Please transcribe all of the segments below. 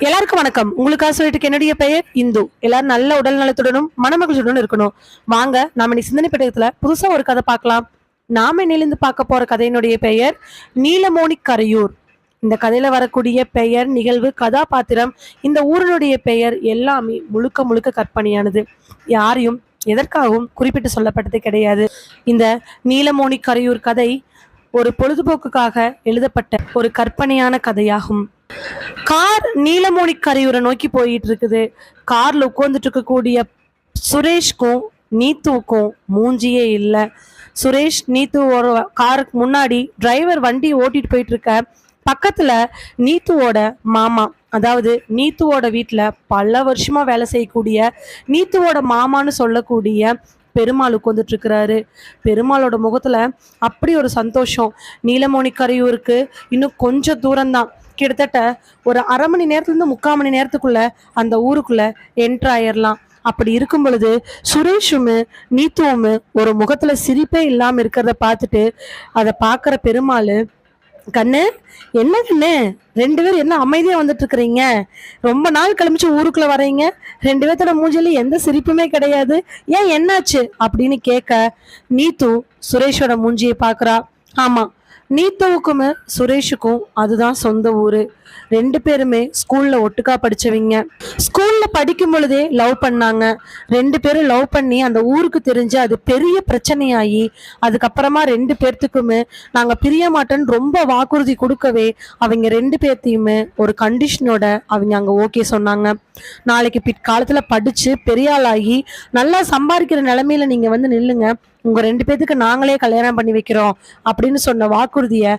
எல்லாருக்கும் வணக்கம். உங்களுக்காக சொல்லிட்டு என்னுடைய பெயர் இந்து. எல்லாரும் நல்ல உடல் நலத்துடனும் மனமகிழ்ச்சியுடனும் இருக்கணும். வாங்க நாம இன்னைக்கு சிந்தனை பெட்டகத்துல புதுசா ஒரு கதை பார்க்கலாம். நாம இன்னிலிருந்து பார்க்க போற கதையினுடைய பெயர் நீலமோனி கரையூர். இந்த கதையில வரக்கூடிய பெயர், நிகழ்வு, கதாபாத்திரம், இந்த ஊரினுடைய பெயர் எல்லாமே முழுக்க முழுக்க கற்பனையானது. யாரையும் எதற்காகவும் குறிப்பிட்டு சொல்லப்பட்டது கிடையாது. இந்த நீலமோனி கரையூர் கதை ஒரு பொழுதுபோக்குக்காக எழுதப்பட்ட ஒரு கற்பனையான கதையாகும். கார் நீலமோனி கரையூரை நோக்கி போயிட்டு இருக்குது. கார்ல உட்கார்ந்துட்டு இருக்கக்கூடிய சுரேஷ்க்கும் நீத்துவுக்கும் மூஞ்சியே இல்லை. சுரேஷ் நீத்து ஒரு காருக்கு முன்னாடி டிரைவர் வண்டி ஓட்டிட்டு போயிட்டு இருக்க பக்கத்துல நீத்துவோட மாமா, அதாவது நீத்துவோட வீட்டுல பல வருஷமா வேலை செய்யக்கூடிய நீத்துவோட மாமான்னு சொல்லக்கூடிய பெருமாள் உட்காந்துட்டு இருக்கிறாரு. பெருமாளோட முகத்துல அப்படி ஒரு சந்தோஷம். நீலமோனி கரையூருக்கு இன்னும் கொஞ்சம் தூரம்தான், கிட்டத்தட்ட ஒரு அரை மணி நேரத்துலேருந்து 3/4 மணி நேரத்துக்குள்ள அந்த ஊருக்குள்ள என்ட்ரு ஆயிடலாம். அப்படி இருக்கும் பொழுது சுரேஷும் நீத்துவும் ஒரு முகத்துல சிரிப்பே இல்லாம இருக்கிறத பார்த்துட்டு அதை பார்க்குற பெருமாள், கண்ணு என்ன கண்ணு, 2 பேரும் என்ன அமைதியா வந்துட்டு இருக்கிறீங்க? ரொம்ப நாள் கழிச்சு ஊருக்குள்ள வரீங்க, 2 பேர்த்தோட மூஞ்சில எந்த சிரிப்புமே கிடையாது, ஏன் என்னாச்சு அப்படின்னு கேட்க நீத்து சுரேஷோட மூஞ்சியை பார்க்குறா. ஆமா, நீத்துவுக்கும் சுரேஷுக்கும் அதுதான் சொந்த ஊரு. 2 பேருமே ஸ்கூல்ல ஒட்டுக்கா படிச்சவங்க. ஸ்கூல்ல படிக்கும் பொழுதே லவ் பண்ணாங்க. 2 பேரும் லவ் பண்ணி அந்த ஊருக்கு தெரிஞ்சு அது பெரிய பிரச்சனையாகி அதுக்கப்புறமா 2 பேர்த்துக்குமே நாங்க பிரிய மாட்டோன்னு ரொம்ப வாக்குறுதி கொடுக்கவே அவங்க 2 பேர்த்தையுமே ஒரு கண்டிஷனோட அவங்க அங்க ஓகே சொன்னாங்க. நாளைக்கு பிற்காலத்துல படிச்சு பெரிய ஆளாகி நல்லா சம்பாதிக்கிற நிலைமையில நீங்க வந்து நில்லுங்க, உங்க 2 பேத்துக்கு நாங்களே கல்யாணம் பண்ணி வைக்கிறோம் அப்படின்னு சொன்ன வாக்குறுதிய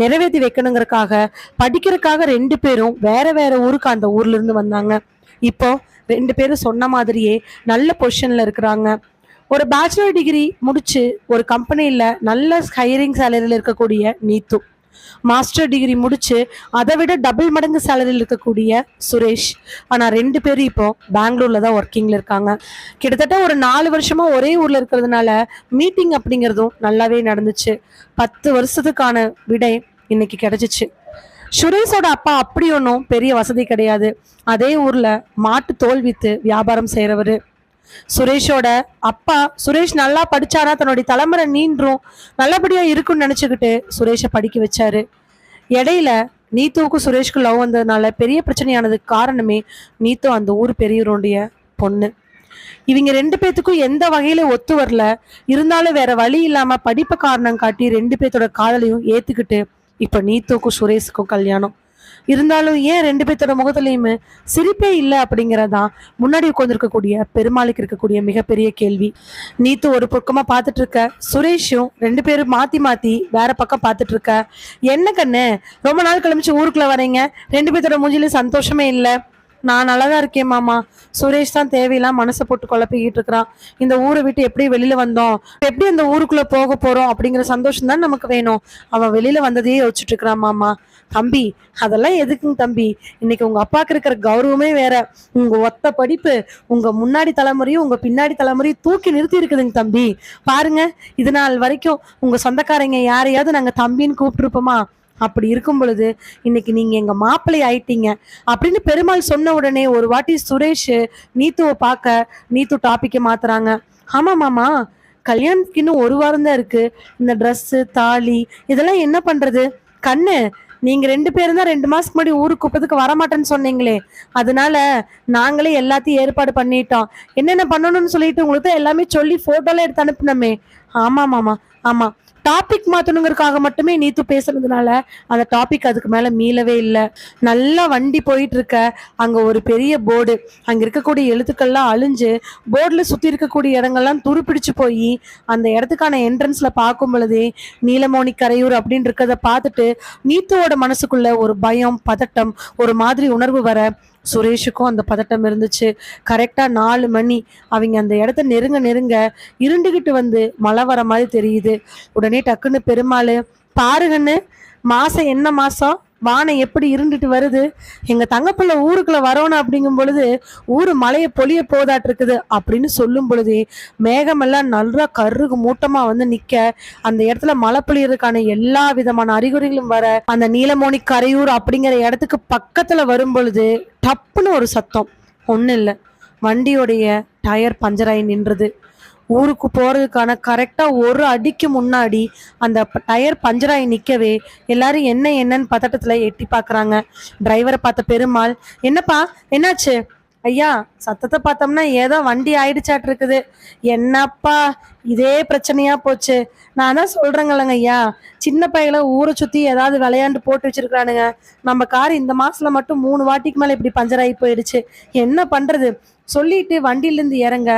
நிறைவேற்றி வைக்கணுங்கிறதுக்காக படிக்கிறதுக்காக 2 பேரும் வேற வேற ஊருக்கு அந்த ஊர்ல இருந்து வந்தாங்க. இப்போ 2 பேரும் சொன்ன மாதிரியே நல்ல பொசிஷன்ல இருக்கிறாங்க. ஒரு பேச்சுலர் டிகிரி முடிச்சு ஒரு கம்பெனியில நல்ல ஹையரிங் சேலரியில் இருக்கக்கூடிய நீத்து, மாஸ்டர் டிகிரி முடிச்சு அதை விட டபுள் மடங்கு சேலரியில் இருக்கக்கூடிய சுரேஷ். ஆனா 2 பேரும் இப்போ பெங்களூர்ல தான் ஒர்க்கிங்ல இருக்காங்க. கிட்டத்தட்ட ஒரு 4 வருஷமா ஒரே ஊர்ல இருக்கிறதுனால மீட்டிங் அப்படிங்கிறதும் நல்லாவே நடந்துச்சு. 10 வருஷத்துக்கான விடை இன்னைக்கு கிடைச்சிச்சு. சுரேஷோட அப்பா அப்படி ஒன்றும் பெரிய வசதி கிடையாது. அதே ஊர்ல மாட்டு தோல் வித்து வியாபாரம் செய்யறவரு. சுரேஷோட அப்பா சுரேஷ் நல்லா படிச்சாரா தன்னுடைய தலைமுறை நீண்டும் நல்லபடியா இருக்குன்னு நினைச்சுக்கிட்டு சுரேஷை படிக்க வச்சாரு. இடையில நீத்துவுக்கும் சுரேஷ்க்கும் லவ் வந்ததுனால பெரிய பிரச்சனையானதுக்கு காரணமே நீத்து அந்த ஊர் பெரியவருடைய பொண்ணு. இவங்க 2 பேத்துக்கும் எந்த வகையில ஒத்து வரல. இருந்தாலும் வேற வழி இல்லாம படிப்பு காரணம் காட்டி 2 பேர்த்தோட காதலையும் ஏத்துக்கிட்டு இப்ப நீத்துவுக்கும் சுரேஷுக்கும் கல்யாணம். இருந்தாலும் ஏன் 2 பேர்த்தோட முகத்துலயுமே சிரிப்பே இல்லை அப்படிங்கிறதான் முன்னாடி உட்காந்துருக்கக்கூடிய பெருமாளுக்கு இருக்கக்கூடிய மிகப்பெரிய கேள்வி. நீத்து ஒரு பக்கமா பார்த்துட்டு இருக்க, சுரேஷும் 2 பேரும் மாத்தி மாத்தி வேற பக்கம் பார்த்துட்டு இருக்க. என்ன கண்ணு, ரொம்ப நாள் கழிச்சு ஊருக்குள்ள வரீங்க, 2 பேர்த்தோட மூஞ்சில சந்தோஷமே இல்லை? நான் நல்லாதான் இருக்கேன் மாமா. சுரேஷ் தான் தேவையெல்லாம் மனசை போட்டு குழப்பிக்கிட்டு இருக்கிறான். இந்த ஊரை விட்டு எப்படி வெளியில வந்தோம், எப்படி அந்த ஊருக்குள்ள போக போறோம் அப்படிங்கிற சந்தோஷம் தான் நமக்கு வேணும். அவன் வெளியில வந்ததையே யோசிச்சுட்டு இருக்கிறான் மாமா. தம்பி, அதெல்லாம் எதுக்குங்க தம்பி, இன்னைக்கு உங்க அப்பாவுக்கு இருக்கிற கௌரவமே வேற. உங்க ஒத்த படிப்பு உங்க முன்னாடி தலைமுறையும் உங்க பின்னாடி தலைமுறையும் தூக்கி நிறுத்தி இருக்குதுங்க தம்பி. பாருங்க, இது நாள் வரைக்கும் உங்க சொந்தக்காரங்க யாரையாவது நாங்க தம்பின்னு கூப்பிட்டுருப்போமா? அப்படி இருக்கும் பொழுது இன்னைக்கு நீங்க எங்க மாப்பிள்ளை ஆயிட்டீங்க அப்படின்னு பெருமாள் சொன்ன உடனே ஒரு வாட்டி சுரேஷ் நீத்துவை பார்க்க நீத்து டாபிக்கை மாத்துறாங்க. ஆமா மாமா, கல்யாணத்துக்கு இன்னும் 1 வாரம் தான் இருக்கு. இந்த ட்ரெஸ்ஸு தாலி இதெல்லாம் என்ன பண்றது? கண்ணு, நீங்க 2 பேரும் தான் 2 மாசத்துக்கு முன்னாடி ஊருக்கு கூப்பதுக்கு வரமாட்டேன்னு சொன்னீங்களே, அதனால நாங்களே எல்லாத்தையும் ஏற்பாடு பண்ணிட்டோம். என்னென்ன பண்ணணும்னு சொல்லிட்டு உங்களுக்கு தான் எல்லாமே சொல்லி போட்டோலாம் எடுத்து அனுப்பினோமே. ஆமா மாமா, ஆமா, டாபிக் மாத்தணுங்கிறதுக்காக மட்டுமே நீத்து பேசுனதுனால அந்த டாபிக் அதுக்கு மேல மீளவே இல்லை. நல்லா வண்டி போயிட்டு இருக்க அங்க ஒரு பெரிய போர்டு, அங்க இருக்கக்கூடிய எழுத்துக்கள்லாம் அழிஞ்சு போர்டுல சுத்தி இருக்கக்கூடிய இடங்கள்லாம் துருப்பிடிச்சு போய் அந்த இடத்துக்கான என்ட்ரன்ஸ்ல பார்க்கும் பொழுதே நீலமோனி கரையூர் அப்படின்னு இருக்கிறத பார்த்துட்டு நீத்துவோட மனசுக்குள்ள ஒரு பயம், பதட்டம், ஒரு மாதிரி உணர்வு வர சுரேஷுக்கும் அந்த பதட்டம் இருந்துச்சு. கரெக்டா 4 மணி அவங்க அந்த இடத்த நெருங்க நெருங்க இருண்டுகிட்டு வந்து மழை வர மாதிரி தெரியுது. உடனே டக்குன்னு பெருமாள், பாருங்கன்னு, மாசம் என்ன மாசம், வானம் எப்படி இருண்டுட்டு வருது, எங்க தங்கப்பிள்ளை ஊருக்குள்ள வரணும் அப்படிங்கும் பொழுது ஊரு மழையை பொழிய போதாட்டு இருக்குது அப்படின்னு சொல்லும் பொழுதே மேகமெல்லாம் நல்லா கருகு மூட்டமா வந்து நிக்க, அந்த இடத்துல மழை பொழியறதுக்கான எல்லா விதமான அறிகுறிகளும் வர, அந்த நீலமோனி கரையூர் அப்படிங்கிற இடத்துக்கு பக்கத்துல வரும் பொழுது டப்புன்னு ஒரு சத்தம். ஒன்றும் இல்லை, வண்டியோடைய டயர் பஞ்சராகி நின்றது. ஊருக்கு போறதுக்கான கரெக்டா ஒரு அடிக்கு முன்னாடி அந்த டயர் பஞ்சராகி நிக்கவே எல்லாரும் என்னன்னு பதட்டத்துல எட்டி பாக்குறாங்க. டிரைவரை பார்த்த பெருமாள், என்னப்பா என்னாச்சு? ஐயா, சத்தத்தை பார்த்தோம்னா ஏதோ வண்டி ஆயிடுச்சாட்டு இருக்குது. என்னப்பா இதே பிரச்சனையா போச்சு. நான் தான் சொல்றேங்கல்லங்க ஐயா, சின்ன பையல ஊரை சுத்தி ஏதாவது விளையாண்டு போட்டு வச்சிருக்கானுங்க. நம்ம கார் இந்த மாசத்துல மட்டும் 3 வாட்டிக்கு மேல இப்படி பஞ்சர் ஆகி போயிடுச்சு. என்ன பண்றது? சொல்லிட்டு வண்டியிலேருந்து இறங்க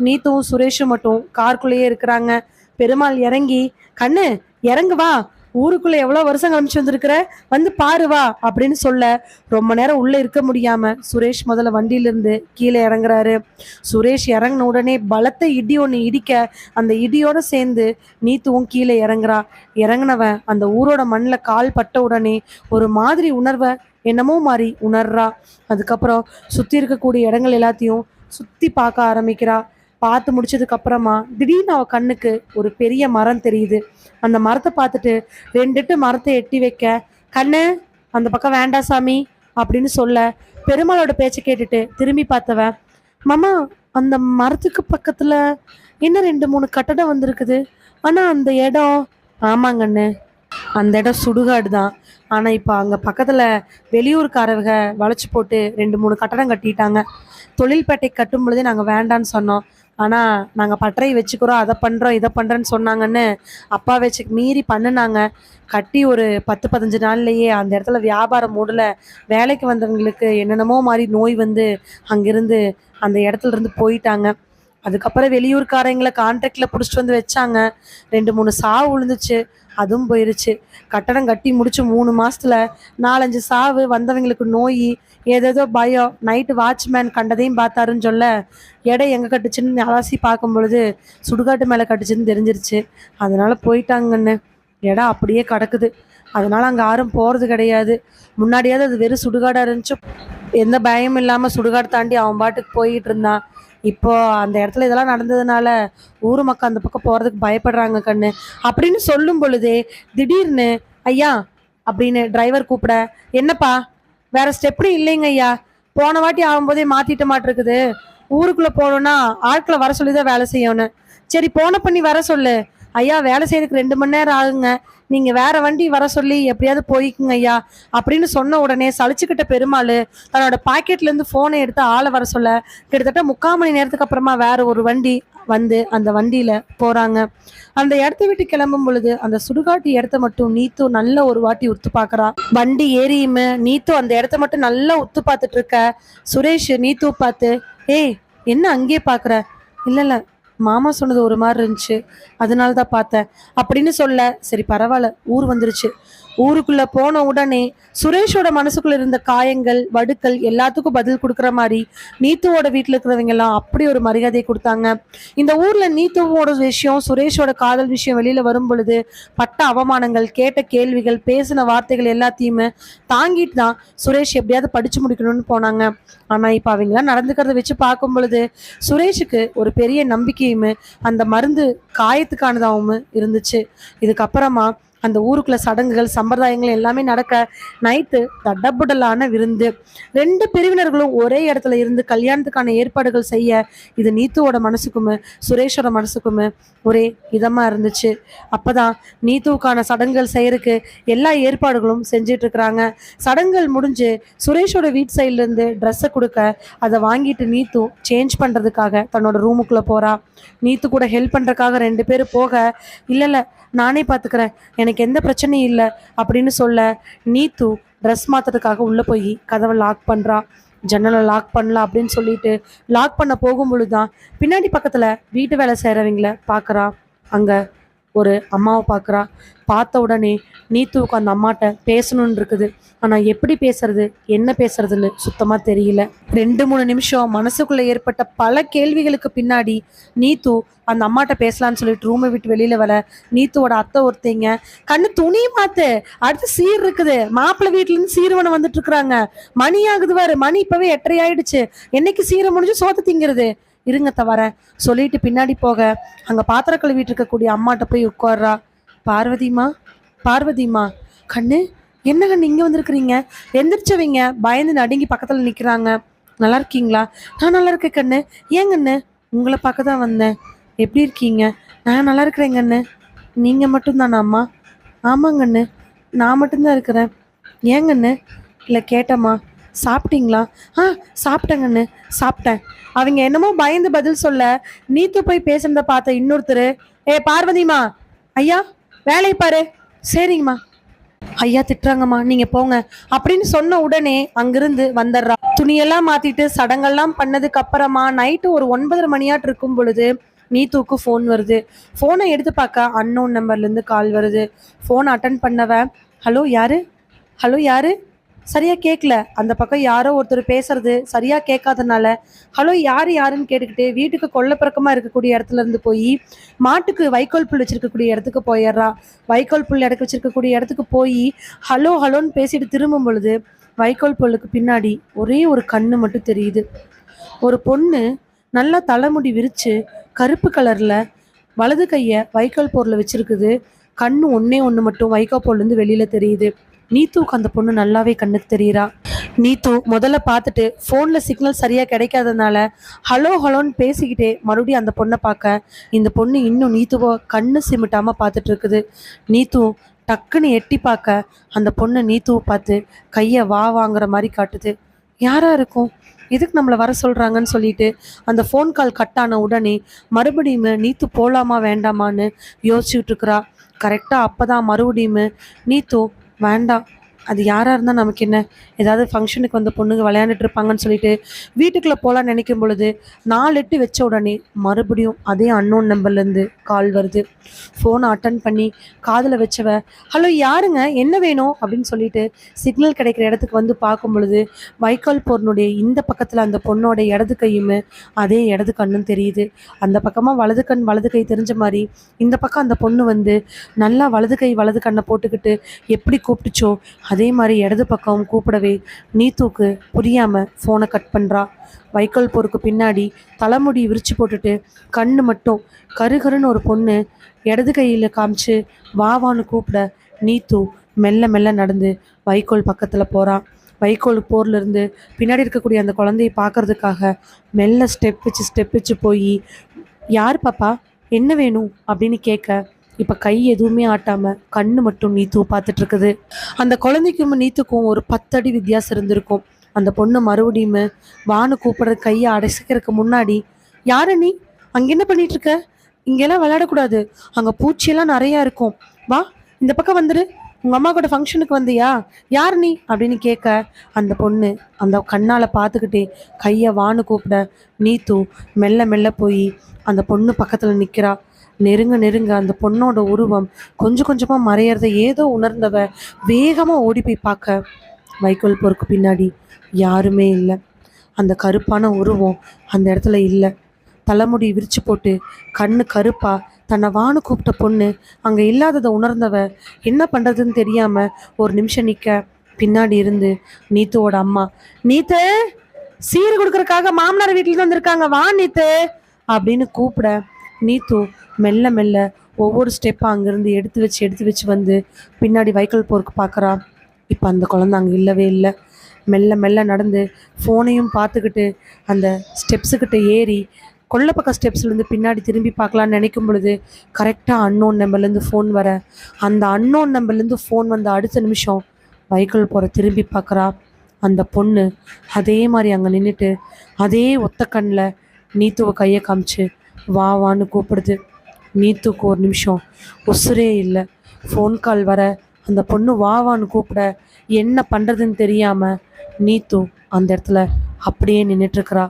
நீத்தும் சுரேஷும் மட்டும் காருக்குள்ளேயே இருக்கிறாங்க. பெருமாள் இறங்கி, கண்ணு இறங்கு வா, ஊருக்குள்ள எவ்வளவு வருஷம் கழிச்சு வந்திருக்கிற, வந்து பாரு வா அப்படின்னு சொல்ல, ரொம்ப நேரம் உள்ள இருக்க முடியாம சுரேஷ் முதல்ல வண்டியிலிருந்து கீழே இறங்குறாரு. சுரேஷ் இறங்கின உடனே பலத்த இடி ஒன்று இடிக்க, அந்த இடியோட சேர்ந்து நீத்துவும் கீழே இறங்குறா. இறங்கினவன் அந்த ஊரோட மண்ணில் கால் பட்ட உடனே ஒரு மாதிரி உணர்வை என்னமோ மாதிரி உணர்றா. அதுக்கப்புறம் சுற்றி இருக்கக்கூடிய இடங்கள் எல்லாத்தையும் சுற்றி பார்க்க ஆரம்பிக்கிறா. பார்த்து முடிச்சதுக்கு அப்புறமா திடீர்னு அவ கண்ணுக்கு ஒரு பெரிய மரம் தெரியுது. அந்த மரத்தை பார்த்துட்டு 2 மரத்தை எட்டி வைக்க, கண்ணு அந்த பக்கம் வேண்டாம் சாமி அப்படின்னு சொல்ல, பெருமாளோட பேச்சை கேட்டுட்டு திரும்பி பார்த்தவன், மாமா அந்த மரத்துக்கு பக்கத்துல என்ன 2-3 கட்டடம் வந்திருக்குது, ஆனா அந்த இடம். ஆமாங்கண்ணு, அந்த இடம் சுடுகாடு தான். ஆனால் இப்போ அங்கே பக்கத்தில் வெளியூர்காரவங்க வளைச்சி போட்டு 2-3 கட்டடம் கட்டிட்டாங்க. தொழில்பேட்டை கட்டும் பொழுதே நாங்கள் வேண்டான்னு சொன்னோம். ஆனால் நாங்கள் பட்டறை வச்சுக்கிறோம், அதை பண்ணுறோம் இதை பண்ணுறேன்னு சொன்னாங்கன்னு அப்பா வச்சு மீறி பண்ணினாங்க. கட்டி ஒரு 10-15 நாள்லையே அந்த இடத்துல வியாபாரம் மூடல. வேலைக்கு வந்தவங்களுக்கு என்னென்னமோ மாதிரி நோய் வந்து அங்கேருந்து அந்த இடத்துல இருந்து போயிட்டாங்க. அதுக்கப்புறம் வெளியூர்காரங்களை கான்ட்ராக்டில் பிடிச்சிட்டு வந்து வச்சாங்க. 2-3 சாவு விழுந்துச்சு, அதுவும் போயிருச்சு. கட்டடம் கட்டி முடிச்சு 3 மாசத்துல 4-5 சாவு, வந்தவங்களுக்கு நோய், ஏதேதோ பயம். நைட்டு வாட்ச்மேன் கண்டதையும் பார்த்தாருன்னு சொல்ல, எடை எங்கே கட்டுச்சுன்னு அலாசி பார்க்கும் பொழுது சுடுகாட்டு மேலே கட்டுச்சுன்னு தெரிஞ்சிருச்சு. அதனால போயிட்டாங்கன்னு. இடம் அப்படியே கிடக்குது. அதனால அங்கே யாரும் போகிறது கிடையாது. முன்னாடியாவது அது வெறும் சுடுகாடாக இருந்துச்சு, எந்த பயமும் இல்லாமல் சுடுகாடு தாண்டி அவன் பாட்டுக்கு போயிட்டு இருந்தான். இப்போ அந்த இடத்துல இதெல்லாம் நடந்ததுனால ஊர் மக்கள் அந்த பக்கம் போகிறதுக்கு பயப்படுறாங்க கண்ணு அப்படின்னு சொல்லும் பொழுதே திடீர்னு, ஐயா அப்படின்னு டிரைவர் கூப்பிட, என்னப்பா வேற ஸ்டெப்னி இல்லைங்க ஐயா, போன வாட்டி ஆகும்போதே மாற்றிட்ட மாட்டிருக்குது. ஊருக்குள்ளே போகணுன்னா ஆட்களை வர சொல்லி தான் வேலை செய்யணும். சரி போன பண்ணி வர சொல்லு ஐயா, வேலை செய்யறதுக்கு 2 மணி நேரம் ஆகுங்க, நீங்க வேற வண்டி வர சொல்லி எப்படியாவது போய்க்குங்க ஐயா அப்படின்னு சொன்ன உடனே சலிச்சுக்கிட்ட பெருமாள் தன்னோட பாக்கெட்ல இருந்து போனை எடுத்து ஆளை வர சொல்ல, கிட்டத்தட்ட 3/4 மணி நேரத்துக்கு அப்புறமா வேற ஒரு வண்டி வந்து அந்த வண்டியில போறாங்க. அந்த இடத்த விட்டு கிளம்பும் பொழுது அந்த சுடுகாட்டு இடத்த மட்டும் நீத்து நல்ல ஒரு வாட்டி உத்து பாக்குறா. வண்டி ஏறியுமே நீத்து அந்த இடத்த மட்டும் நல்லா உத்து பார்த்துட்டு இருக்க. சுரேஷ் நீத்து பார்த்து, ஏய் என்ன அங்கேயே பாக்குற? இல்ல மாமா சொன்னது ஒரு மாதிரி இருந்துச்சு, அதனால தான் பார்த்தேன் அப்படின்னு சொல்ல, சரி பரவாயில்ல ஊர் வந்துருச்சு. ஊருக்குள்ள போன உடனே சுரேஷோட மனசுக்குள்ள இருந்த காயங்கள் வடுக்கள் எல்லாத்துக்கும் பதில் கொடுக்குற மாதிரி நீத்துவோட வீட்டில் இருக்கிறவங்க எல்லாம் அப்படி ஒரு மரியாதையை கொடுத்தாங்க. இந்த ஊர்ல நீத்துவோட விஷயம், சுரேஷோட காதல் விஷயம் வெளியில வரும் பொழுது பட்ட அவமானங்கள், கேட்ட கேள்விகள், பேசின வார்த்தைகள் எல்லாத்தையுமே தாங்கிட்டு தான் சுரேஷ் எப்படியாவது படிச்சு முடிக்கணும்னு போனாங்க. ஆனா இப்ப அவங்களாம் நடந்துக்கிறத வச்சு பார்க்கும் பொழுது சுரேஷுக்கு ஒரு பெரிய நம்பிக்கையுமே அந்த மருந்து காயத்துக்கானதாகவும் இருந்துச்சு. இதுக்கப்புறமா அந்த ஊருக்குள்ள சடங்குகள் சம்பிரதாயங்கள் எல்லாமே நடக்க நைட்டு தடபுடலான விருந்து. 2 பிரிவினர்களும் ஒரே இடத்துல இருந்து கல்யாணத்துக்கான ஏற்பாடுகள் செய்ய இது நீத்துவோட மனசுக்குமே சுரேஷோட மனசுக்குமே ஒரே இதமா இருந்துச்சு. அப்பதான் நீத்துவுக்கான சடங்குகள் செய்யறதுக்கு எல்லா ஏற்பாடுகளும் செஞ்சிட்டு இருக்கிறாங்க. சடங்குகள் முடிஞ்சு சுரேஷோட வீட் சைட்ல இருந்து ட்ரெஸ்ஸை கொடுக்க அதை வாங்கிட்டு நீத்து சேஞ்ச் பண்றதுக்காக தன்னோட ரூமுக்குள்ள போறா. நீத்து கூட ஹெல்ப் பண்றதுக்காக 2 பேரும் போக, இல்ல நானே பார்த்துக்கிறேன், எனக்கு எந்த பிரச்சனையும் இல்லை அப்படின்னு சொல்ல, நீத்து ட்ரெஸ் மாற்றுறதுக்காக உள்ளே போய் கதவை லாக் பண்ணுறா. ஜன்னலை லாக் பண்ணலாம் அப்படின்னு சொல்லிட்டு லாக் பண்ண போகும் பொழுதுதான் பின்னாடி பக்கத்தில் வீட்டு வேலை செய்கிறவங்கள பார்க்குறா. அங்கே ஒரு அம்மாவை பார்க்குறா. பார்த்த உடனே நீத்துவுக்கு அந்த அம்மாட்ட பேசணும்னு இருக்குது. ஆனால் எப்படி பேசுறது, என்ன பேசுறதுன்னு சுத்தமாக தெரியல. 2-3 நிமிஷம் மனசுக்குள்ள ஏற்பட்ட பல கேள்விகளுக்கு பின்னாடி நீத்து அந்த அம்மாட்ட பேசலான்னு சொல்லிட்டு ரூமை விட்டு வெளியில வர, நீத்துவோட அத்தை ஒருத்தைங்க, கண்ணு துணி மாத்து, அடுத்து சீர் இருக்குது, மாப்பிள்ளை வீட்டுல இருந்து சீர்வனை வந்துட்டு இருக்கிறாங்க, மணி ஆகுது பாரு, மணி இப்பவே 8:30 ஆயிடுச்சு, என்னைக்கு சீரை முடிஞ்சு சோத்து திங்கிறது, இருங்க தவற சொல்லிட்டு பின்னாடி போக அங்க பாத்திர கழுவிட்டு இருக்கக்கூடிய அம்மாட்ட போய் உட்கார்றா. பார்வதிமா, பார்வதிமா, கண்ணு என்ன கண்ணு இங்க வந்திருக்கிறீங்க? எந்திரிச்சவங்க பயந்து நடுங்கி பக்கத்துல நிக்கிறாங்க. நல்லா இருக்கீங்களா? நான் நல்லா இருக்கேன் கண்ணு. ஏன் கண்ணு? உங்களை பார்க்க தான் வந்தேன். எப்படி இருக்கீங்க? நான் நல்லா இருக்கிறேன் கண்ணு. நீங்க மட்டும்தானா அம்மா? ஆமாங்கண்ணு, நான் மட்டும்தான் இருக்கிறேன். ஏங்கண்ணு? இல்லை கேட்டம்மா. சாப்பிட்டீங்களா? ஆ, சாப்பிட்டேங்கண்ணு, சாப்பிட்டேன். அவங்க என்னமோ பயந்து பதில் சொல்ல நீத்து போய் பேசுறத பார்த்த இன்னொருத்தர், ஏ பார்வதிமா, ஐயா வேலையை பாரு. சரிங்கம்மா. ஐயா திட்டுறாங்கம்மா, நீங்க போங்க அப்படின்னு சொன்ன உடனே அங்கிருந்து வந்துடுறா. துணியெல்லாம் மாத்திட்டு சடங்கெல்லாம் பண்ணதுக்கு அப்புறமா நைட்டு ஒரு 9:30 மணியாட்டு இருக்கும் பொழுது நீத்துவுக்கு ஃபோன் வருது. ஃபோனை எடுத்து பார்க்க அன்னோன் நம்பர்லேருந்து கால் வருது. ஃபோன் அட்டன் பண்ணவ, ஹலோ யாரு, ஹலோ யாரு, சரியா கேட்கல. அந்த பக்கம் யாரோ ஒருத்தர் பேசுறது சரியா கேட்காதனால ஹலோ யாரு யாருன்னு கேட்டுக்கிட்டு வீட்டுக்கு கொல்லப்பிறக்கமா இருக்கக்கூடிய இடத்துல இருந்து போய் மாட்டுக்கு வைக்கோல் புல் வச்சிருக்கக்கூடிய இடத்துக்கு போயிடுறா. வைக்கோல் புல் இடக்கு வச்சிருக்கக்கூடிய இடத்துக்கு போய் ஹலோ ஹலோன்னு பேசிட்டு திரும்பும் பொழுது வைக்கோல் புல்லுக்கு பின்னாடி ஒரே ஒரு கண்ணு மட்டும் தெரியுது. ஒரு பொண்ணு நல்லா தலைமுடி விரிச்சு கருப்பு கலர்ல வலது கையை வைக்கோல் போர்ல வச்சிருக்குது. கண்ணு ஒன்னே ஒன்று மட்டும் வைக்கோல் போர்லேருந்து வெளியில தெரியுது. நீத்துவுக்கு அந்த பொண்ணு நல்லாவே கண்ணுக்கு தெரியுறா. நீத்து முதல்ல பார்த்துட்டு ஃபோனில் சிக்னல் சரியாக கிடைக்காதனால ஹலோ ஹலோன்னு பேசிக்கிட்டே மறுபடியும் அந்த பொண்ணை பார்க்க இந்த பொண்ணு இன்னும் நீத்துவோ கண்ணு சிமிட்டாமல் பார்த்துட்டு இருக்குது. நீத்து டக்குன்னு எட்டி பார்க்க அந்த பொண்ணை நீத்துவை பார்த்து கையை வாங்குற மாதிரி காட்டுது. யாரா இருக்கும், எதுக்கு நம்மளை வர சொல்கிறாங்கன்னு சொல்லிட்டு அந்த ஃபோன் கால் கட் ஆன உடனே மறுபடியும் நீத்து போகலாமா வேண்டாமான்னு யோசிச்சுட்டு இருக்கிறா. கரெக்டாக அப்போ தான் மறுபடியும் நீத்து வேண்டாம், அது யாராக இருந்தால் நமக்கு என்ன, ஏதாவது ஃபங்க்ஷனுக்கு வந்த பொண்ணுங்க விளையாண்டுட்டு இருப்பாங்கன்னு சொல்லிட்டு வீட்டுக்குள்ளே போகலான்னு நினைக்கும் பொழுது 4 எட்டு வச்ச உடனே மறுபடியும் அதே அன்னோன் நம்பர்லேருந்து கால் வருது. ஃபோனை அட்டன் பண்ணி காதில் வச்சவ, ஹலோ யாருங்க, என்ன வேணும் அப்படின்னு சொல்லிட்டு சிக்னல் கிடைக்கிற இடத்துக்கு வந்து பார்க்கும் பொழுது வைக்கோல் போர்னுடைய இந்த பக்கத்தில் அந்த பொண்ணோட இடது கையும் அதே இடது கண்ணும் தெரியுது. அந்த பக்கமாக வலது கண் வலது கை தெரிஞ்ச மாதிரி இந்த பக்கம் அந்த பொண்ணு வந்து நல்லா வலது கை வலது கண்ணை போட்டுக்கிட்டு எப்படி கூப்பிட்டுச்சோ அதே மாதிரி இடது பக்கம் கூப்பிடவே நீத்துக்கு புரியாமல் ஃபோனை கட் பண்ணுறா. வைக்கோல் போருக்கு பின்னாடி தலைமுடி விரிச்சு போட்டுட்டு கண்ணு மட்டும் கருகருன்னு ஒரு பொண்ணு இடது கையில் காமிச்சு வாவான்னு கூப்பிட நீத்து மெல்ல மெல்ல நடந்து வைக்கோல் பக்கத்தில் போகிறான். வைக்கோல் போர்லேருந்து பின்னாடி இருக்கக்கூடிய அந்த குழந்தையை பார்க்கறதுக்காக மெல்ல ஸ்டெப் வச்சு போய், யார் பாப்பா, என்ன வேணும் அப்படின்னு கேட்க இப்போ கை எதுவுமே ஆட்டாமல் கண்ணு மட்டும் நீத்து பார்த்துட்டு இருக்குது. அந்த குழந்தைக்கும் நீத்துக்கும் ஒரு 10 அடி வித்தியாசம் இருந்திருக்கும். அந்த பொண்ணு மறுபடியும் வானு கூப்பிடுற கையை அடைச்சிக்கிறதுக்கு முன்னாடி, யாரு நீ, அங்கே என்ன பண்ணிட்டு இருக்க, இங்கெல்லாம் விளையாடக்கூடாது, அங்கே பூச்சியெல்லாம் நிறையா இருக்கும், வா இந்த பக்கம் வந்துடு, உங்கள் அம்மா கூட ஃபங்க்ஷனுக்கு வந்தியா, யார் நீ அப்படின்னு கேட்க அந்த பொண்ணு அந்த கண்ணால் பார்த்துக்கிட்டே கையை வானு கூப்பிட நீத்து மெல்ல மெல்ல போய் அந்த பொண்ணு பக்கத்தில் நிற்கிறா. நெருங்க அந்த பொண்ணோட உருவம் கொஞ்சம் கொஞ்சமாக மறையிறத ஏதோ உணர்ந்தவ வேகமாக ஓடி போய் பார்க்க வைக்கோல் போருக்கு பின்னாடி யாருமே இல்லை. அந்த கருப்பான உருவம் அந்த இடத்துல இல்லை. தலைமுடி விரிச்சு போட்டு கண்ணு கருப்பா தன்னை வானு கூப்பிட்ட பொண்ணு அங்கே இல்லாததை உணர்ந்தவ என்ன பண்ணுறதுன்னு தெரியாமல் ஒரு நிமிஷம் நிற்க பின்னாடி இருந்து நீத்துவோட அம்மா, நீத்து சீர் கொடுக்கறதுக்காக மாமனார் வீட்டில் வந்திருக்காங்க, வா நீத்து அப்படின்னு கூப்பிட நீத்து மெல்ல மெல்ல ஒவ்வொரு ஸ்டெப்பாக அங்கேருந்து எடுத்து வச்சு வந்து பின்னாடி வைக்கோல் போருக்கு பார்க்குறா. இப்போ அந்த குழந்தை அங்கே இல்லவே இல்லை. மெல்ல மெல்ல நடந்து ஃபோனையும் பார்த்துக்கிட்டு அந்த ஸ்டெப்ஸுக்கிட்ட ஏறி கொல்லப்பக்கம் ஸ்டெப்ஸ்லேருந்து பின்னாடி திரும்பி பார்க்கலான்னு நினைக்கும் பொழுது கரெக்டாக அன்னோன் நம்பர்லேருந்து ஃபோன் வர, அந்த அன்னோன் நம்பர்லேருந்து ஃபோன் வந்த அடுத்த நிமிஷம் வைக்கோல் போகிற திரும்பி பார்க்குறா. அந்த பொண்ணு அதே மாதிரி அங்கே நின்றுட்டு அதே ஒத்த கண்ணில் நீத்துவை கையை காமிச்சு வான்னு கூப்பிடுது. நீத்துக்கு ஒரு நிமிஷம் உசுரே இல்லை. ஃபோன் கால் வர அந்த பொண்ணு வான்னு கூப்பிட என்ன பண்ணுறதுன்னு தெரியாமல் நீத்து அந்த இடத்துல அப்படியே நின்றுட்டுருக்கிறா.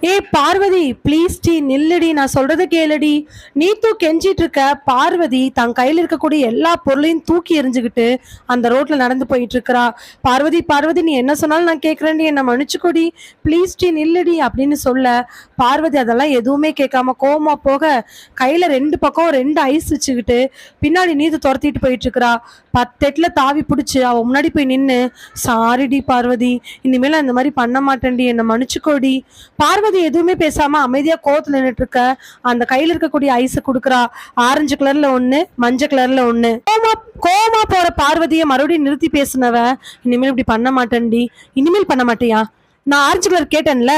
ஏய் பார்வதி, ப்ளீஸ் டி நில்லுடி, நான் சொல்றத கேளுடி. நீத்து கெஞ்சிட்டு இருக்க. பார்வதி தன் கையில இருக்கக்கூடிய எல்லா பொருளையும் தூக்கி எறிஞ்சுக்கிட்டு அந்த ரோட்ல நடந்து போயிட்டு இருக்கிறா. பார்வதி பார்வதி, நீ என்ன சொன்னாலும் நான் கேட்கறேன்டி, என்ன மன்னிச்சுக்கோடி, ப்ளீஸ் டி நில்லுடி அப்படின்னு சொல்ல, பார்வதி அதெல்லாம் எதுவுமே கேட்காம கோவமா போக, கையில ரெண்டு பக்கம் ரெண்டு ஐஸ் வச்சுக்கிட்டு பின்னாடி நீத்து துரத்திட்டு போயிட்டு இருக்கிறா. 10 எட்டுல தாவி பிடிச்சி அவ முன்னாடி போய் நின்று, சாரிடி பார்வதி, இனிமேல் அந்த மாதிரி பண்ண மாட்டேன்டி, என்ன மன்னிச்சுக்கோடி. பார்வதி எதுவுமே பேசாம அமைதியா கோவத்துல நின்னுட்டு இருக்க. அந்த கையில இருக்கக்கூடிய ஐஸ குடுக்குறா. ஆரஞ்சு கலர்ல ஒண்ணு, மஞ்சள் கலர்ல ஒண்ணு. கோமா போற பார்வதியை மறுபடியும் நிறுத்தி பேசினவ, இனிமேல் இப்படி பண்ண மாட்டேன்டி. இனிமேல் பண்ண மாட்டியா? நான் ஆரஞ்சு கலர் கேட்டேன்ல,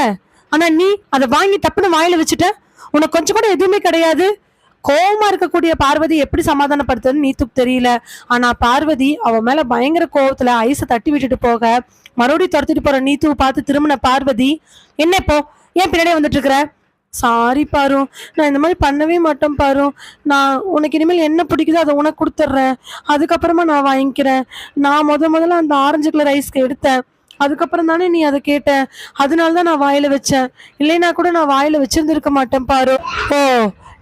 ஆனா நீ அதை வாங்கி டப்புன்னு வாயில வச்சுட்ட. உனக்கு கொஞ்சம் கூட எதுவுமே கிடையாது. கோவமா இருக்கக்கூடிய பார்வதி எப்படி சமாதானப்படுத்துன்னு நீத்துக்கு தெரியல. ஆனா பார்வதி அவ மேல பயங்கர கோவத்துல ஐஸை தட்டி விட்டுட்டு போக, மறுபடியும் துரத்திட்டு போற நீத்துவை பார்த்து திரும்பின பார்வதி, என்ன இப்போ ஏன் பின்னாடியே வந்துட்டு இருக்கிற? சாரி பாரு, நான் இந்த மாதிரி பண்ணவே மாட்டேன் பாரு. நான் உனக்கு இனிமேல் என்ன பிடிக்குதோ அதை உனக்கு கொடுத்துட்றேன். அதுக்கப்புறமா நான் வாங்கிக்கிறேன். நான் முதல்ல அந்த ஆரஞ்சு கலர் ஐஸ்க்கு எடுத்தேன். அதுக்கப்புறம் தானே நீ அதை கேட்ட. அதனாலதான் நான் வாயில வச்சேன். இல்லைன்னா கூட நான் வாயில வச்சிருந்திருக்க மாட்டேன் பாரு. ஓ,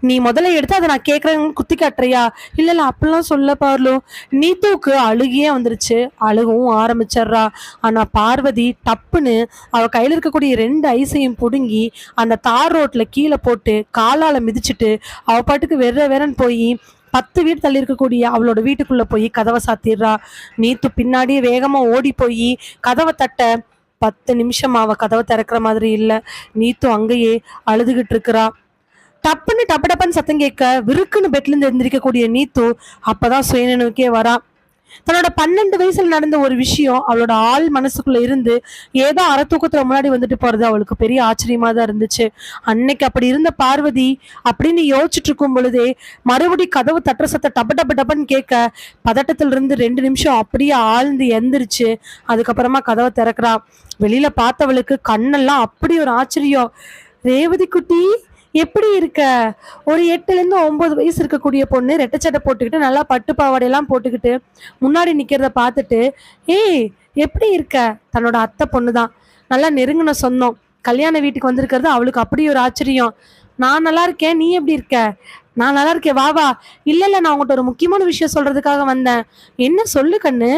நீ முதல்ல எடுத்து அதை நான் கேட்கறேன்னு குத்தி காட்டுறியா? இல்ல இல்ல, அப்படிலாம் சொல்ல பாருலோ. நீத்துவுக்கு அழுகியே வந்துருச்சு. அழுகவும் ஆரம்பிச்சிடுறா. ஆனா பார்வதி டப்புன்னு அவ கையில இருக்கக்கூடிய ரெண்டு ஐஸையும் புடுங்கி அந்த தார் ரோட்ல கீழே போட்டு காலால மிதிச்சுட்டு அவ பாட்டுக்கு வேறன்னு போய் 10 வீடு தள்ளி இருக்கக்கூடிய அவளோட வீட்டுக்குள்ள போய் கதவை சாத்திடுறா. நீத்து பின்னாடியே வேகமா ஓடி போய் கதவை தட்ட 10 நிமிஷம் அவ கதவை திறக்கிற மாதிரி இல்லை. நீத்து அங்கேயே அழுதுகிட்டு இருக்கிறா. டப்புன்னு டப்பன்னு சத்தம் கேட்க விருக்குன்னு பெட்ல இருந்து எந்திரிக்கக்கூடிய நீத்து அப்பதான் சுயநினைவுக்கே வரா. தன்னோட 12 வயசுல நடந்த ஒரு விஷயம் அவளோட ஆள் மனசுக்குள்ள இருந்து ஏதோ அறத்தூக்கத்துல முன்னாடி வந்துட்டு போறது அவளுக்கு பெரிய ஆச்சரியமா தான் இருந்துச்சு. அன்னைக்கு அப்படி இருந்த பார்வதி அப்படின்னு யோசிச்சுட்டு இருக்கும் பொழுதே மறுபடி கதவு தட்டுற சத்தம் டப்பன்னு கேட்க பதட்டத்துல இருந்து 2 நிமிஷம் அப்படியே ஆழ்ந்து எந்திரிச்சு அதுக்கப்புறமா கதவை திறக்கிறா. வெளியில பார்த்தவளுக்கு கண்ணெல்லாம் அப்படி ஒரு ஆச்சரியம். ரேவதி குட்டி, எப்படி இருக்க? ஒரு 8ல இருந்து 9 வயசு இருக்கக்கூடிய பொண்ணு ரெட்டச்சட்டை போட்டுக்கிட்டு நல்லா பட்டு பாவாடையெல்லாம் போட்டுக்கிட்டு முன்னாடி நிக்கிறத பார்த்துட்டு, ஏய் எப்படி இருக்க? தன்னோட அத்தை பொண்ணு தான், நல்லா நெருங்கின சொந்தம், கல்யாண வீட்டுக்கு வந்திருக்கிறது அவளுக்கு அப்படி ஒரு ஆச்சரியம். நான் நல்லா இருக்கேன், நீ எப்படி இருக்க? நான் நல்லா இருக்கேன், வா வா. இல்ல நான் உங்கள்கிட்ட ஒரு முக்கியமான விஷயம் சொல்றதுக்காக வந்தேன். என்ன சொல்லு கண்ணு.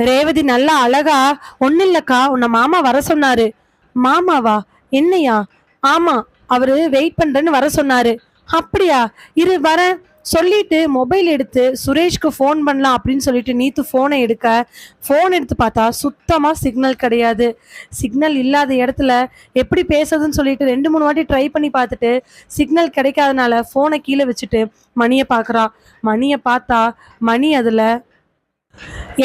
ரேவதி நல்லா அழகா, ஒன்னும் இல்லக்கா, உன்னை மாமா வர சொன்னாரு. மாமாவா? என்னையா? ஆமா, அவரு வெயிட் பண்றேன்னு வர சொன்னாரு. அப்படியா, இரு வரேன் சொல்லிட்டு மொபைல் எடுத்து சுரேஷ்க்கு ஃபோன் பண்ணலாம் அப்படின்னு சொல்லிட்டு நீத்து ஃபோனை எடுத்து பார்த்தா சுத்தமா சிக்னல் கிடையாது. சிக்னல் இல்லாத இடத்துல எப்படி பேசுறதுன்னு சொல்லிட்டு 2-3 வாட்டி ட்ரை பண்ணி பார்த்துட்டு சிக்னல் கிடைக்காதனால ஃபோனை கீழே வச்சுட்டு மணியை பார்க்குறா. மணியை பார்த்தா மணி அதுல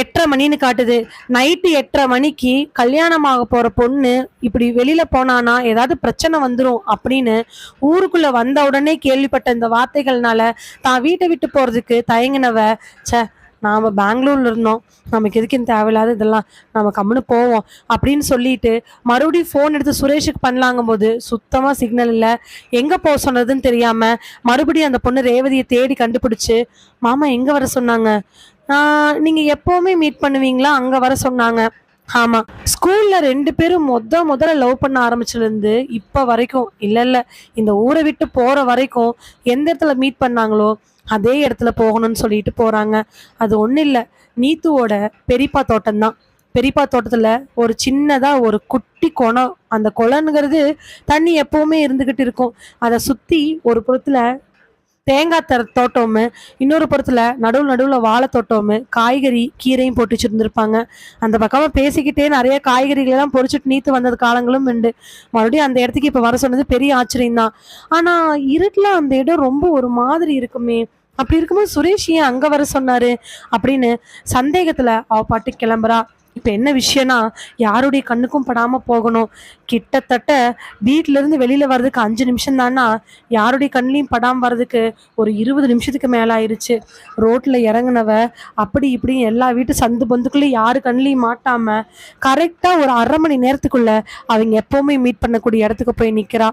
8:30 மணின்னு காட்டுது. நைட்டு 8:30 மணிக்கு கல்யாணமாக போற பொண்ணு இப்படி வெளியில போனானா ஏதாவது பிரச்சனை வந்துடும் அப்படின்னு ஊருக்குள்ள வந்த உடனே கேள்விப்பட்ட இந்த வார்த்தைகள்னால தான் வீட்டை விட்டு போறதுக்கு தயங்கினவ, நாம பெங்களூர்ல இருந்தோம், நமக்கு எதுக்கு இந்த தேவையில்லாத இதெல்லாம், நம்ம கம்முன்னு போவோம் அப்படின்னு சொல்லிட்டு மறுபடியும் ஃபோன் எடுத்து சுரேஷுக்கு பண்ணலாங்கும் போது சுத்தமா சிக்னல் இல்லை. எங்க போக சொன்னதுன்னு தெரியாம மறுபடியும் அந்த பொண்ணு ரேவதியை தேடி கண்டுபிடிச்சு, மாமா எங்க வர சொன்னாங்க? நீங்க எப்பவுமே மீட் பண்ணுவீங்களா, அங்க வர சொன்னாங்க. ஆமா, ஸ்கூல்ல 2 பேரும் முதல்ல லவ் பண்ண ஆரம்பிச்சிருந்து இப்ப வரைக்கும், இல்ல இந்த ஊரை விட்டு போற வரைக்கும் எந்த இடத்துல மீட் பண்ணாங்களோ அதே இடத்துல போகணும்னு சொல்லிட்டு போறாங்க. அது ஒன்றும் இல்லை, நீத்துவோட பெரியப்பா தோட்டம் தான். பெரியப்பா தோட்டத்துல ஒரு சின்னதா ஒரு குட்டி குளம். அந்த குளம்ங்கிறது தண்ணி எப்பவுமே இருந்துகிட்டு இருக்கும். அதை சுத்தி ஒரு புறத்துல தேங்காய் தோட்டம், இன்னொரு புறத்துல நடுவுல வாழை தோட்டம், காய்கறி கீரையும் போட்டு வச்சிருந்துருப்பாங்க. அந்த பக்கமா பேசிக்கிட்டே நிறைய காய்கறிகள் எல்லாம் பொறிச்சிட்டு நீத்து வந்தது காலங்களும் உண்டு. மறுபடியும் அந்த இடத்துக்கு இப்ப வர சொன்னது பெரிய ஆச்சரியம் தான். ஆனா இருட்டுல அந்த இடம் ரொம்ப ஒரு மாதிரி இருக்குமே, அப்படி இருக்கும்போது சுரேஷ் ஏன் அங்க வர சொன்னாரு அப்படின்னு சந்தேகத்துல அவ பாட்டு கிளம்புறா. இப்ப என்ன விஷயம்னா, யாருடைய கண்ணுக்கும் படாம போகணும். கிட்டத்தட்ட வீட்டுல இருந்து வெளியில வர்றதுக்கு 5 நிமிஷம் தானா, யாருடைய கண்ணிலையும் படாம வர்றதுக்கு ஒரு 20 நிமிஷத்துக்கு மேல ஆயிருச்சு. ரோட்ல இறங்குனவ அப்படி இப்படி எல்லா வீட்டு சந்து பந்துக்குள்ளேயும் யாரு கண்ணிலையும் மாட்டாம கரெக்டா ஒரு 1/2 மணி நேரத்துக்குள்ள அவங்க எப்பவுமே மீட் பண்ணக்கூடிய இடத்துக்கு போய் நிக்கிறா.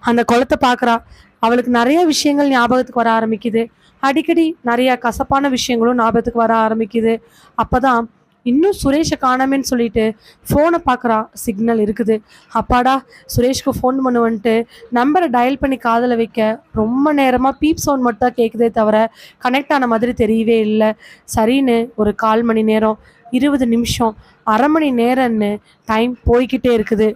அந்த குளத்தை பாக்குறா. அவளுக்கு நிறைய விஷயங்கள் ஞாபகத்துக்கு வர ஆரம்பிக்குது. அடிக்கடி நிறைய கசப்பான விஷயங்களும் ஞாபகத்துக்கு வர ஆரம்பிக்குது. அப்பதான் இன்னும் சுரேஷை காணாமேன்னு சொல்லிட்டு ஃபோனை பார்க்குறா. சிக்னல் இருக்குது. அப்பாடா, சுரேஷ்க்கு ஃபோன் பண்ணுவன்ட்டு நம்பரை டயல் பண்ணி காதில் வைக்க ரொம்ப நேரமாக பீப் சவுண்ட் மட்டும் தான் கேட்குதே தவிர கனெக்ட் ஆன மாதிரி தெரியவே இல்லை. சரின்னு ஒரு 1/4 மணி நேரம், 20 நிமிஷம், அரை மணி நேரம்னு டைம் போய்கிட்டே இருக்குது.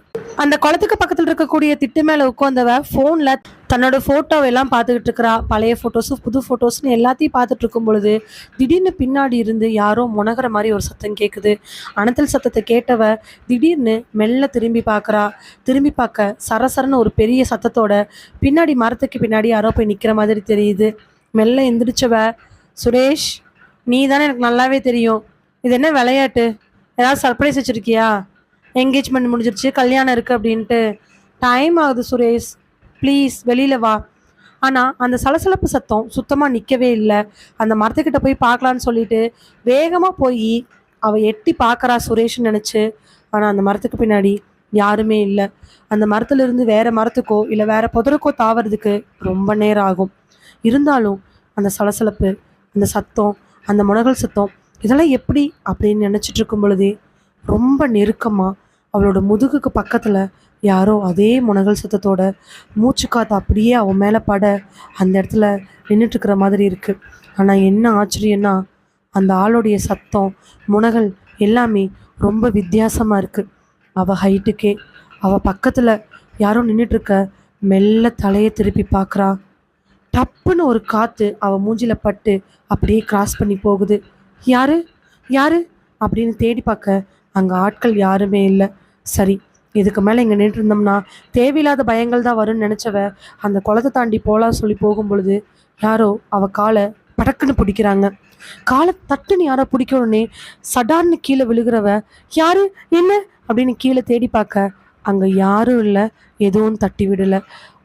அந்த குளத்துக்கு பக்கத்தில் இருக்கக்கூடிய திட்டு மேலே உட்காந்தவ ஃபோனில் தன்னோட ஃபோட்டோவெல்லாம் பார்த்துக்கிட்டு இருக்கிறா. பழைய ஃபோட்டோஸு புது ஃபோட்டோஸ்னு எல்லாத்தையும் பார்த்துட்டு இருக்கும் பொழுது திடீர்னு பின்னாடி இருந்து யாரோ முனகிற மாதிரி ஒரு சத்தம் கேட்குது. அனத்தல் சத்தத்தை கேட்டவ திடீர்னு மெல்ல திரும்பி பார்க்குறா. திரும்பி பார்க்க சரசரன்னு ஒரு பெரிய சத்தத்தோட பின்னாடி மரத்துக்கு பின்னாடி யாரோ போய் நிற்கிற மாதிரி தெரியுது. மெல்ல எந்திரிச்சவ, சுரேஷ், நீ தானே, எனக்கு நல்லாவே தெரியும். இது என்ன விளையாட்டு? ஏதாவது சர்ப்ரைஸ் வச்சுருக்கியா? என்கேஜ்மெண்ட் முடிஞ்சிருச்சு, கல்யாணம் இருக்குது அப்படின்ட்டு. டைம் ஆகுது சுரேஷ், ப்ளீஸ் வெளியில் வா. ஆனால் அந்த சலசலப்பு சத்தம் சுத்தமாக நிற்கவே இல்லை. அந்த மரத்துக்கிட்ட போய் பார்க்கலான்னு சொல்லிட்டு வேகமாக போய் அவள் எட்டி பார்க்குறா சுரேஷ்னு நினச்சி. ஆனால் அந்த மரத்துக்கு பின்னாடி யாருமே இல்லை. அந்த மரத்துலேருந்து வேறு மரத்துக்கோ இல்லை வேறு புதருக்கோ தாவறதுக்கு ரொம்ப நேரம் ஆகும். இருந்தாலும் அந்த சலசலப்பு, அந்த சத்தம், அந்த முனகல் சத்தம், இதெல்லாம் எப்படி அப்படின்னு நினச்சிட்டு இருக்கும் பொழுதே ரொம்ப நெருக்கமாக அவளோட முதுகுக்கு பக்கத்தில் யாரோ அதே முனகல் சத்தத்தோட மூச்சு காற்று அப்படியே அவன் மேலே பட அந்த இடத்துல நின்றுட்டுருக்கிற மாதிரி இருக்குது. ஆனால் என்ன ஆச்சரியன்னா, அந்த ஆளுடைய சத்தம், முனகல் எல்லாமே ரொம்ப வித்தியாசமாக இருக்குது. அவள் ஹைட்டுக்கே அவள் பக்கத்தில் யாரோ நின்றுட்டுருக்க மெல்ல தலையை திருப்பி பார்க்குறா. டப்புன்னு ஒரு காற்று அவள் மூஞ்சில் பட்டு அப்படியே கிராஸ் பண்ணி போகுது. யாரு யாரு அப்படின்னு தேடி பார்க்க அங்கே ஆட்கள் யாருமே இல்லை. சரி, இதுக்கு மேலே இங்கே நின்று இருந்தோம்னா தேவையில்லாத பயங்கள் தான் வரும்னு நினச்சவ அந்த குளத்தை தாண்டி போகலாம் சொல்லி போகும் பொழுது யாரோ அவள் காலை படக்குன்னு பிடிக்கிறாங்க. காலை தட்டுன்னு யாரோ பிடிக்க உடனே சடார்னு கீழே விழுகிறவ, யாரு என்ன அப்படின்னு கீழே தேடி பார்க்க அங்கே யாரும் இல்லை. எதுவும் தட்டி விடலை.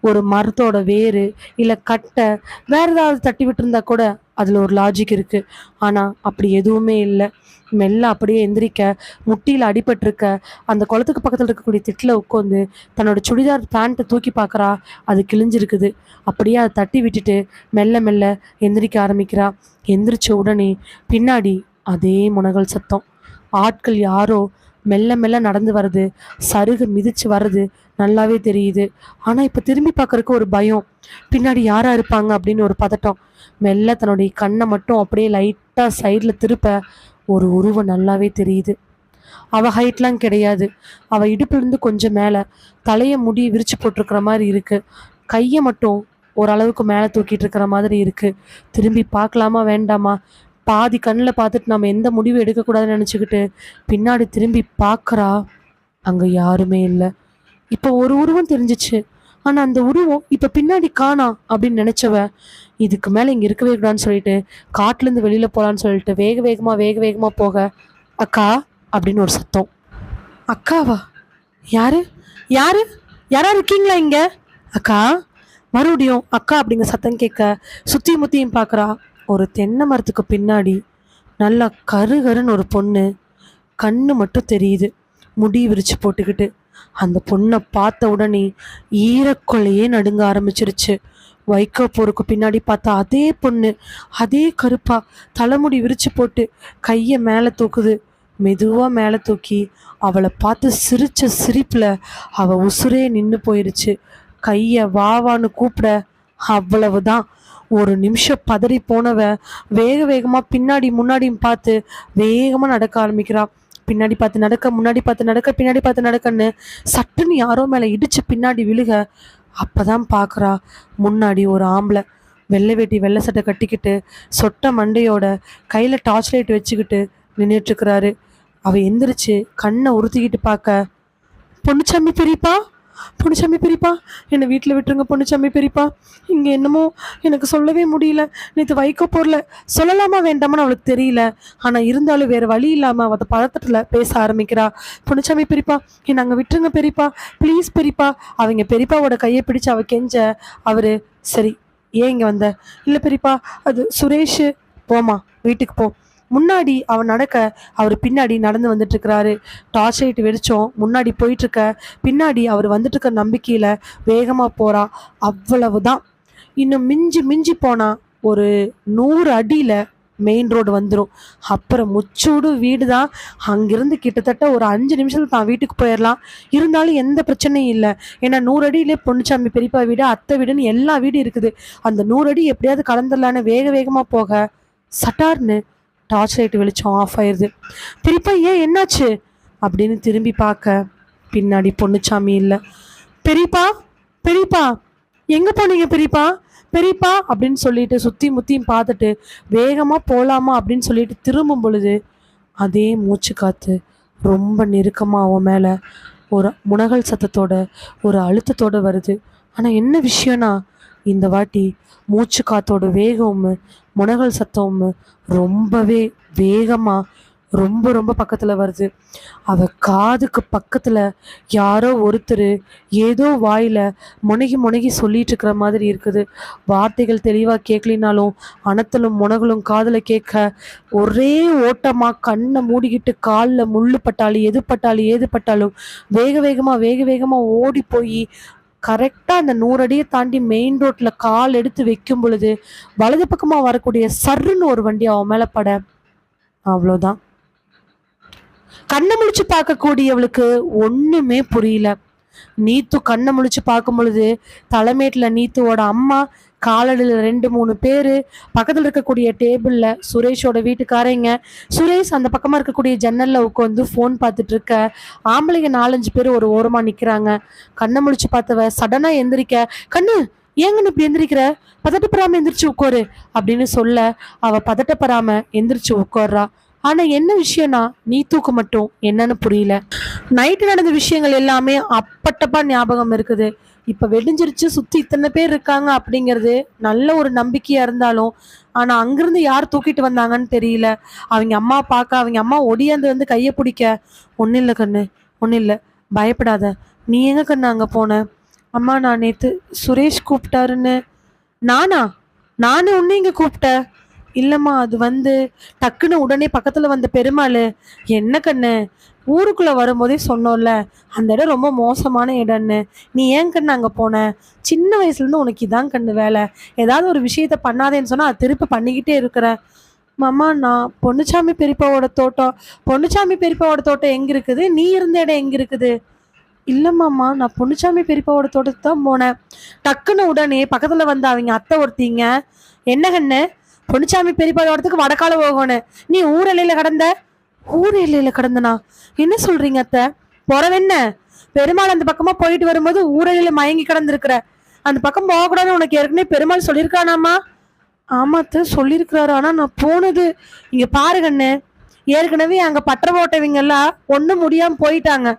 ஒரு மரத்தோட வேறு இல்லை கட்டை வேறு ஏதாவது தட்டி விட்டுருந்தா கூட அதில் ஒரு லாஜிக் இருக்குது. ஆனால் அப்படி எதுவுமே இல்லை. மெல்ல அப்படியே எந்திரிக்க முட்டியில் அடிபட்டிருக்க அந்த குளத்துக்கு பக்கத்தில் இருக்கக்கூடிய திட்டில் உட்காந்து தன்னோட சுடிதார் பேண்ட்டை தூக்கி பார்க்குறா. அது கிழிஞ்சிருக்குது. அப்படியே அதை தட்டி விட்டுட்டு மெல்ல மெல்ல எந்திரிக்க ஆரம்பிக்கிறா. எந்திரிச்ச உடனே பின்னாடி அதே முனகல் சத்தம். ஆட்கள் யாரோ மெல்ல மெல்ல நடந்து வர்றது, சருகு மிதிச்சு வர்றது நல்லாவே தெரியுது. ஆனால் இப்போ திரும்பி பார்க்கறதுக்கு ஒரு பயம். பின்னாடி யாராக இருப்பாங்க அப்படின்னு ஒரு பதட்டம். மெல்ல தன்னுடைய கண்ணை மட்டும் அப்படியே லைட்டாக சைடில் திருப்ப ஒரு உருவம் நல்லாவே தெரியுது. அவள் ஹைட்லாம் கிடையாது. அவள் இடுப்புலேருந்து கொஞ்சம் மேலே தலையை முடி விரிச்சு போட்டிருக்கிற மாதிரி இருக்குது. கையை மட்டும் ஓரளவுக்கு மேலே தூக்கிட்டு இருக்கிற மாதிரி இருக்குது. திரும்பி பார்க்கலாமா வேண்டாமா, பாதி கண்ணில் பார்த்துட்டு நம்ம எந்த முடிவும் எடுக்கக்கூடாதுன்னு நினச்சிக்கிட்டு பின்னாடி திரும்பி பார்க்குறா. அங்கே யாருமே இல்லை. இப்போ ஒரு உருவம் தெரிஞ்சிச்சு. ஆனால் அந்த உருவம் இப்போ பின்னாடி காணா அப்படின்னு நினச்சவ இதுக்கு மேலே இங்கே இருக்கவே கூடாதுன்னு சொல்லிட்டு காட்டிலேருந்து வெளியில் போகலான்னு சொல்லிட்டு வேக வேகமாக போக, அக்கா அப்படின்னு ஒரு சத்தம். அக்காவா? யாரு யாரு யாரா இருக்கீங்களா இங்கே? அக்கா. மறுபடியும் அக்கா அப்படிங்கிற சத்தம் கேட்க சுற்றி முத்தியும் பார்க்குறா. ஒரு தென்னை மரத்துக்கு பின்னாடி நல்லா கருகருன்னு ஒரு பொண்ணு, கண்ணு மட்டும் தெரியுது, முடி விரிச்சு போட்டுக்கிட்டு. அந்த பொண்ணை பார்த்த உடனே ஈரக்கொலையே நடுங்க ஆரம்பிச்சிருச்சு. வைக்கோ போருக்கு பின்னாடி பார்த்தா அதே பொண்ணு, அதே கருப்பா, தலைமுடி விரிச்சு போட்டு கையை மேலே தூக்குது. மெதுவாக மேலே தூக்கி அவளை பார்த்து சிரிச்ச சிரிப்பில் அவள் உசுரே நின்று போயிடுச்சு. கையை வாவான்னு கூப்பிட அவ்வளவுதான். ஒரு நிமிஷம் பதறி போனவ வேகமாக பின்னாடி முன்னாடியும் பார்த்து வேகமாக நடக்க ஆரம்பிக்கிறா. பின்னாடி பார்த்து நடக்க, முன்னாடி பார்த்து நடக்க, பின்னாடி பார்த்து நடக்கன்னு சட்டுன்னு யாரோ மேலே இடிச்சு பின்னாடி விழுக அப்பதான் பார்க்குறா முன்னாடி ஒரு ஆம்பளை வெள்ளை வேட்டி வெள்ளை சட்டை கட்டிக்கிட்டு சொட்ட மண்டையோட கையில் டார்ச் லைட் வச்சுக்கிட்டு நின்றுட்டுருக்கிறாரு. அவள் எந்திரிச்சு கண்ணை உறுத்திக்கிட்டு பார்க்க, பொண்ணுச்சாமி பெரியப்பா, பொண்ணுச்சாமி பெரியப்பா, என்னை வீட்டில் விட்டுருங்க பொண்ணுச்சாமி பெரியப்பா. இங்கே என்னமோ எனக்கு சொல்லவே முடியல. நேற்று வைக்க போரில் சொல்லலாமா வேண்டாமான்னு அவளுக்கு தெரியல. ஆனால் இருந்தாலும் வேறு வழி இல்லாமல் அவள் பதட்டத்தில் பேச ஆரம்பிக்கிறா. பொண்ணுச்சாமி பெரியப்பா, என்னை அங்கே விட்டுருங்க பெரியப்பா, ப்ளீஸ் பெரியப்பா. அவங்க பெரியப்பாவோட கையை பிடிச்சு அவள் கெஞ்ச அவர், சரி ஏன் இங்கே வந்த? இல்லை பெரியப்பா, அது சுரேஷ், போமா வீட்டுக்கு போ. முன்னாடி அவன் நடக்க அவர் பின்னாடி நடந்து வந்துட்டு இருக்கிறாரு. டார்ச் லைட் வெடிச்சோம் முன்னாடி போயிட்டு இருக்க, பின்னாடி அவர் வந்துட்டு இருக்க நம்பிக்கையில வேகமா போறா. அவ்வளவுதான். இன்னும் மிஞ்சி மிஞ்சி போனா ஒரு 100 அடியில மெயின் ரோடு வந்துடும். அப்புறம் முச்சூடு வீடு தான். அங்கிருந்து கிட்டத்தட்ட ஒரு 5 நிமிஷத்துல தான் வீட்டுக்கு போயிடலாம். இருந்தாலும் எந்த பிரச்சனையும் இல்லை. ஏன்னா 100 அடியிலே பொன்னுச்சாமி பெரியப்பா வீடு, அத்தை வீடுன்னு எல்லா வீடும் இருக்குது. அந்த 100 அடி எப்படியாவது கடந்துடலான்னு வேக வேகமாக போக சட்டார்னு டார்ச் லைட் வெளிச்சம் ஆஃப் ஆயிடுது. பெரியப்பா ஏன் என்னாச்சு அப்படின்னு திரும்பி பார்க்க பின்னாடி பொன்னுச்சாமி இல்லை. பெரியப்பா, பெரியப்பா எங்கே போனீங்க பெரியப்பா, பெரியப்பா அப்படின்னு சொல்லிட்டு சுற்றி முத்தியும் பார்த்துட்டு வேகமாக போகலாமா அப்படின்னு சொல்லிட்டு திரும்பும் பொழுது அதே மூச்சு காற்று ரொம்ப நெருக்கமாக அவன் மேலே ஒரு முனகல் சத்தத்தோட ஒரு அழுத்தத்தோட வருது. ஆனால் என்ன விஷயம்னா இந்த வாட்டி மூச்சு காத்தோட வேகமும் முனகல் சத்தமும் ரொம்பவே வேகமாக ரொம்ப ரொம்ப பக்கத்தில் வருது. அவ காதுக்கு பக்கத்தில் யாரோ ஒருத்தர் ஏதோ வாயில் முனகி முனகி சொல்லிட்டு இருக்கிற மாதிரி இருக்குது. வார்த்தைகள் தெளிவாக கேட்கலினாலும் அனத்தலும் முனகலும் காதில் கேட்க ஒரே ஓட்டமாக கண்ணை மூடிக்கிட்டு காலில் முள்ளு பட்டாலும் எது பட்டாலும் ஏது பட்டாலும் வேக வேகமாக ஓடி போய் கரெக்டாக அந்த 100 அடியை தாண்டி மெயின் ரோட்டில் கால் எடுத்து வைக்கும் பொழுது வலது பக்கமாக வரக்கூடிய சர்ன்னு ஒரு வண்டி அவன் மேலே பட அவ்வளோதான். கண்ணை முழிச்சு பார்க்கக்கூடியவளுக்கு ஒண்ணுமே புரியல. நீத்து கண்ணை முழிச்சு பார்க்கும் பொழுது தலைமேட்டில் நீத்துவோட அம்மா, காலடியில் 2-3 பேர், பக்கத்தில் இருக்கக்கூடிய டேபிளில் சுரேஷோட வீட்டுக்காரங்க, சுரேஷ் அந்த பக்கமாக இருக்கக்கூடிய ஜன்னலில் உட்காந்து ஃபோன் பார்த்துட்டு இருக்க ஆம்பளைங்க 4-5 பேர் ஒரு ஓரமாக நிற்கிறாங்க. கண்ணை முழிச்சு பார்த்தவ சடனாக எந்திரிக்க, கண்ணு ஏங்கன்னு இப்படி எந்திரிக்கிற, பதட்டப்படாமல் எந்திரிச்சு உட்காரு அப்படின்னு சொல்ல அவ பதட்டப்படாமல் எந்திரிச்சு உட்கார்றா. ஆனால் என்ன விஷயம்னா நீத்துக்கு மட்டும் என்னன்னு புரியல. நைட்டு நடந்த விஷயங்கள் எல்லாமே அப்பட்டப்பா ஞாபகம் இருக்குது. இப்போ வெடிஞ்சிருச்சு, சுற்றி இத்தனை பேர் இருக்காங்க அப்படிங்கிறது நல்ல ஒரு நம்பிக்கையாக இருந்தாலும் ஆனால் அங்கேருந்து யார் தூக்கிட்டு வந்தாங்கன்னு தெரியல. அவங்க அம்மா பார்க்க அவங்க அம்மா ஒடியாந்து வந்து கையை பிடிக்க, ஒன்றும் இல்லை கண்ணு, ஒன்றும் இல்லை, பயப்படாத, நீ எங்கே கண்ணு அங்கே போன? அம்மா நான் நேற்று சுரேஷ் கூப்பிட்டாருன்னு. நானே ஒன்று இங்கே கூப்பிட்டேன். இல்லைம்மா அது வந்து டக்குன்னு உடனே பக்கத்தில் வந்த பெருமாள், என்ன கண்ணு ஊருக்குள்ளே வரும்போதே சொன்னோம்ல அந்த இடம் ரொம்ப மோசமான இடம்னு, நீ ஏன் கண்ணு அங்கே போன? சின்ன வயசுலேருந்து உனக்கு இதான் கண்ணு வேலை, ஏதாவது ஒரு விஷயத்த பண்ணாதேன்னு சொன்னால் அது திருப்பி பண்ணிக்கிட்டே இருக்கிற. மாமா நான் பொன்னுச்சாமி பெரியப்பாவோட தோட்டம் எங்கே இருக்குது, நீ இருந்த இடம் எங்கே இருக்குது? இல்லைம்மாம்மா நான் பொன்னுச்சாமி பெரியப்பாவோட தோட்டத்துக்கு தான் போனேன். டக்குன்னு உடனே பக்கத்தில் வந்த அவங்க அத்தை ஒருத்தீங்க, என்ன கண்ணு பொன்னுச்சாமி பெரியப்பா இடத்துக்கு வடக்கால போகணும், நீ ஊர் எல்லையில கடந்தனா? என்ன சொல்றீங்க அத்தை? போறவென்ன பெருமாள் அந்த பக்கமா போயிட்டு வரும்போது ஊரெல்லையில மயங்கி கிடந்திருக்கிற, அந்த பக்கம் போகக்கூடாதுன்னு உனக்கு ஏற்கனவே பெருமாள் சொல்லியிருக்கானாமா? ஆமாத்த சொல்லியிருக்கிறாரு, ஆனா நான் போனது இங்க பாருங்கண்ணு, ஏற்கனவே அங்க பற்ற போட்டவங்க எல்லாம் ஒன்றும் முடியாம போயிட்டாங்க.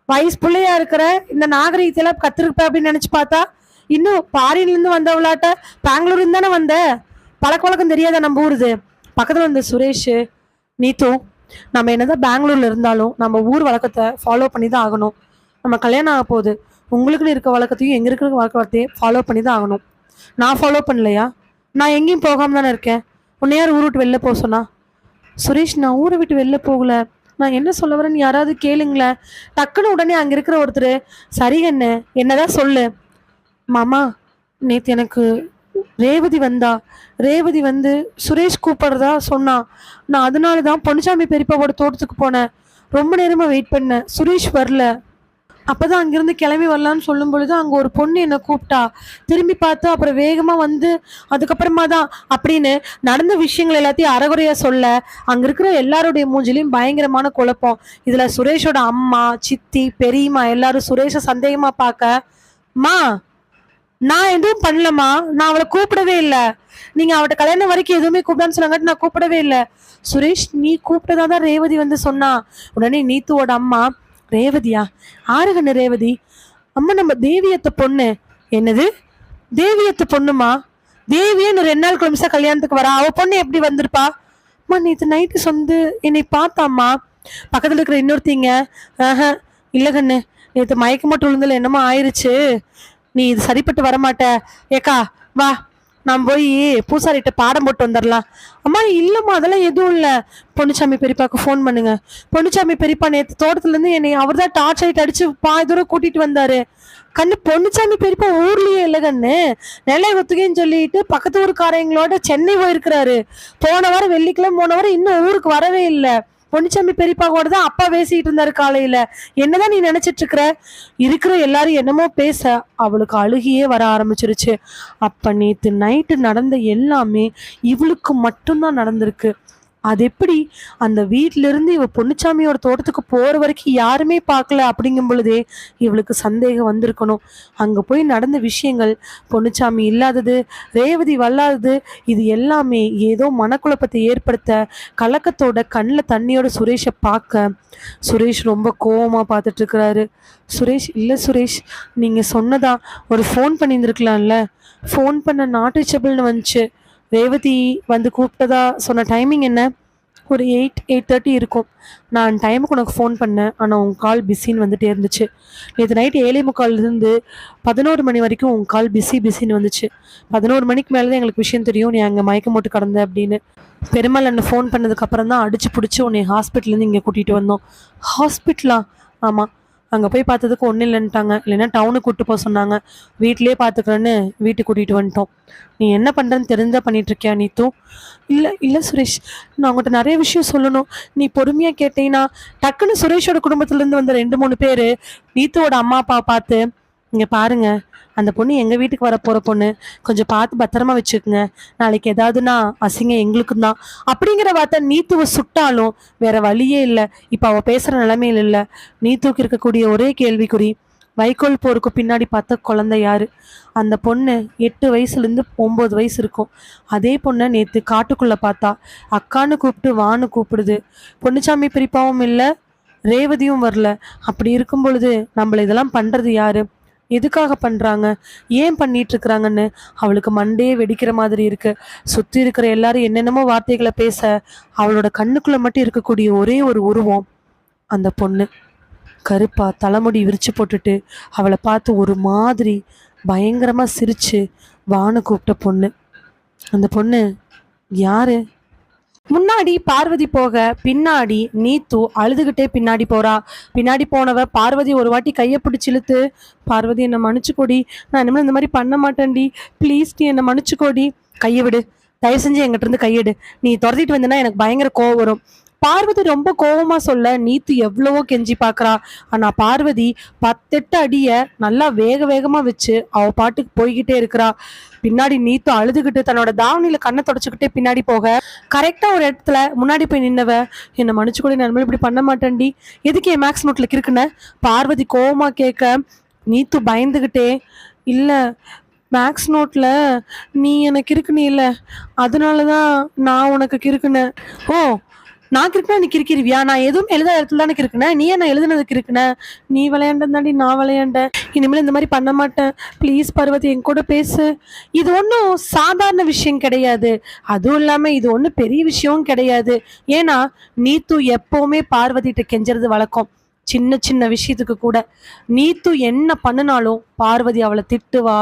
வயசு பிள்ளையா இருக்கிற இந்த நாகரீகத்தெல்லாம் கத்திருப்ப அப்படின்னு நினைச்சு பார்த்தா இன்னும் பாரின்லேருந்து வந்தவளாட்ட பெங்களூர்லேருந்து தானே வந்த, பழக்க வழக்கம் தெரியாத நம்ம ஊருது. பக்கத்தில் வந்த சுரேஷ், நீத்து நம்ம என்னதான் பெங்களூர்ல இருந்தாலும் நம்ம ஊர் வழக்கத்தை ஃபாலோ பண்ணி தான் ஆகணும். நம்ம கல்யாணம் ஆக போகுது, உங்களுக்குன்னு இருக்க வழக்கத்தையும் எங்க இருக்கிற வழக்கத்தையும் ஃபாலோ பண்ணி தான் ஆகணும். நான் ஃபாலோ பண்ணலையா? நான் எங்கேயும் போகாம தானே இருக்கேன். உன்னை யார் ஊரை விட்டு வெளில போக சொன்னா? சுரேஷ் நான் ஊரை விட்டு வெளில போகல, நான் என்ன சொல்ல வரேன்னு யாராவது கேளுங்களேன். டக்குன்னு உடனே அங்கே இருக்கிற ஒருத்தர், சரிகண்ணு என்னதான் சொல்லு. மாமா நேற்று எனக்கு ரேவதி வந்து சுரேஷ் கூப்பிடுறதா சொன்னா, நான் அதனால தான் பொன்னுச்சாமி பெரியப்பாவோட தோட்டத்துக்கு போனேன். ரொம்ப நேரமா வெயிட் பண்ணேன், சுரேஷ் வரல. அப்பதான் அங்கிருந்து கிளம்பி வரலான்னு சொல்லும் பொழுது அங்க ஒரு பொண்ணு என்னை கூப்பிட்டா, திரும்பி பார்த்து அப்புறம் வேகமா வந்து அதுக்கப்புறமா தான் அப்படின்னு நடந்த விஷயங்கள் எல்லாத்தையும் அறகுறையா சொல்ல அங்க இருக்கிற எல்லாருடைய மூஞ்சிலையும் பயங்கரமான குழப்பம். இதுல சுரேஷோட அம்மா, சித்தி, பெரியம்மா எல்லாரும் சுரேஷை சந்தேகமா பார்க்க, மா நான் எதுவும் பண்ணலம்மா, நான் அவளை கூப்பிடவே இல்லை, நீங்க அவட்ட கல்யாணம் வரைக்கும் எதுவுமே கூப்பிடான்னு சொன்னாங்க, நான் கூப்பிடவே இல்லை. சுரேஷ் நீ கூப்பிட்டதான் ரேவதி வந்து சொன்னா. உடனே நீத்துவோட அம்மா, ரேவதியா? ஆறுகண்ணு ரேவதி? அம்மா நம்ம தேவியத்தை பொண்ணு. என்னது தேவியத்தை பொண்ணுமா? தேவியன்னு 2 நாள் கிளம்பிசா கல்யாணத்துக்கு வரா, அவ பொண்ணு எப்படி வந்திருப்பா? அம்மா நேற்று நைட்டு சொந்து என்னை பார்த்தாம்மா. பக்கத்துல இருக்கிற இன்னொருத்தீங்க, இல்லை கண்ணு நேற்று மயக்க மட்டும் விழுந்தல என்னமோ ஆயிடுச்சு, நீ இது சரிப்பட்டு வரமாட்ட, ஏக்கா வா நான் போய் பூசாரிட்ட பாடம் போட்டு வந்துடலாம். அம்மா இல்லம்மா, அதெல்லாம் எதுவும் இல்லை. பொன்னுச்சாமி பெரியப்பாக்கு ஃபோன் பண்ணுங்க. பொன்னுச்சாமி பெரியப்பா நேற்று தோட்டத்துல இருந்து என்னை அவர் தான் டார்ச் லைட் அடிச்சு தூரம் கூட்டிட்டு வந்தாரு. கண்ணு பொன்னுச்சாமி பெரியப்பா ஊர்லயே இல்லை கண்ணு, நெல்லை ஒத்துக்கேன்னு சொல்லிட்டு பக்கத்து ஊருக்காரங்களோட சென்னை போயிருக்கிறாரு. போன வாரம் வெள்ளிக்கிழமை போன வாரம் இன்னும் ஊருக்கு வரவே இல்லை. பொன்னிச்சாமி பெரியப்பா கூட தான் அப்பா பேசிட்டு இருந்தாரு காலையில. என்னதான் நீ நினைச்சிட்டு இருக்கிற எல்லாரும் என்னமோ பேச அவளுக்கு அழுகியே வர ஆரம்பிச்சிருச்சு. அப்ப நேத்து நைட்டு நடந்த எல்லாமே இவளுக்கு மட்டும்தான் நடந்திருக்கு. அது எப்படி அந்த வீட்டில இருந்து இவ பொன்னுச்சாமியோட தோட்டத்துக்கு போற வரைக்கும் யாருமே பார்க்கல அப்படிங்கும் பொழுதே இவளுக்கு சந்தேகம் வந்திருக்கணும். அங்க போய் நடந்த விஷயங்கள், பொன்னுச்சாமி இல்லாதது, ரேவதி வல்லாதது, இது எல்லாமே ஏதோ மனக்குழப்பத்தை ஏற்படுத்த கலக்கத்தோட கண்ணில் தண்ணியோட சுரேஷை பார்க்க சுரேஷ் ரொம்ப கோவமா பார்த்துட்டு இருக்கிறாரு. சுரேஷ், இல்லை சுரேஷ், நீங்க சொன்னதா ஒரு ஃபோன் பண்ணியிருந்துருக்கலாம்ல. ஃபோன் பண்ண நாட் ரீச்சபிள்னு வந்துச்சு. ரேவதி வந்து கூப்பிட்டதா சொன்ன டைமிங் என்ன? ஒரு 8:30 இருக்கும். நான் டைமுக்கு உனக்கு ஃபோன் பண்ணேன், ஆனால் உன் கால் பிஸின்னு வந்துட்டே இருந்துச்சு. நேற்று நைட்டு 7:45 11 மணி வரைக்கும் உன் கால் பிஸின்னு வந்துச்சு. 11 மணிக்கு மேலே தான் எங்களுக்கு விஷயம் தெரியும், நீ அங்கே மயக்கம் போட்டு கிடந்த அப்படின்னு. பெருமாள் அண்ணன் ஃபோன் பண்ணதுக்கப்புறம் தான் அடிச்சு பிடிச்சி உன்னை ஹாஸ்பிட்டல்லேருந்து இங்கே கூட்டிகிட்டு வந்தோம். ஹாஸ்பிட்டலா? ஆமாம். அங்கே போய் பார்த்ததுக்கு ஒன்றும் இல்லைன்ட்டாங்க. இல்லைன்னா டவுனுக்கு கூப்பிட்டு போக சொன்னாங்க. வீட்டிலே பார்த்துக்கிறேன்னு வீட்டுக்கு கூட்டிகிட்டு வந்துட்டோம். நீ என்ன பண்ணுறன்னு தெரிஞ்சால் பண்ணிகிட்ருக்கியா நீத்து? இல்லை சுரேஷ், நான் உங்கள்கிட்ட நிறைய விஷயம் சொல்லணும். நீ பொறுமையாக கேட்டீங்கன்னா டக்குன்னு சுரேஷோட குடும்பத்துலேருந்து வந்த 2-3 பேர் நீத்துவோட அம்மா அப்பா பார்த்து, இங்கே பாருங்க, அந்த பொண்ணு எங்கள் வீட்டுக்கு வர போகிற பொண்ணு, கொஞ்சம் பார்த்து பத்திரமா வச்சுக்கோங்க, நாளைக்கு ஏதாவதுன்னா அசிங்க எங்களுக்கும் தான் அப்படிங்கிற வார்த்தை நீத்துவை சுட்டாலும் வேற வழியே இல்லை. இப்போ அவள் பேசுகிற நிலைமையில் இல்லை. நீத்துக்கு இருக்கக்கூடிய ஒரே கேள்விக்குறி, வைக்கோல் போருக்கு பின்னாடி பார்த்த குழந்தை யாரு? அந்த பொண்ணு 8 வயசுலேருந்து 9 வயசு இருக்கும். அதே பொண்ணை நேற்று காட்டுக்குள்ளே பார்த்தா. அக்கான்னு கூப்பிட்டு வான்னு கூப்பிடுது. பொன்னுச்சாமி பெரியப்பாவும் இல்லை, ரேவதியும் வரல. அப்படி இருக்கும் பொழுது நம்மளை இதெல்லாம் பண்ணுறது யாரு? எதுக்காக பண்ணுறாங்க? ஏன் பண்ணிட்டு இருக்கிறாங்கன்னு அவளுக்கு மண்டையே வெடிக்கிற மாதிரி இருக்கு. சுற்றி இருக்கிற எல்லாரும் என்னென்னமோ வார்த்தைகளை பேச அவளோட கண்ணுக்குள்ளே மட்டும் இருக்கக்கூடிய ஒரே ஒரு உருவம் அந்த பொண்ணு. கருப்பா தலைமுடி விரிச்சு போட்டுட்டு அவளை பார்த்து ஒரு மாதிரி பயங்கரமாக சிரிச்சு வான்னு கூப்பிட்ட பொண்ணு. அந்த பொண்ணு யாரு? முன்னாடி பார்வதி போக பின்னாடி நீத்து அழுதுகிட்டே பின்னாடி போறா. பின்னாடி போனவ பார்வதி ஒரு வாட்டி கையை பிடிச்சி இழுத்து, பார்வதி என்னை மன்னிச்சுக்கோடி, நான் இனிமேல் இந்த மாதிரி பண்ண மாட்டேன்டி, ப்ளீஸ் நீ என்னை மன்னிச்சுக்கோடி, கையை விடு, தயவு செஞ்சு எங்கிட்ட இருந்து கையெடு, நீ துரத்திட்டு வந்தேன்னா எனக்கு பயங்கர கோவம் வரும். பார்வதி ரொம்ப கோவமா சொல்ல நீத்து எவ்வளவோ கெஞ்சி பாக்குறா. ஆனா பார்வதி 10-8 அடிய நல்லா வேகமா வச்சு அவ பாட்டுக்கு போய்கிட்டே இருக்கிறா. பின்னாடி நீத்து அழுதுகிட்டு தன்னோட தாவணியில கண்ணை தொடச்சுக்கிட்டே பின்னாடி போக கரெக்டா ஒரு இடத்துல முன்னாடி போய் நின்னவ, என்னை மன்னிச்சு கூட நான் இப்படி பண்ண மாட்டேன்டி, எதுக்கு என் மேக்ஸ் நோட்ல கிறுக்குன பார்வதி கோவமா கேட்க நீத்து பயந்துகிட்டே, இல்ல மேக்ஸ் நோட்ல நீ எனக்கு இருக்குனே இல்லை, அதனாலதான் நான் உனக்கு கிறுக்குனேன். ஓ, நான் கிறுக்குனா நீ கிறுக்கிருவியா? நான் எதுவும் எழுத இடத்துல தானே கிறுக்குனேன், நீ என்ன எழுதுனதுக்கு கிறுக்குனேன்? நீ விளையாண்டதாண்டி நான் விளையாண்டேன், இனிமேல் இந்த மாதிரி பண்ண மாட்டேன், ப்ளீஸ் பார்வதி என் கூட பேசு. இது ஒன்றும் சாதாரண விஷயம் கிடையாது, அதுவும் இல்லாமல் இது ஒன்றும் பெரிய விஷயமும் கிடையாது. ஏன்னா நீத்து எப்போவுமே பார்வதிகிட்ட கெஞ்சுறது வழக்கம். சின்ன சின்ன விஷயத்துக்கு கூட நீத்து என்ன பண்ணினாலும் பார்வதி அவளை திட்டுவா,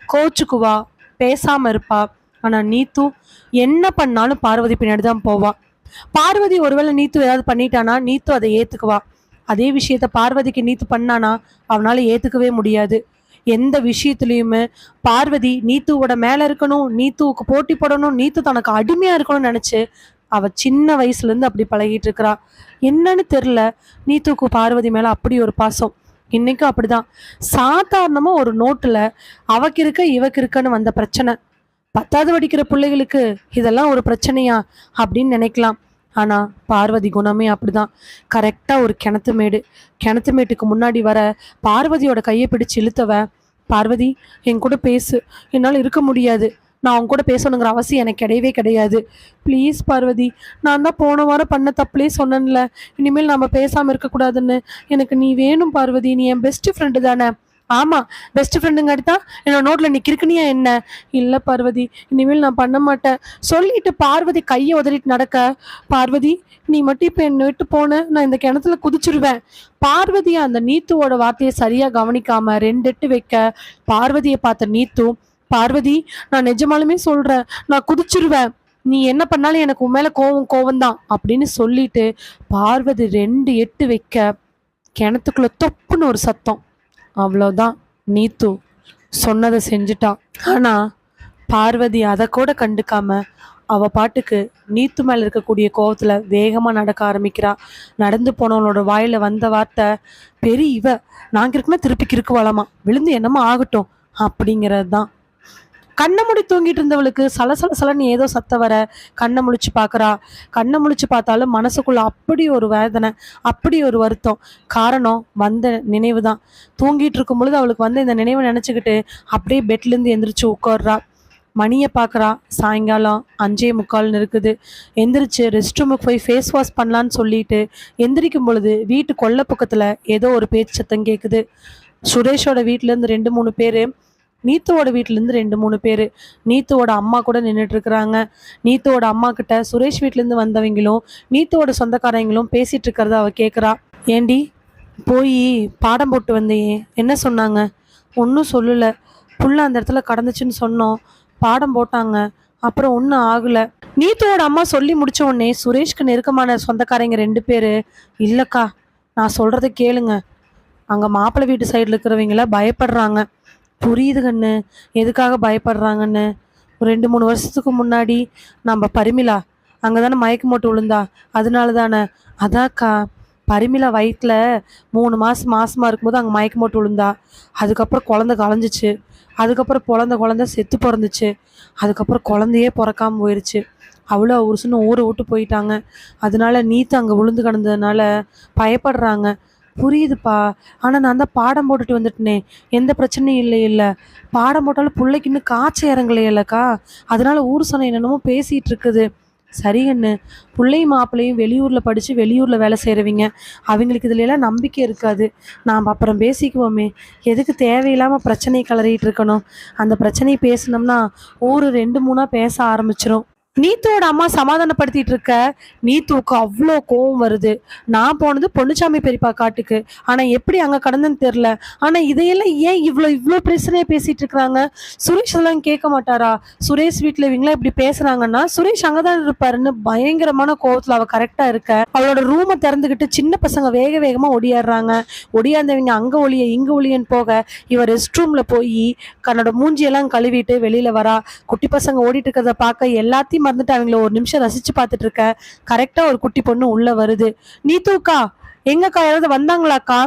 கோச்சுக்குவா, பேசாமல் இருப்பா. ஆனால் நீத்து என்ன பண்ணாலும் பார்வதி பின்னாடி தான் போவா. பார்வதி ஒருவேளை நீத்து ஏதாவது பண்ணிட்டானா நீத்து அதை ஏத்துக்குவா. அதே விஷயத்த பார்வதிக்கு நீத்து பண்ணானா அவனால ஏத்துக்கவே முடியாது. எந்த விஷயத்துலயுமே பார்வதி நீத்துவோட மேல இருக்கணும், நீத்துவுக்கு போட்டி போடணும், நீத்து தனக்கு அடிமையா இருக்கணும்னு நினைச்சு அவ சின்ன வயசுல இருந்து அப்படி பழகிட்டு இருக்கிறா. என்னன்னு தெரியல, நீத்துக்கு பார்வதி மேல அப்படி ஒரு பாசம். இன்னைக்கும் அப்படிதான். சாதாரணமா ஒரு நோட்டுல அவக்கு இருக்க இவக்கு இருக்கன்னு வந்த பிரச்சனை, 10வது படிக்கிற பிள்ளைகளுக்கு இதெல்லாம் ஒரு பிரச்சனையா அப்படின்னு நினைக்கலாம். ஆனா பார்வதி குணமே அப்படிதான். கரெக்டா ஒரு கிணத்து மேட்டுக்கு முன்னாடி வர பார்வதியோட கையை பிடிச்சு இழுத்தவ, பார்வதி என் கூட பேசு, என்னால் இருக்க முடியாது, நான் அவங்க கூட பேசணுங்கிற அவசியம் எனக்கு கிடையவே கிடையாது, ப்ளீஸ் பார்வதி, நான் தான் போன வாரம் பண்ண தப்புலே சொன்னேன்ல, இனிமேல் நம்ம பேசாமல் இருக்கக்கூடாதுன்னு, எனக்கு நீ வேணும் பார்வதி, நீ என் பெஸ்ட் ஃப்ரெண்டு தானே. ஆமாம், பெஸ்ட் ஃப்ரெண்டுங்க அடுத்தா என்னோட நோட்டில் நீ கிறுக்குனியா என்ன? இல்லை பார்வதி, இனிமேல் நான் பண்ண மாட்டேன் சொல்லிட்டு பார்வதி கையை உதறிட்டு நடக்க, பார்வதி நீ மட்டும் இப்போ என்னை விட்டு போன நான் இந்த கிணத்துல குதிச்சிருவேன். பார்வதி அந்த நீத்துவோட வார்த்தையை சரியாக கவனிக்காம 2 எட்டு வைக்க பார்வதியை பார்த்த நீத்து பார்வதி, நான் நிஜமாலுமே சொல்றேன், நான் குதிச்சிருவேன். நீ என்ன பண்ணாலும் எனக்கு உன் மேல கோவம் கோவம்தான் அப்படின்னு சொல்லிட்டு பார்வதி 2 எட்டு வைக்க கிணத்துக்குள்ள தொப்புன்னு ஒரு சத்தம். அவ்வளோதான், நீத்து சொன்னதை செஞ்சுட்டா. ஆனா பார்வதி அதை கூட கண்டுக்காம அவ பாட்டுக்கு நீத்து மேல இருக்கக்கூடிய கோவத்துல வேகமா நடக்க ஆரம்பிக்கிறா. நடந்து போனவளோட வாயில வந்த வார்த்தை, பெரிய இவ நாங்க இருக்குன்னா திருப்பி கிறுக்கு வளமா விழுந்து என்னமோ ஆகட்டும் அப்படிங்கிறது தான். கண்ணை மூடி தூங்கிட்டு இருந்தவளுக்கு சலசலன்னு ஏதோ சத்த வர கண்ணை முழிச்சு பார்க்கறா. கண்ணை முழிச்சு பார்த்தாலும் மனசுக்குள்ள அப்படி ஒரு வேதனை, அப்படி ஒரு வருத்தம். காரணம் வந்த நினைவு தான். தூங்கிட்டு இருக்கும் பொழுது அவளுக்கு வந்து இந்த நினைவை நினச்சிக்கிட்டு அப்படியே பெட்லேருந்து எந்திரிச்சு உட்கார்றா. மணியை பார்க்குறா. சாயங்காலம் 5:45 இருக்குது. எந்திரிச்சு ரெஸ்ட் ரூமுக்கு போய் ஃபேஸ் வாஷ் பண்ணலான்னு சொல்லிட்டு எந்திரிக்கும் பொழுது வீட்டு கொல்லை பக்கத்தில் ஏதோ ஒரு பேச்சு சத்தம் கேட்குது. சுரேஷோட வீட்டிலேருந்து 2-3 பேர், நீத்துவோட வீட்டிலேருந்து 2-3 பேர், நீத்துவோட அம்மா கூட நின்றுட்டு இருக்கிறாங்க. நீத்துவோட அம்மா கிட்ட சுரேஷ் வீட்டிலேருந்து வந்தவங்களும் நீத்துவோட சொந்தக்காரங்களும் பேசிட்டு இருக்கிறத அவ கேட்குறா. ஏண்டி போய் பாடம் போட்டு வந்தையே, என்ன சொன்னாங்க? ஒன்றும் சொல்லலை, புள்ள அந்த இடத்துல கடந்துச்சுன்னு சொன்னோம், பாடம் போட்டாங்க, அப்புறம் ஒன்றும் ஆகலை. நீத்துவோட அம்மா சொல்லி முடிச்ச உடனே சுரேஷ்க்கு நெருக்கமான சொந்தக்காரங்க 2 பேர், இல்லைக்கா நான் சொல்கிறத கேளுங்க, அங்கே மாப்பிள்ளை வீட்டு சைடில் இருக்கிறவங்கள பயப்படுறாங்க. புரியுது கண்ணு, எதுக்காக பயப்படுறாங்கன்னு. ஒரு 2-3 வருஷத்துக்கு முன்னாடி நம்ம பரிமிளா அங்கே தானே மயக்கம் போட்டு விழுந்தா, அதனால தானே. அதாக்கா, பரிமிளா வயிற்றில் 3 மாசமாக இருக்கும்போது அங்கே மயக்கம் போட்டு விழுந்தா. அதுக்கப்புறம் குழந்தை கலைஞ்சிச்சு. அதுக்கப்புறம் குழந்தை செத்து பிறந்துச்சு. அதுக்கப்புறம் குழந்தையே பிறக்காமல் போயிடுச்சு. அவ்வளோ உருசுன்னு ஊரை விட்டு போயிட்டாங்க. அதனால நீத்து அங்கே விழுந்து கிடந்ததுனால பயப்படுறாங்க. புரியுதுப்பா, ஆனால் நான் தான் பாடம் போட்டுட்டு வந்துட்டேனே, எந்த பிரச்சனையும் இல்லை. பாடம் போட்டாலும் பிள்ளைக்கு இன்னும் காய்ச்சல் இறங்கலையல்லக்கா, அதனால ஊர் சொன்ன என்னென்னமோ பேசிகிட்டு இருக்குது. சரி கண்ணு, பிள்ளையும் மாப்பிள்ளையும் வெளியூரில் படித்து வெளியூரில் வேலை செய்கிறவங்க, அவங்களுக்கு இதுலலாம் நம்பிக்கை இருக்காது. நாம் அப்புறம் பேசிக்குவோமே, எதுக்கு தேவையில்லாமல் பிரச்சனையை கிளறிட்டு இருக்கணும்? அந்த பிரச்சனையை பேசினோம்னா ஊர் 2-3 பேச ஆரம்பிச்சிரும். நீத்துவோட அம்மா சமாதானப்படுத்திட்டு இருக்க நீத்துவுக்கு அவ்வளோ கோவம் வருது. நான் போனது பொன்னுச்சாமி பெரியப்பா காட்டுக்கு, ஆனால் எப்படி அங்கே கடந்துன்னு தெரில. ஆனால் இதையெல்லாம் ஏன் இவ்வளோ பிரச்சனையை பேசிட்டு இருக்கிறாங்க? சுரேஷ் எல்லாம் கேட்க மாட்டாரா? சுரேஷ் வீட்டில் இவங்களாம் இப்படி பேசுறாங்கன்னா சுரேஷ் அங்கே தான் இருப்பாருன்னு பயங்கரமான கோவத்தில் அவள் கரெக்டாக இருக்க அவளோட ரூமை திறந்துக்கிட்டு சின்ன பசங்க வேகமாக ஒடியாடுறாங்க. ஒடியாந்தவங்க அங்கே ஒளிய இங்கே ஒளியன்னு போக இவ ரெஸ்ட் ரூமில் போய் தன்னோட மூஞ்சியெல்லாம் கழுவிட்டு வெளியில் வரா. குட்டி பசங்க ஓடிட்டு இருக்கிறத பார்க்க எல்லாத்தையும் மறந்துட்டு அவங்கள ஒரு நிமிஷம் ரசிச்சு பார்த்துட்டு இருக்க கரெக்டா ஒரு குட்டி பொண்ணு உள்ள வருது. நீத்துக்கா, எங்கக்கா, யாராவது வந்தாங்களாக்கா?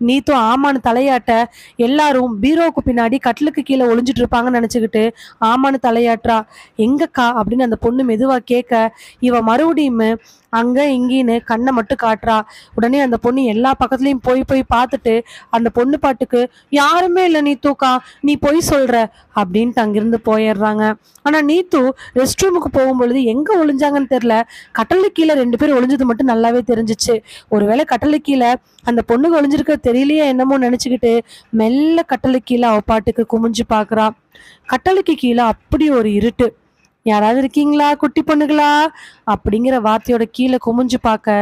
நீத்து ஆமான்னு தலையாட்ட எல்லாரும் பீரோவுக்கு பின்னாடி கட்டிலுக்கு கீழே ஒளிஞ்சிட்டு இருப்பாங்கன்னு நினச்சிக்கிட்டு ஆமான்னு தலையாட்டுறா. எங்கக்கா அப்படின்னு அந்த பொண்ணு மெதுவா கேட்க இவ மறுபடியும் அங்கே இங்கேன்னு கண்ணை மட்டும் காட்டுறா. உடனே அந்த பொண்ணு எல்லா பக்கத்துலேயும் போய் பார்த்துட்டு அந்த பொண்ணு பாட்டுக்கு, யாருமே இல்லை நீத்துக்கா, நீ பொய் சொல்கிற அப்படின்ட்டு அங்கிருந்து போயிடுறாங்க. ஆனால் நீத்து ரெஸ்ட் ரூமுக்கு போகும்பொழுது எங்கே ஒளிஞ்சாங்கன்னு தெரில. கட்டளை கீழே 2 பேர் ஒளிஞ்சது மட்டும் நல்லாவே தெரிஞ்சிச்சு. ஒருவேளை கட்டளை கீழே அந்த பொண்ணுக்கு ஒளிஞ்சிருக்க தெரியலையே என்னமோ நினச்சிக்கிட்டு மெல்ல கட்டளை கீழே அவ பாட்டுக்கு குமிஞ்சு பார்க்குறா. கட்டளைக்கு கீழே அப்படி ஒரு இருட்டு. யாராவது இருக்கீங்களா குட்டி பொண்ணுகளா அப்படிங்கிற வார்த்தையோட கீழே குமிஞ்சு பார்க்க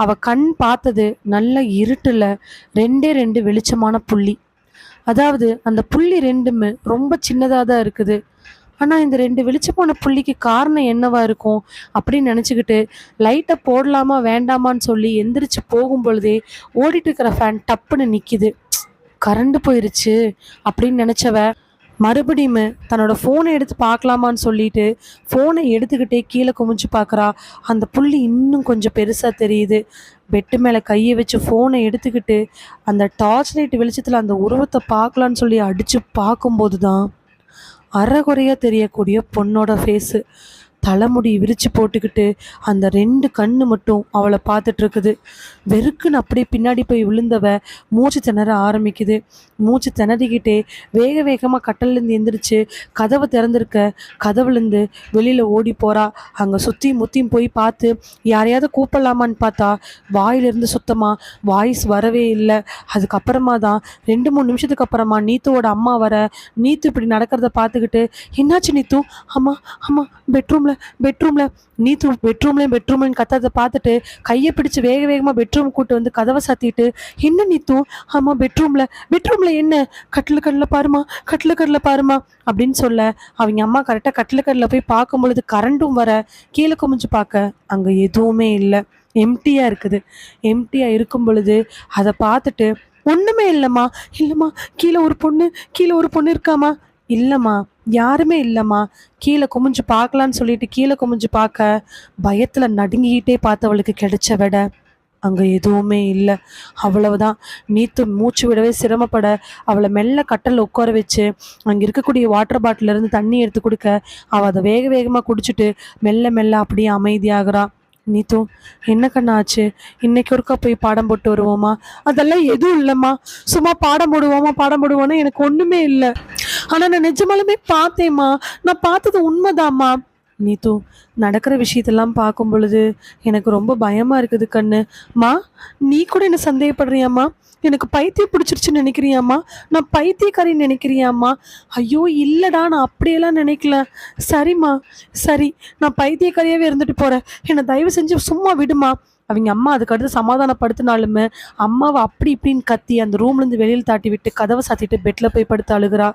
அவ கண் பார்த்தது நல்ல இருட்டுல 2 வெளிச்சமான புள்ளி. அதாவது அந்த புள்ளி 2மே ரொம்ப சின்னதாக தான் இருக்குது. ஆனால் இந்த 2 வெளிச்சமான புள்ளிக்கு காரணம் என்னவா இருக்கும் அப்படின்னு நினச்சிக்கிட்டு லைட்டை போடலாமா வேண்டாமான்னு சொல்லி எந்திரிச்சு போகும் பொழுதே ஓடிட்டு இருக்கிற ஃபேன் டப்புன்னு நிற்கிது. கரண்டு போயிருச்சு அப்படின்னு நினச்சவ மறுபடியும் தன்னோட ஃபோனை எடுத்து பார்க்கலாமான்னு சொல்லிட்டு ஃபோனை எடுத்துக்கிட்டே கீழே குமிச்சு பார்க்குறா. அந்த புள்ளி இன்னும் கொஞ்சம் பெருசாக தெரியுது. பெட்டு மேலே கையை வச்சு ஃபோனை எடுத்துக்கிட்டு அந்த டார்ச் லைட் வெளிச்சத்தில் அந்த உருவத்தை பார்க்கலான்னு சொல்லி அடித்து பார்க்கும்போது தான் அரைகுறையாக தெரியக்கூடிய பொண்ணோட ஃபேஸு. தலைமுடி விரித்து போட்டுக்கிட்டு அந்த 2 கண்ணு மட்டும் அவளை பார்த்துட்டு இருக்குது. வெறுக்குன்னு அப்படியே பின்னாடி போய் விழுந்தவ மூச்சு திணற ஆரம்பிக்குது. மூச்சு திணறிக்கிட்டே வேகமாக கட்டலேருந்து எந்திரிச்சு கதவை திறந்திருக்க கதவுலேருந்து வெளியில் ஓடி போகிறா. அங்கே சுற்றியும் முத்தியும் போய் பார்த்து யாரையாவது கூப்பிடலாமான்னு பார்த்தா வாயிலிருந்து சுத்தமாக வாய்ஸ் வரவே இல்லை. அதுக்கப்புறமா தான் 2-3 நிமிஷத்துக்கு அப்புறமா நீத்துவோட அம்மா வர, நீத்து இப்படி நடக்கிறத பார்த்துக்கிட்டு, என்னாச்சு நீத்து? அம்மா பெட்ரூம் பெட்ரூம்ல நீத்து பெட்ரூம்லன்னு கத்தாத பார்த்துட்டு கையை பிடிச்சு வேக வேகமா பெட்ரூம் கூட்டு வந்து கதவை சாத்திட்டு, என்ன நீத்தும்? ஆமா பெட்ரூம்ல என்ன? கட்டில பாருமா அப்படின்னு சொல்ல, அவங்க அம்மா கரெக்டா கட்டில போய் பார்க்கும் பொழுது கரண்டும் வர கீழே குமிஞ்சு பார்க்க அங்க எதுவுமே இல்லை. எம்டியா இருக்குது. எம்டியா இருக்கும் பொழுது அதை பார்த்துட்டு, ஒண்ணுமே இல்லம்மா, கீழே ஒரு பொண்ணு இருக்காமா? இல்லம்மா, யாருமே இல்லம்மா. கீழே குமிஞ்சு பார்க்கலான்னு சொல்லிட்டு கீழே குமிஞ்சு பார்க்க பயத்துல நடுங்கிக்கிட்டே பார்த்தவளுக்கு கிடைச்ச விட அங்க எதுவுமே இல்லை. அவ்வளவுதான். நீத்து மூச்சு விடவே சிரமப்பட அவளை மெல்ல கட்டல்ல உட்கார வச்சு அங்க இருக்கக்கூடிய வாட்டர் பாட்டில இருந்து தண்ணி எடுத்து கொடுக்க அவள் அதை வேக வேகமா குடிச்சிட்டு மெல்ல மெல்ல அப்படியே அமைதியாகிறா. நீத்து, என்ன கண்ணாச்சு? இன்னைக்கு ஒருக்கா போய் பாடம் போட்டு வருவோமா? அதெல்லாம் எதுவும் இல்லைம்மா, சும்மா பாடம் போடுவோன்னு எனக்கு ஒண்ணுமே இல்லை. ஆனா நான் நிஜமாலுமே பார்த்தேம்மா, நான் பார்த்தது உண்மைதாம்மா. நீத்து, நடக்கிற விஷயத்தெல்லாம் பார்க்கும் பொழுது எனக்கு ரொம்ப பயமா இருக்குது கண்ணு. மா, நீ கூட என்ன சந்தேகப்படுறியாம்மா? எனக்கு பைத்தியம் பிடிச்சிருச்சுன்னு நினைக்கிறியாம்மா? நான் பைத்தியக்காரின்னு நினைக்கிறியாம்மா? ஐயோ இல்லடா, நான் அப்படியெல்லாம் நினைக்கல. சரிம்மா, சரி, நான் பைத்தியக்காரியாவே இருந்துட்டு போறேன். என்னை தயவு செஞ்சு சும்மா விடுமா. அவங்க அம்மா அதுக்கடுத்து சமாதானப்படுத்தினாலுமே அம்மாவை அப்படி இப்படின்னு கத்தி அந்த ரூம்லேருந்து வெளியில் தாட்டி விட்டு கதவை சாத்திட்டு பெட்டில் போய் படுத்து அழுகிறா.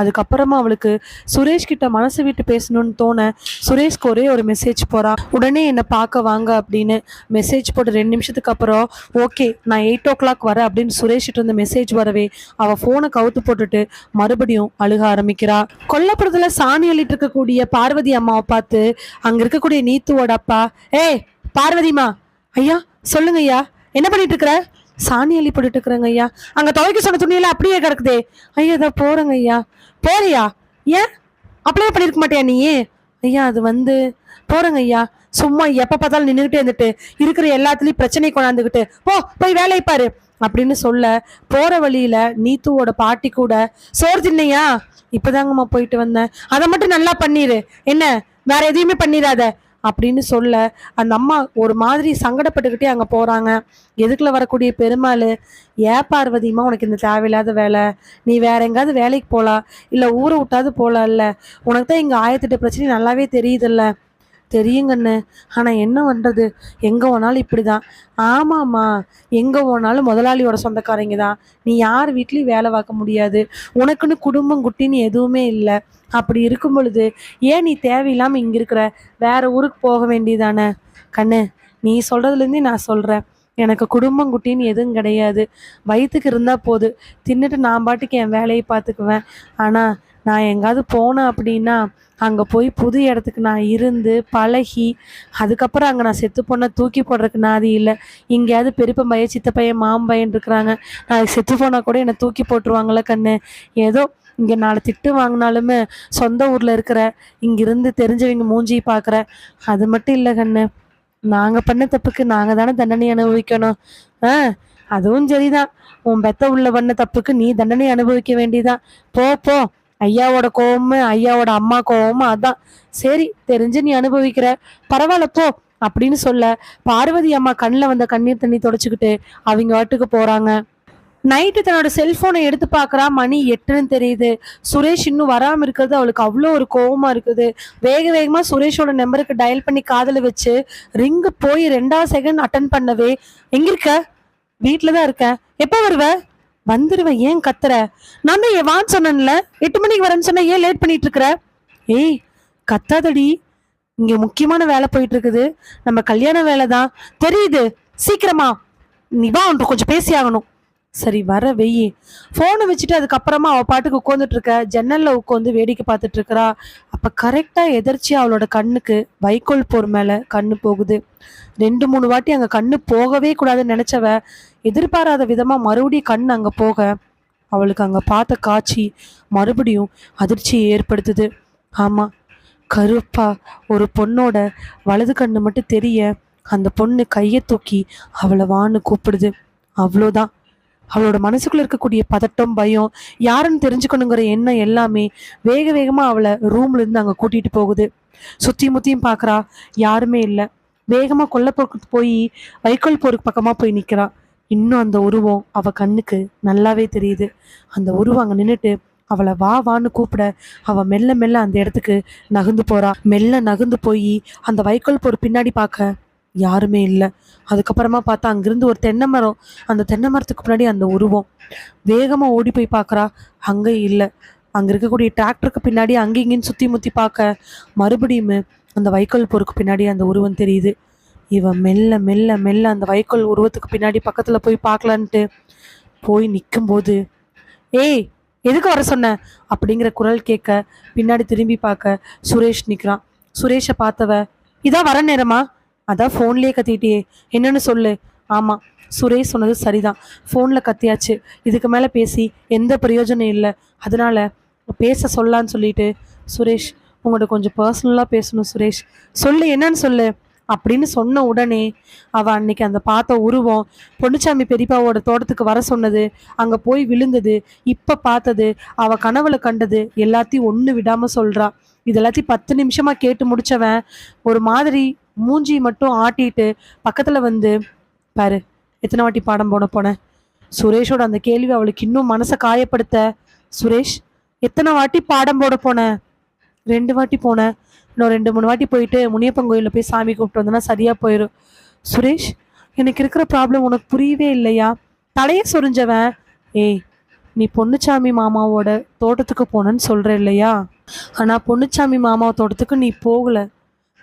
அதுக்கப்புறமா அவளுக்கு சுரேஷ் கிட்ட மனசு விட்டு பேசணும்னு தோண சுரேஷ்க்கு ஒரே ஒரு மெசேஜ் போறா. உடனே என்னை பார்க்க வாங்க அப்படின்னு மெசேஜ் போட்டு 2 நிமிஷத்துக்கு அப்புறம் ஓகே நான் 8 o'clock வரேன் அப்படின்னு சுரேஷ் கிட்ட இருந்த மெசேஜ் வரவே அவள் ஃபோனை கவுத்து போட்டுட்டு மறுபடியும் அழுக ஆரம்பிக்கிறா. கொல்லப்புறத்துல சாணி அள்ளிட்டு இருக்கக்கூடிய பார்வதி அம்மாவை பார்த்து அங்க இருக்கக்கூடிய நீத்துவோட அப்பா, ஏய் பார்வதிமா, ஐயா சொல்லுங்க ஐயா, என்ன பண்ணிட்டு இருக்கிற? சாணி அள்ளி போட்டுட்டு இருக்கிறேங்க ஐயா. அங்க துவைக்க சொன்ன துணியெல்லாம் அப்படியே கிடக்குதே. ஐயா இதை போறேங்க ஐயா. போறியா? ஏன் அப்படியே பண்ணிருக்க மாட்டியா நீ? ஐயா அது போறேங்க ஐயா. சும்மா எப்ப பார்த்தாலும் நின்றுகிட்டே இருந்துட்டு இருக்கிற எல்லாத்துலயும் பிரச்சனை கொண்டாந்துக்கிட்டு போய் வேலையை பாரு அப்படின்னு சொல்ல போற வழியில நீத்துவோட பாட்டி கூட சோறு தின்னையா? இப்பதாங்கம்மா போயிட்டு வந்தேன். அதை மட்டும் நல்லா பண்ணிரு, என்ன வேற எதையுமே பண்ணிடாத அப்படின்னு சொல்ல அந்த அம்மா ஒரு மாதிரி சங்கடப்பட்டுக்கிட்டே அங்கே போகிறாங்க. எதுக்குள்ள வரக்கூடிய பெருமாள், ஏன் பார்வதிமா உனக்கு இந்த தேவையில்லாத வேலை, நீ வேற எங்காவது வேலைக்கு போகலாம், இல்லை ஊரை விட்டாவது போகலாம்ல, உனக்கு தான் இங்கே 1008 பிரச்சனை நல்லாவே தெரியுதுல்ல. தெரியுங்கண்ணு, ஆனால் என்ன பண்ணுறது, எங்கே போனாலும் இப்படி தான். ஆமாம்மா, எங்கே போனாலும் முதலாளியோட சொந்தக்காரங்க தான். நீ யார் வீட்லேயும் வேலை பார்க்க முடியாது, உனக்குன்னு குடும்பம் குட்டின்னு எதுவுமே இல்லை. அப்படி இருக்கும் பொழுது ஏன் நீ தேவையில்லாமல் இங்கே இருக்கிற, வேற ஊருக்கு போக வேண்டியதானே? கண்ணு, நீ சொல்கிறதுலேருந்தே நான் சொல்கிறேன், எனக்கு குடும்பம் குட்டின்னு எதுவும் கிடையாது. வயிற்றுக்கு இருந்தால் போது, தின்னுட்டு நான் பாட்டுக்கு என் வேலையை பார்த்துக்குவேன். ஆனால் நான் எங்காவது போனேன் அப்படின்னா அங்கே போய் புது இடத்துக்கு நான் இருந்து பழகி அதுக்கப்புறம் அங்கே நான் செத்து போனால் தூக்கி போடுறதுக்கு நாதி இல்லை. எங்கேயாவது பெரியப்பன் பையன் சித்த பையன் மாம்பையன் இருக்கிறாங்க, நான் செத்து போனால் கூட என்னை தூக்கி போட்டுருவாங்களே கண்ணு. ஏதோ இங்கே 4 திட்டு வாங்கினாலுமே சொந்த ஊரில் இருக்கிற இங்கிருந்து தெரிஞ்சவங்க மூஞ்சி பார்க்குற, அது மட்டும் இல்லை கண்ணு, நாங்கள் பண்ண தப்புக்கு நாங்கள் தானே தண்டனை அனுபவிக்கணும். அதுவும் சரிதான், உன் பெத்த உள்ள பண்ண தப்புக்கு நீ தண்டனை அனுபவிக்க வேண்டியதான். போ ஐயாவோட கோவமும் ஐயாவோட அம்மா கோவமும் அதான். சரி, தெரிஞ்சு நீ அனுபவிக்கிற, பரவாயில்ல போ அப்படின்னு சொல்ல பார்வதி அம்மா கண்ணில் வந்த கண்ணீர் தண்ணி தொடச்சிக்கிட்டு அவங்க வாட்டுக்கு போறாங்க. நைட்டு தன்னோட செல்போனை எடுத்து பார்க்குறா. மணி 8ன்னு தெரியுது. சுரேஷ் இன்னும் வராமல் இருக்கிறது அவளுக்கு அவ்வளோ ஒரு கோவமா இருக்குது. வேகமாக சுரேஷோட நம்பருக்கு டயல் பண்ணி காதில் வச்சு ரிங்கு போய் 2வது செகண்ட் அட்டன் பண்ணவே, எங்க இருக்க? வீட்டில் தான் இருக்கேன். எப்போ வருவ? வந்துருவேன், ஏன் கத்துற? நான் தான் வான்னு சொன்னேன்ல, 8 மணிக்கு வரேன்னு சொன்ன, ஏன் லேட் பண்ணிட்டு இருக்கிற? ஏய் கத்தாதடி, இங்க முக்கியமான வேலை போயிட்டு இருக்குது, நம்ம கல்யாண வேலை தான் தெரியுது, சீக்கிரமா நீ வா, ஒன்று கொஞ்சம் பேசி ஆகணும். சரி வர வெயி. ஃபோனை வச்சுட்டு அதுக்கப்புறமா அவள் பாட்டுக்கு உட்காந்துட்டு இருக்க, ஜன்னல்ல உட்காந்து வேடிக்கை பார்த்துட்டு இருக்கிறா. அப்ப கரெக்டா எதிர்ச்சியா அவளோட கண்ணுக்கு வைக்கோல் போர் மேல கண்ணு போகுது. 2-3 வாட்டி அங்க கண்ணு போகவே கூடாதுன்னு நினைச்சவ எதிர்பாராத விதமா மறுபடியும் கண் அங்க போக அவளுக்கு அங்க பார்த்த காட்சி மறுபடியும் அதிர்ச்சியை ஏற்படுத்துது. ஆமா, கருப்பா ஒரு பொண்ணோட வலது கண்ணு மட்டும் தெரிய அந்த பொண்ணு கையை தூக்கி அவளை வான்னு கூப்பிடுது. அவ்வளோதான். அவளோட மனசுக்குள்ள இருக்கக்கூடிய பதட்டம், பயம், யாருன்னு தெரிஞ்சுக்கணுங்கிற எண்ணம் எல்லாமே வேகமா அவளை ரூம்ல இருந்து அங்க கூட்டிட்டு போகுது. சுத்தி முத்தியும் பாக்குறா, யாருமே இல்லை. வேகமா கொல்லப்போருக்கு போய் வைக்கோல் போருக்கு பக்கமா போய் நிக்கிறா. இன்னும் அந்த உருவம் அவ கண்ணுக்கு நல்லாவே தெரியுது. அந்த உருவம் அங்க நின்றுட்டு அவளை வா வான்னு கூப்பிட அவள் மெல்ல மெல்ல அந்த இடத்துக்கு நகர்ந்து போறா. மெல்ல நகர்ந்து போய் அந்த வைக்கோல் போர் பின்னாடி பார்க்க யாருமே இல்லை. அதுக்கப்புறமா பார்த்தா அங்கிருந்து ஒரு தென்னை மரம். அந்த தென்னை மரத்துக்கு பின்னாடி அந்த உருவம். வேகமாக ஓடி போய் பார்க்குறா, அங்கே இல்லை. அங்கே இருக்கக்கூடிய டிராக்டருக்கு பின்னாடி அங்கே இங்கேன்னு சுற்றி முற்றி பார்க்க மறுபடியும் அந்த வைக்கோல் போருக்கு பின்னாடி அந்த உருவம் தெரியுது. இவன் மெல்ல மெல்ல மெல்ல அந்த வைக்கோல் உருவத்துக்கு பின்னாடி பக்கத்தில் போய் பார்க்கலான்ட்டு போய் நிற்கும்போது, ஏய் எதுக்கு வர சொன்ன அப்படிங்கிற குரல் கேட்க பின்னாடி திரும்பி பார்க்க சுரேஷ் நிற்கிறான். சுரேஷை பார்த்தவ, இதான் வர நேரமா? அதான் ஃபோன்லேயே கத்திட்டியே, என்னன்னு சொல்லு. ஆமாம், சுரேஷ் சொன்னது சரிதான், ஃபோனில் கத்தியாச்சு, இதுக்கு மேலே பேசி எந்த பிரயோஜனம் இல்லை, அதனால பேச சொல்லான்னு சொல்லிட்டு, சுரேஷ் உங்கள்கிட்ட கொஞ்சம் பர்சனலாக பேசணும் சுரேஷ், சொல்லு என்னன்னு சொல்லு அப்படின்னு சொன்ன உடனே அவள் அன்னைக்கு அந்த பார்த்த உருவம், பொன்னுச்சாமி பெரியப்பாவோட தோட்டத்துக்கு வர சொன்னது, அங்கே போய் விழுந்தது, இப்போ பார்த்தது, அவள் கனவுல கண்டது எல்லாத்தையும் ஒன்று விடாமல் சொல்கிறா. இது எல்லாத்தையும் 10 நிமிஷமாக கேட்டு முடித்தவன் ஒரு மாதிரி மூஞ்சி மட்டும் ஆட்டிட்டு பக்கத்தில் வந்து, பாரு எத்தனை வாட்டி பாடம் போனேன். சுரேஷோட அந்த கேள்வி அவளுக்கு இன்னும் மனசை காயப்படுத்த, சுரேஷ் எத்தனை வாட்டி பாடம் போனேன்? 2 வாட்டி போனேன், இன்னும் 2-3 வாட்டி போயிட்டு முனியப்பன் கோயிலில் போய் சாமி கூப்பிட்டு வந்தோன்னா சரியாக போயிடும். சுரேஷ் எனக்கு இருக்கிற ப்ராப்ளம் உனக்கு புரியவே இல்லையா? தலையை சொரிஞ்சவன், ஏய் நீ பொன்னுச்சாமி மாமாவோட தோட்டத்துக்கு போனேன்னு சொல்கிற இல்லையா? ஆனால் பொன்னுச்சாமி மாமா தோட்டத்துக்கு நீ போகலை.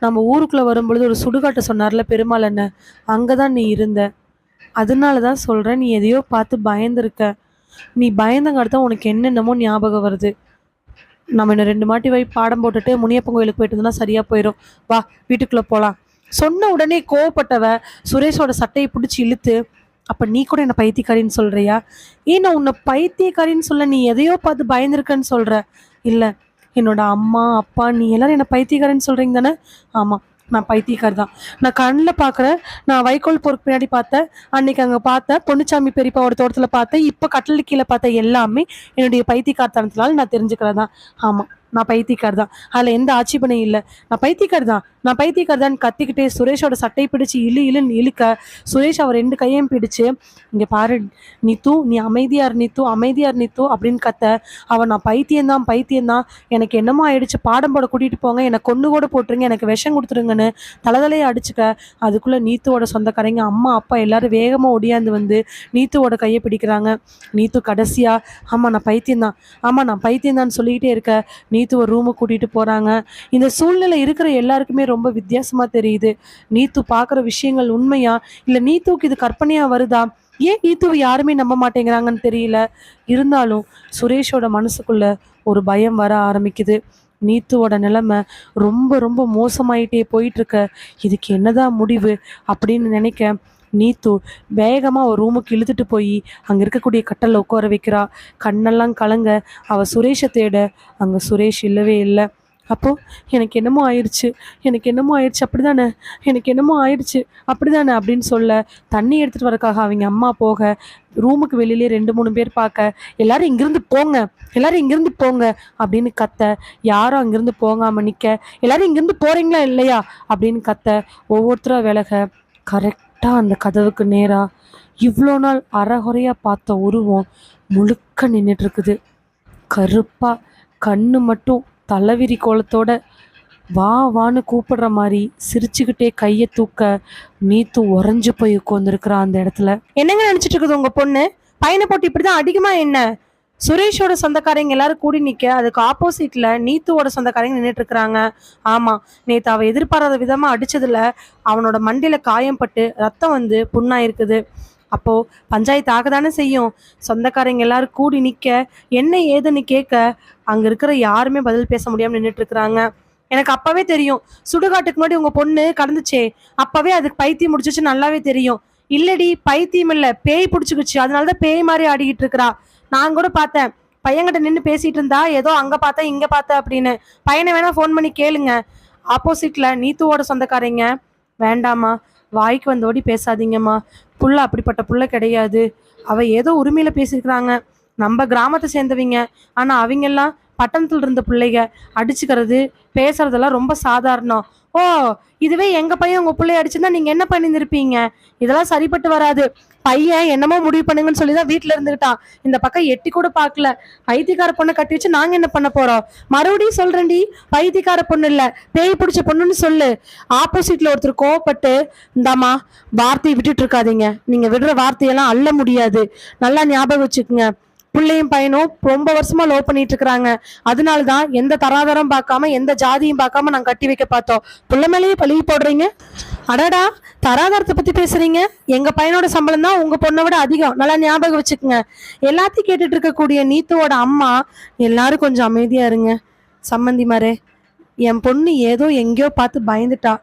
நம்ம ஊருக்குள்ளே வரும்பொழுது ஒரு சுடுகாட்டை சொன்னார்ல பெருமாள் அண்ணன், அங்கே தான் நீ இருந்த. அதனால தான் சொல்கிறேன், நீ எதையோ பார்த்து பயந்துருக்க. நீ பயந்தங்காடுதான் உனக்கு என்னென்னமோ ஞாபகம் வருது. நம்ம இன்னும் 2 வாட்டி பாடம் போட்டுட்டு முனியப்பன் கோயிலுக்கு போயிட்டு இருந்தோம்னா சரியாக போயிடும், வா வீட்டுக்குள்ளே போகலாம். சொன்ன உடனே கோவப்பட்டவ சுரேஷோட சட்டையை பிடிச்சி இழுத்து, அப்போ நீ கூட என்னை பைத்தியக்காரின்னு சொல்கிறியா? ஏன் நான் உன்னை பைத்தியக்காரின்னு சொல்ல, நீ எதையோ பார்த்து பயந்துருக்கன்னு சொல்கிற. இல்லை, என்னோட அம்மா அப்பா நீ எல்லாரும் என்னை பைத்தியக்காரன்னு சொல்கிறீங்க தானே? ஆமாம், நான் பைத்தியக்காரி தான். நான் கண்ணில் பார்க்குறேன், நான் வைக்கோல் போருக்கு பின்னாடி பார்த்தேன், அன்னைக்கு அங்கே பார்த்தேன், பொன்னுச்சாமி பெரியப்பாவோட தோட்டத்தில் பார்த்தேன், இப்போ கட்டில் கீழே பார்த்தேன், எல்லாமே என்னுடைய பைத்தியக்காரத்தனத்தினால நான் தெரிஞ்சுக்கிறேன் தான். ஆமாம், நான் பைத்தியக்காரி தான், அதில் எந்த ஆட்சேபனையும் இல்லை. நான் பைத்தியக்காரி தான் கத்திக்கிட்டே சுரேஷோட சட்டை பிடிச்சி இழுன்னு இழுக்க, சுரேஷ் அவர் 2 கையையும் பிடிச்சு, இங்கே பாரு நீத்து, நீ அமைதியார் நீத்து அப்படின்னு கத்த. அவன் நான் பைத்தியம்தான், எனக்கு என்னமோ ஆயிடுச்சு, பாடம் போட கூட்டிகிட்டு போங்க, எனக்கு கொண்டு கூட போட்டுருங்க, எனக்கு விஷம் கொடுத்துருங்கன்னு தலையை அடிச்சுக்க. அதுக்குள்ளே நீத்துவோட சொந்தக்காரங்க அம்மா அப்பா எல்லாரும் வேகமாக ஒடியாந்து வந்து நீத்துவோட கையை பிடிக்கிறாங்க. நீத்து கடைசியாக, நான் பைத்தியம்தான் சொல்லிக்கிட்டே இருக்க நீத்துவை ரூமுக்கு கூட்டிகிட்டு போகிறாங்க. இந்த சூழ்நிலை இருக்கிற எல்லாருக்குமே ரொம்ப வித்தியாசமாக தெரியுது. நீத்து பார்க்குற விஷயங்கள் உண்மையா இல்லை நீத்துக்கு இது கற்பனையாக வருதா? ஏன் நீத்துவை யாருமே நம்ப மாட்டேங்கிறாங்கன்னு தெரியல. இருந்தாலும் சுரேஷோட மனசுக்குள்ள ஒரு பயம் வர ஆரம்பிக்குது. நீத்துவோட நிலைமை ரொம்ப ரொம்ப மோசமாயிட்டே போயிட்டுருக்க, இதுக்கு என்னதான் முடிவு அப்படின்னு நினைக்க நீத்து வேகமாக ஒரு ரூமுக்கு இழுத்துட்டு போய் அங்கே இருக்கக்கூடிய கட்டலில் உட்கார வைக்கிறா. கண்ணெல்லாம் கலங்க அவள் சுரேஷை தேட அங்கே சுரேஷ் இல்லவே இல்லை. அப்போது எனக்கு என்னமோ ஆயிடுச்சு அப்படிதானே அப்படின்னு சொல்ல தண்ணி எடுத்துகிட்டு வரக்காக அவங்க அம்மா போக ரூமுக்கு வெளியிலே 2-3 பேர் பார்க்க, எல்லாரும் இங்கிருந்து போங்க அப்படின்னு கத்த. யாரும் அங்கிருந்து போகாமல் நிற்க, எல்லாரும் இங்கிருந்து போகிறீங்களா இல்லையா அப்படின்னு கத்த. ஒவ்வொருத்தராக விலக கரெக்டாக அந்த கதவுக்கு நேராக இவ்வளோ நாள் அறகுறையாக பார்த்த உருவம் முழுக்க நின்றுட்டுருக்குது. கருப்பாக, கண்ணு மட்டும் தலைவிரி கோலத்தோட வா வான்னு கூப்பிடுற மாதிரி சிரிச்சுக்கிட்டே கையை தூக்க நீத்து உறைஞ்சு போய் உட்காந்துருக்குறா அந்த இடத்துல. என்னங்க நினச்சிட்டு இருக்குது உங்கள் பொண்ணு? பையனை போட்டு இப்படி தான் அடிக்குமா என்ன? சுரேஷோட சொந்தக்காரங்க எல்லாரும் கூடி நிற்க அதுக்கு ஆப்போசிட்டில் நீத்துவோட சொந்தக்காரங்க நின்றுட்டு இருக்கிறாங்க. ஆமாம், நேற்று அவள் எதிர்பாராத விதமாக அடித்ததில் அவனோட மண்டையில் காயம் பட்டு ரத்தம் வந்து புண்ணாயிருக்குது. அப்போது பஞ்சாயத்து ஆக தானே செய்யும். சொந்தக்காரங்க எல்லாரும் கூடி நிற்க என்ன ஏதுன்னு கேட்க அங்கே இருக்கிற யாருமே பதில் பேச முடியாமல் நின்றுட்டு இருக்கிறாங்க. எனக்கு அப்பவே தெரியும், சுடுகாட்டுக்கு முன்னாடி உங்கள் பொண்ணு கடந்துச்சே, அப்பவே அதுக்கு பைத்தியம் முடிச்சிச்சு, நல்லாவே தெரியும். இல்லடி பைத்தியம் இல்லை, பேய் பிடிச்சிக்கிச்சு, அதனாலதான் பேய் மாதிரி ஆடிக்கிட்டு இருக்கிறா. நான் கூட பார்த்தேன், பையன்கிட்ட நின்று பேசிட்டு இருந்தா, ஏதோ அங்கே பார்த்தேன் இங்கே பார்த்தேன் அப்படின்னு. பையனை வேணா ஃபோன் பண்ணி கேளுங்க. ஆப்போசிட்டில் நீத்துவோட சொந்தக்காரங்க, வேண்டாமா வாய்க்கு வந்தோடி பேசாதீங்கம்மா, புள்ள அப்படிப்பட்ட புள்ள கிடையாது, அவள் ஏதோ உரிமையில் பேசியிருக்கிறாங்க, நம்ம கிராமத்தை சேர்ந்தவங்க, ஆனால் அவங்கெல்லாம் பட்டணத்தில் இருந்த பிள்ளைங்க, அடிச்சுக்கிறது பேசுறதெல்லாம் ரொம்ப சாதாரணம். ஓ, இதுவே எங்க பையன் உங்க பிள்ளைய அடிச்சிருந்தா நீங்க என்ன பண்ணியிருந்திருப்பீங்க? இதெல்லாம் சரிப்பட்டு வராது. பையன் என்னமோ முடிவு பண்ணுங்கன்னு சொல்லிதான் வீட்டுல இருந்துகிட்டான். இந்த பக்கம் எட்டி கூட பாக்கல. பைத்தியக்கார பொண்ணை கட்டி வச்சு நாங்க என்ன பண்ண போறோம்? மறுபடியும் சொல்றேன்டி, பைத்தியக்கார பொண்ணு இல்ல, பேய் பிடிச்ச பொண்ணுன்னு சொல்லு. ஆப்போசிட்ல ஒருத்தர் கோவப்பட்டு, இந்தாமா வார்த்தையை விட்டுட்டு இருக்காதீங்க. நீங்க விடுற வார்த்தையெல்லாம் அள்ள முடியாது. நல்லா ஞாபகம் வச்சுக்கோங்க. பிள்ளையும் பையனும் ரொம்ப வருஷமா லவ் பண்ணிட்டு இருக்கிறாங்க. அதனாலதான் எந்த தராதரம் பார்க்காம எந்த ஜாதியும் பார்க்காம நாங்க கட்டி வைக்க பார்த்தோம். புள்ள மேலேயே பழி போடுறீங்க. அடடா, தராதரத்தை பத்தி பேசுறீங்க? எங்க பையனோட சம்பளம் தான் உங்க பொண்ணை விட அதிகம். நல்லா ஞாபகம் வச்சுக்கோங்க. எல்லாத்தையும் கேட்டுட்டு இருக்கக்கூடிய நீத்துவோட அம்மா, எல்லாரும் கொஞ்சம் அமைதியா இருங்க. சம்மந்திமாரே, என் பொண்ணு ஏதோ எங்கேயோ பார்த்து பயந்துட்டா.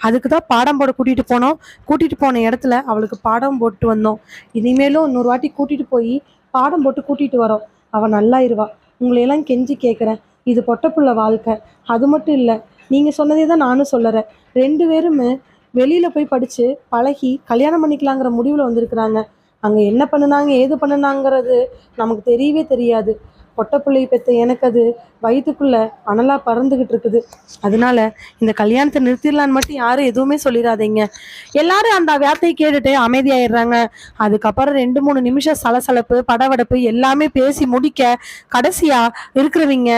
அதுக்கு தான் பாடம் போட கூட்டிட்டு போனோம். கூட்டிட்டு போன இடத்துல அவளுக்கு பாடம் போட்டு வந்தோம். இனிமேலும் இன்னொரு வாட்டி கூட்டிட்டு போய் பாடம் போட்டு கூட்டிட்டு வரோம். அவள் நல்லாயிருவா. உங்களையெல்லாம் கெஞ்சி கேட்குறேன். இது பொட்டப்புள்ள வாழ்க்கை. அது மட்டும் இல்லை, நீங்கள் சொன்னதே தான் நானும் சொல்லறேன். 2 பேருமே வெளியில் போய் படித்து பழகி கல்யாணம் பண்ணிக்கலாங்கிற முடிவில் வந்திருக்கிறாங்க. அங்கே என்ன பண்ணுனாங்க ஏது பண்ணுனாங்கிறது நமக்கு தெரியவே தெரியாது. பொட்டப்பிள்ளை பெற்ற எனக்கு அது வயிற்றுக்குள்ள அனலா பறந்துகிட்டு இருக்குது. அதனால இந்த கல்யாணத்தை நிறுத்திடலான்னு மட்டும் யாரும் எதுவுமே சொல்லிடாதீங்க. எல்லாரும் அந்த வார்த்தையை கேட்டுட்டு அமைதியாயிடுறாங்க. அதுக்கப்புறம் 2-3 நிமிஷம் சலசலப்பு படவடப்பு எல்லாமே பேசி முடிக்க கடைசியா இருக்கிறவங்க,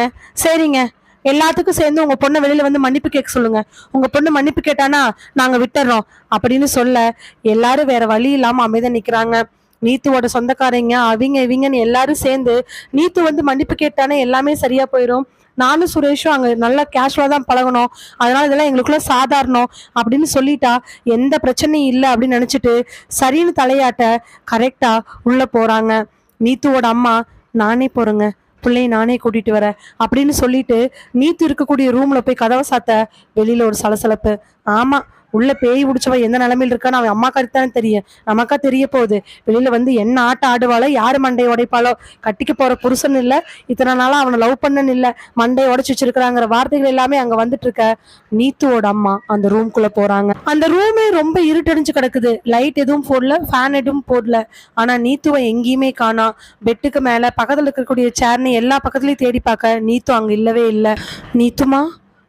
சரிங்க எல்லாத்துக்கும் சேர்ந்து உங்க பொண்ணை வெளியில வந்து மன்னிப்பு கேட்க சொல்லுங்க. உங்க பொண்ணு மன்னிப்பு கேட்டானா நாங்க விட்டுறோம் அப்படின்னு சொல்ல எல்லாரும் வேற வழி இல்லாம அமைதியா நிக்கிறாங்க. நீத்துவோட சொந்தக்காரங்க அவங்க இவங்கன்னு எல்லாரும் சேர்ந்து நீத்து வந்து மன்னிப்பு கேட்டானே எல்லாமே சரியா போயிடும். நானும் சுரேஷும் அங்க நல்லா கேஷுவலா தான் பழகணும். அதனால இதெல்லாம் எங்களுக்குள்ள சாதாரணம் அப்படின்னு சொல்லிட்டா எந்த பிரச்சனையும் இல்லை அப்படின்னு நினைச்சிட்டு சரின்னு தலையாட்ட கரெக்டா உள்ள போறாங்க. நீத்துவோட அம்மா, நானே போறேங்க, பிள்ளையை நானே கூட்டிட்டு வரேன் அப்படின்னு சொல்லிட்டு நீத்து இருக்கக்கூடிய ரூம்ல போய் கதவை சாத்த வெளியில ஒரு சலசலப்பு. ஆமா, உள்ள பேய் பிடிச்சவ எந்த நிலைமையில் இருக்கான்னு அவன் அம்மா கருத்தானே தெரியும். நமக்கா தெரிய போகுது. வெளியில வந்து என்ன ஆட்டம் ஆடுவாளோ, யாரு மண்டையை உடைப்பாளோ. கட்டிக்க போற புருஷன் இல்ல, இத்தனை நாளா அவனை லவ் பண்ணன்னு இல்ல, மண்டையை உடைச்சு வச்சிருக்கிறாங்கிற வார்த்தைகள் எல்லாமே அங்க வந்துட்டு இருக்க. நீத்துவோட அம்மா அந்த ரூம்குள்ள போறாங்க. அந்த ரூமே ரொம்ப இருட்டடிஞ்சு கிடக்குது. லைட் எதுவும் போடல, ஃபேன் எதுவும் போடல. ஆனா நீத்துவை எங்கேயுமே காணா. பெட்டுக்கு மேல பக்கத்துல இருக்கக்கூடிய சேர்னு எல்லா பக்கத்துலயும் தேடி பார்க்க நீத்து அங்க இல்லவே இல்லை. நீத்துமா,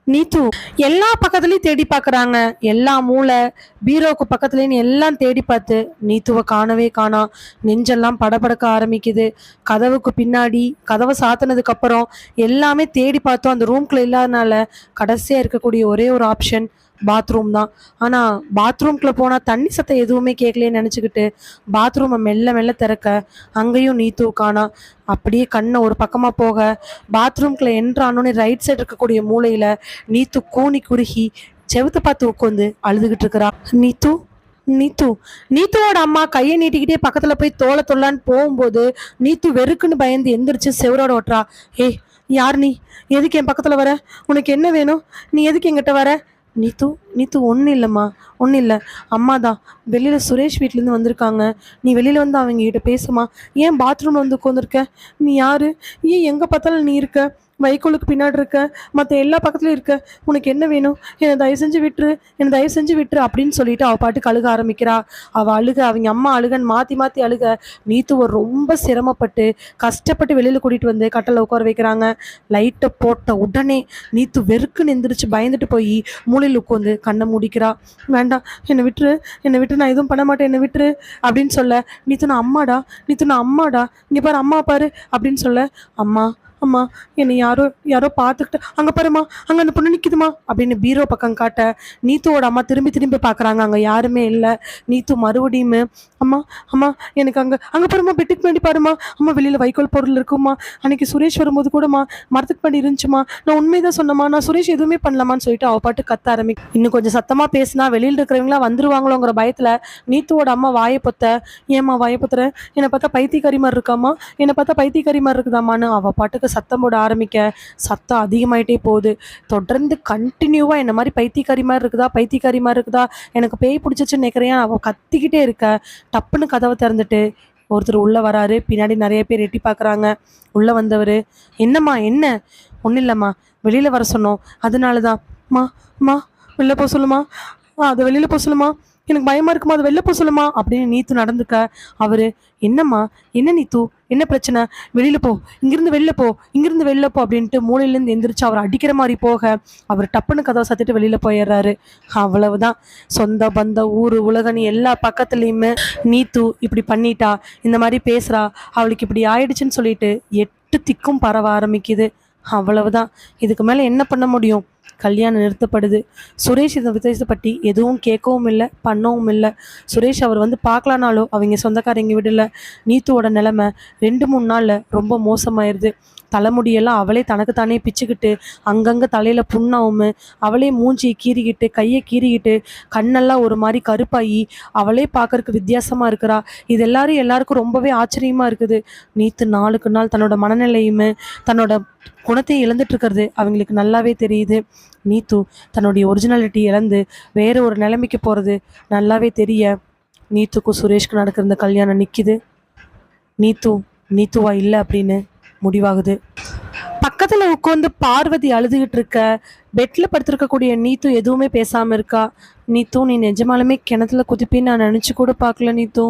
நீத்து எல்லா பக்கத்துலயும் தேடி பாக்குறாங்க. எல்லா மூளை பீரோக்கு பக்கத்துலன்னு எல்லாம் தேடி பார்த்து நீத்துவை காணவே காணா. நெஞ்செல்லாம் படபடக்க ஆரம்பிக்குது. கதவுக்கு பின்னாடி கதவை சாத்தினதுக்கு அப்புறம் எல்லாமே தேடி பார்த்தோம். அந்த ரூம்குள்ள இல்லாதனால கடைசியா இருக்கக்கூடிய ஒரே ஒரு ஆப்ஷன் பாத்ரூம் தான். ஆனா பாத்ரூம்குள்ள போனா தண்ணி சத்தம் எதுவுமே கேட்கலன்னு நினைச்சுக்கிட்டு பாத்ரூமை மெல்ல மெல்ல திறக்க அங்கேயும் நீத்து காணா. அப்படியே கண்ணை ஒரு பக்கமா போக பாத்ரூம்குள்ள என்ட்ரானோன்னு ரைட் சைடு இருக்கக்கூடிய மூலையில நீத்து கூனி குறுகி செவுத்த பார்த்து உட்காந்து அழுதுகிட்டு இருக்கிறா. நீத்து, நீத்து. நீத்துவோட அம்மா கையை நீட்டிக்கிட்டே பக்கத்துல போய் தோலை தொல்லான்னு போகும்போது நீத்து வெறுக்குன்னு பயந்து எந்திரிச்சு செவரோட ஓட்டுறா. ஏய், யார் நீ? எதுக்கு என் பக்கத்துல வர? உனக்கு என்ன வேணும்? நீ எதுக்கு என்கிட்ட வர? நீத்து, நீத்து ஒன்றும் இல்லைம்மா, ஒன்றும் இல்லை. அம்மா தான் வெளியில் சுரேஷ் வீட்டிலேருந்து வந்திருக்காங்க. நீ வெளியில் வந்து அவங்க கிட்ட பேசுமா. ஏன் பாத்ரூமில் வந்து உட்காந்துருக்க? நீ யாரு? ஏன் எங்கே பார்த்தாலும் நீ இருக்க? வைக்கோலுக்கு பின்னாடி இருக்க, மற்ற எல்லா பக்கத்துலையும் இருக்க. உனக்கு என்ன வேணும்? என்னை தயவு செஞ்சு விட்டுரு, என்னை தயவு செஞ்சு விட்டுரு அப்படின்னு சொல்லிட்டு அவள் பாட்டுக்கு அழுக ஆரம்பிக்கிறா. அவள் அழுக, அவங்க அம்மா அழுகன்னு மாற்றி மாற்றி அழுக நீத்து ரொம்ப சிரமப்பட்டு கஷ்டப்பட்டு வெளியில் கூட்டிகிட்டு வந்து கட்டளை உட்கார வைக்கிறாங்க. லைட்டை போட்ட உடனே நீத்து வெறுக்குன்னு எந்திரிச்சு பயந்துட்டு போய் மூலையில் உட்காந்து கண்ணை மூடிக்கிறா. வேண்டாம், என்னை விட்டுரு, என்னை விட்டு, நான் எதுவும் பண்ண மாட்டேன், என்னை விட்டுரு அப்படின்னு சொல்ல நீத்து நான் அம்மாடா, நீத்து நான் அம்மாடா, இங்கே பாரு அம்மா பாரு அப்படின்னு சொல்ல, அம்மா அம்மா என்னை யாரோ யாரோ பார்த்துக்கிட்டு, அங்கே பாருமா அங்கே அந்த பொண்ணு நிற்கிதுமா அப்படின்னு பீரோ பக்கம் காட்ட நீத்துவோட அம்மா திரும்பி திரும்பி பார்க்குறாங்க. அங்கே யாருமே இல்லை. நீத்து மறுபடியும் அம்மா அம்மா எனக்கு அங்கே அங்கே பாருமா, பெட்டுக்கு வேண்டி பாருமா, அம்மா வெளியில் வைக்கோல் பொருள் இருக்குமா, அன்னைக்கு சுரேஷ் வரும்போது கூடமா மரத்துக்கு பண்ணி இருந்துச்சுமா, நான் உண்மைதான் சொன்னம்மா, நான் சுரேஷ் எதுவுமே பண்ணலாமான்னு சொல்லிட்டு அவள் பாட்டு கத்த ஆரம்பிக்கும். இன்னும் கொஞ்சம் சத்தமாக பேசினா வெளியில் இருக்கிறவங்களாம் வந்துருவாங்களோங்கிற பயத்தில் நீத்துவோட அம்மா வாயை பொத்த, ஏம்மா வாயை பொத்துற, என்னை பார்த்தா பைத்தியக்காரி மாதிரி இருக்காமா, என்னை பார்த்தா பைத்தியக்காரி மாதிரி இருக்குதாமான்னு அவள் பாட்டுக்கு சத்தம் போட ஆரம்பிக்க சத்தம் அதிகமாயிட்டே போகுது. தொடர்ந்து கண்டினியூவா என்ன மாதிரி பைத்தியக்காரி மாதிரி இருக்குதா, பைத்தியக்காரி மாதிரி இருக்குதா, எனக்கு பேய் பிடிச்சிச்சுன்னு நினைக்கிறியா அவ கத்திக்கிட்டே இருக்க. டப்புன்னு கதவை திறந்துட்டு ஒருத்தர் உள்ள வராரு. பின்னாடி நிறைய பேர் எட்டி பார்க்குறாங்க. உள்ள வந்தவர், என்னம்மா என்ன? ஒன்றும் இல்லைம்மா, வெளியில வர சொன்னோம், அதனாலதான். மா மா வெளில போக சொல்லுமா, அதை வெளியில போக சொல்லுமா. எனக்கு பயமா இருக்குமா, அது வெளில போ சொல்லுமா அப்படின்னு நீத்து நடந்துக்க அவரு, என்னம்மா, என்ன நீத்து, என்ன பிரச்சனை, வெளியில போ, இங்கிருந்து வெளில போ, இங்கிருந்து வெளில போ அப்படின்ட்டு மூலையிலேருந்து எந்திரிச்சு அவர் அடிக்கிற மாதிரி போக அவர் டப்புன்னு கதவை சாத்திட்டு வெளியில போயிடுறாரு. அவ்வளவுதான். சொந்த பந்த ஊரு உலகன்னு எல்லா பக்கத்துலயுமே நீத்து இப்படி பண்ணிட்டா, இந்த மாதிரி பேசுறா, அவளுக்கு இப்படி ஆயிடுச்சுன்னு சொல்லிட்டு 8 திக்கும் பரவ ஆரம்பிக்குது. அவ்வளவுதான். இதுக்கு மேல என்ன பண்ண முடியும்? கல்யாணம் நிறுத்தப்படுது. சுரேஷ் இந்த விசேஷத்தை பற்றி எதுவும் கேட்கவும் இல்லை, பண்ணவும் இல்லை. சுரேஷ் அவர் வந்து பார்க்கலானாலும் அவங்க சொந்தக்காரங்க விடல. நீத்துவோட நிலைமை 2-3 நாளில் ரொம்ப மோசமாயிருது. தலைமுடியெல்லாம் அவளே தனக்குத்தானே பிச்சுக்கிட்டு, அங்கங்கே தலையில் புண்ணாவும், அவளே மூஞ்சியை கீறிக்கிட்டு, கையை கீறிக்கிட்டு, கண்ணெல்லாம் ஒரு மாதிரி கருப்பாகி அவளே பார்க்கறக்கு வித்தியாசமாக இருக்கிறா. இது எல்லாருக்கும் ரொம்பவே ஆச்சரியமாக இருக்குது. நீத்து நாளுக்கு நாள் தன்னோட மனநிலையுமே தன்னோட குணத்தை இழந்துட்டு இருக்கிறது அவங்களுக்கு நல்லாவே தெரியுது. நீத்து தன்னுடைய ஒரிஜினாலிட்டி இழந்து வேற ஒரு நிலைமைக்கு போகிறது நல்லாவே தெரிய நீத்துக்கும் சுரேஷ்க்கு நடக்கிற இந்த கல்யாணம் நிற்கிது. நீத்துவா இல்லை அப்படின்னு முடிவாகுது. பக்கத்துல உட்காந்து பார்வதி அழுதுகிட்டு இருக்க, பெட்ல படுத்திருக்கக்கூடிய நீத்து எதுவுமே பேசாம இருக்கா. நீத்து, நீ நிஜமாலுமே கிணத்துல குதிப்பின்னு நான் நினச்சி கூட பார்க்கல நீத்து.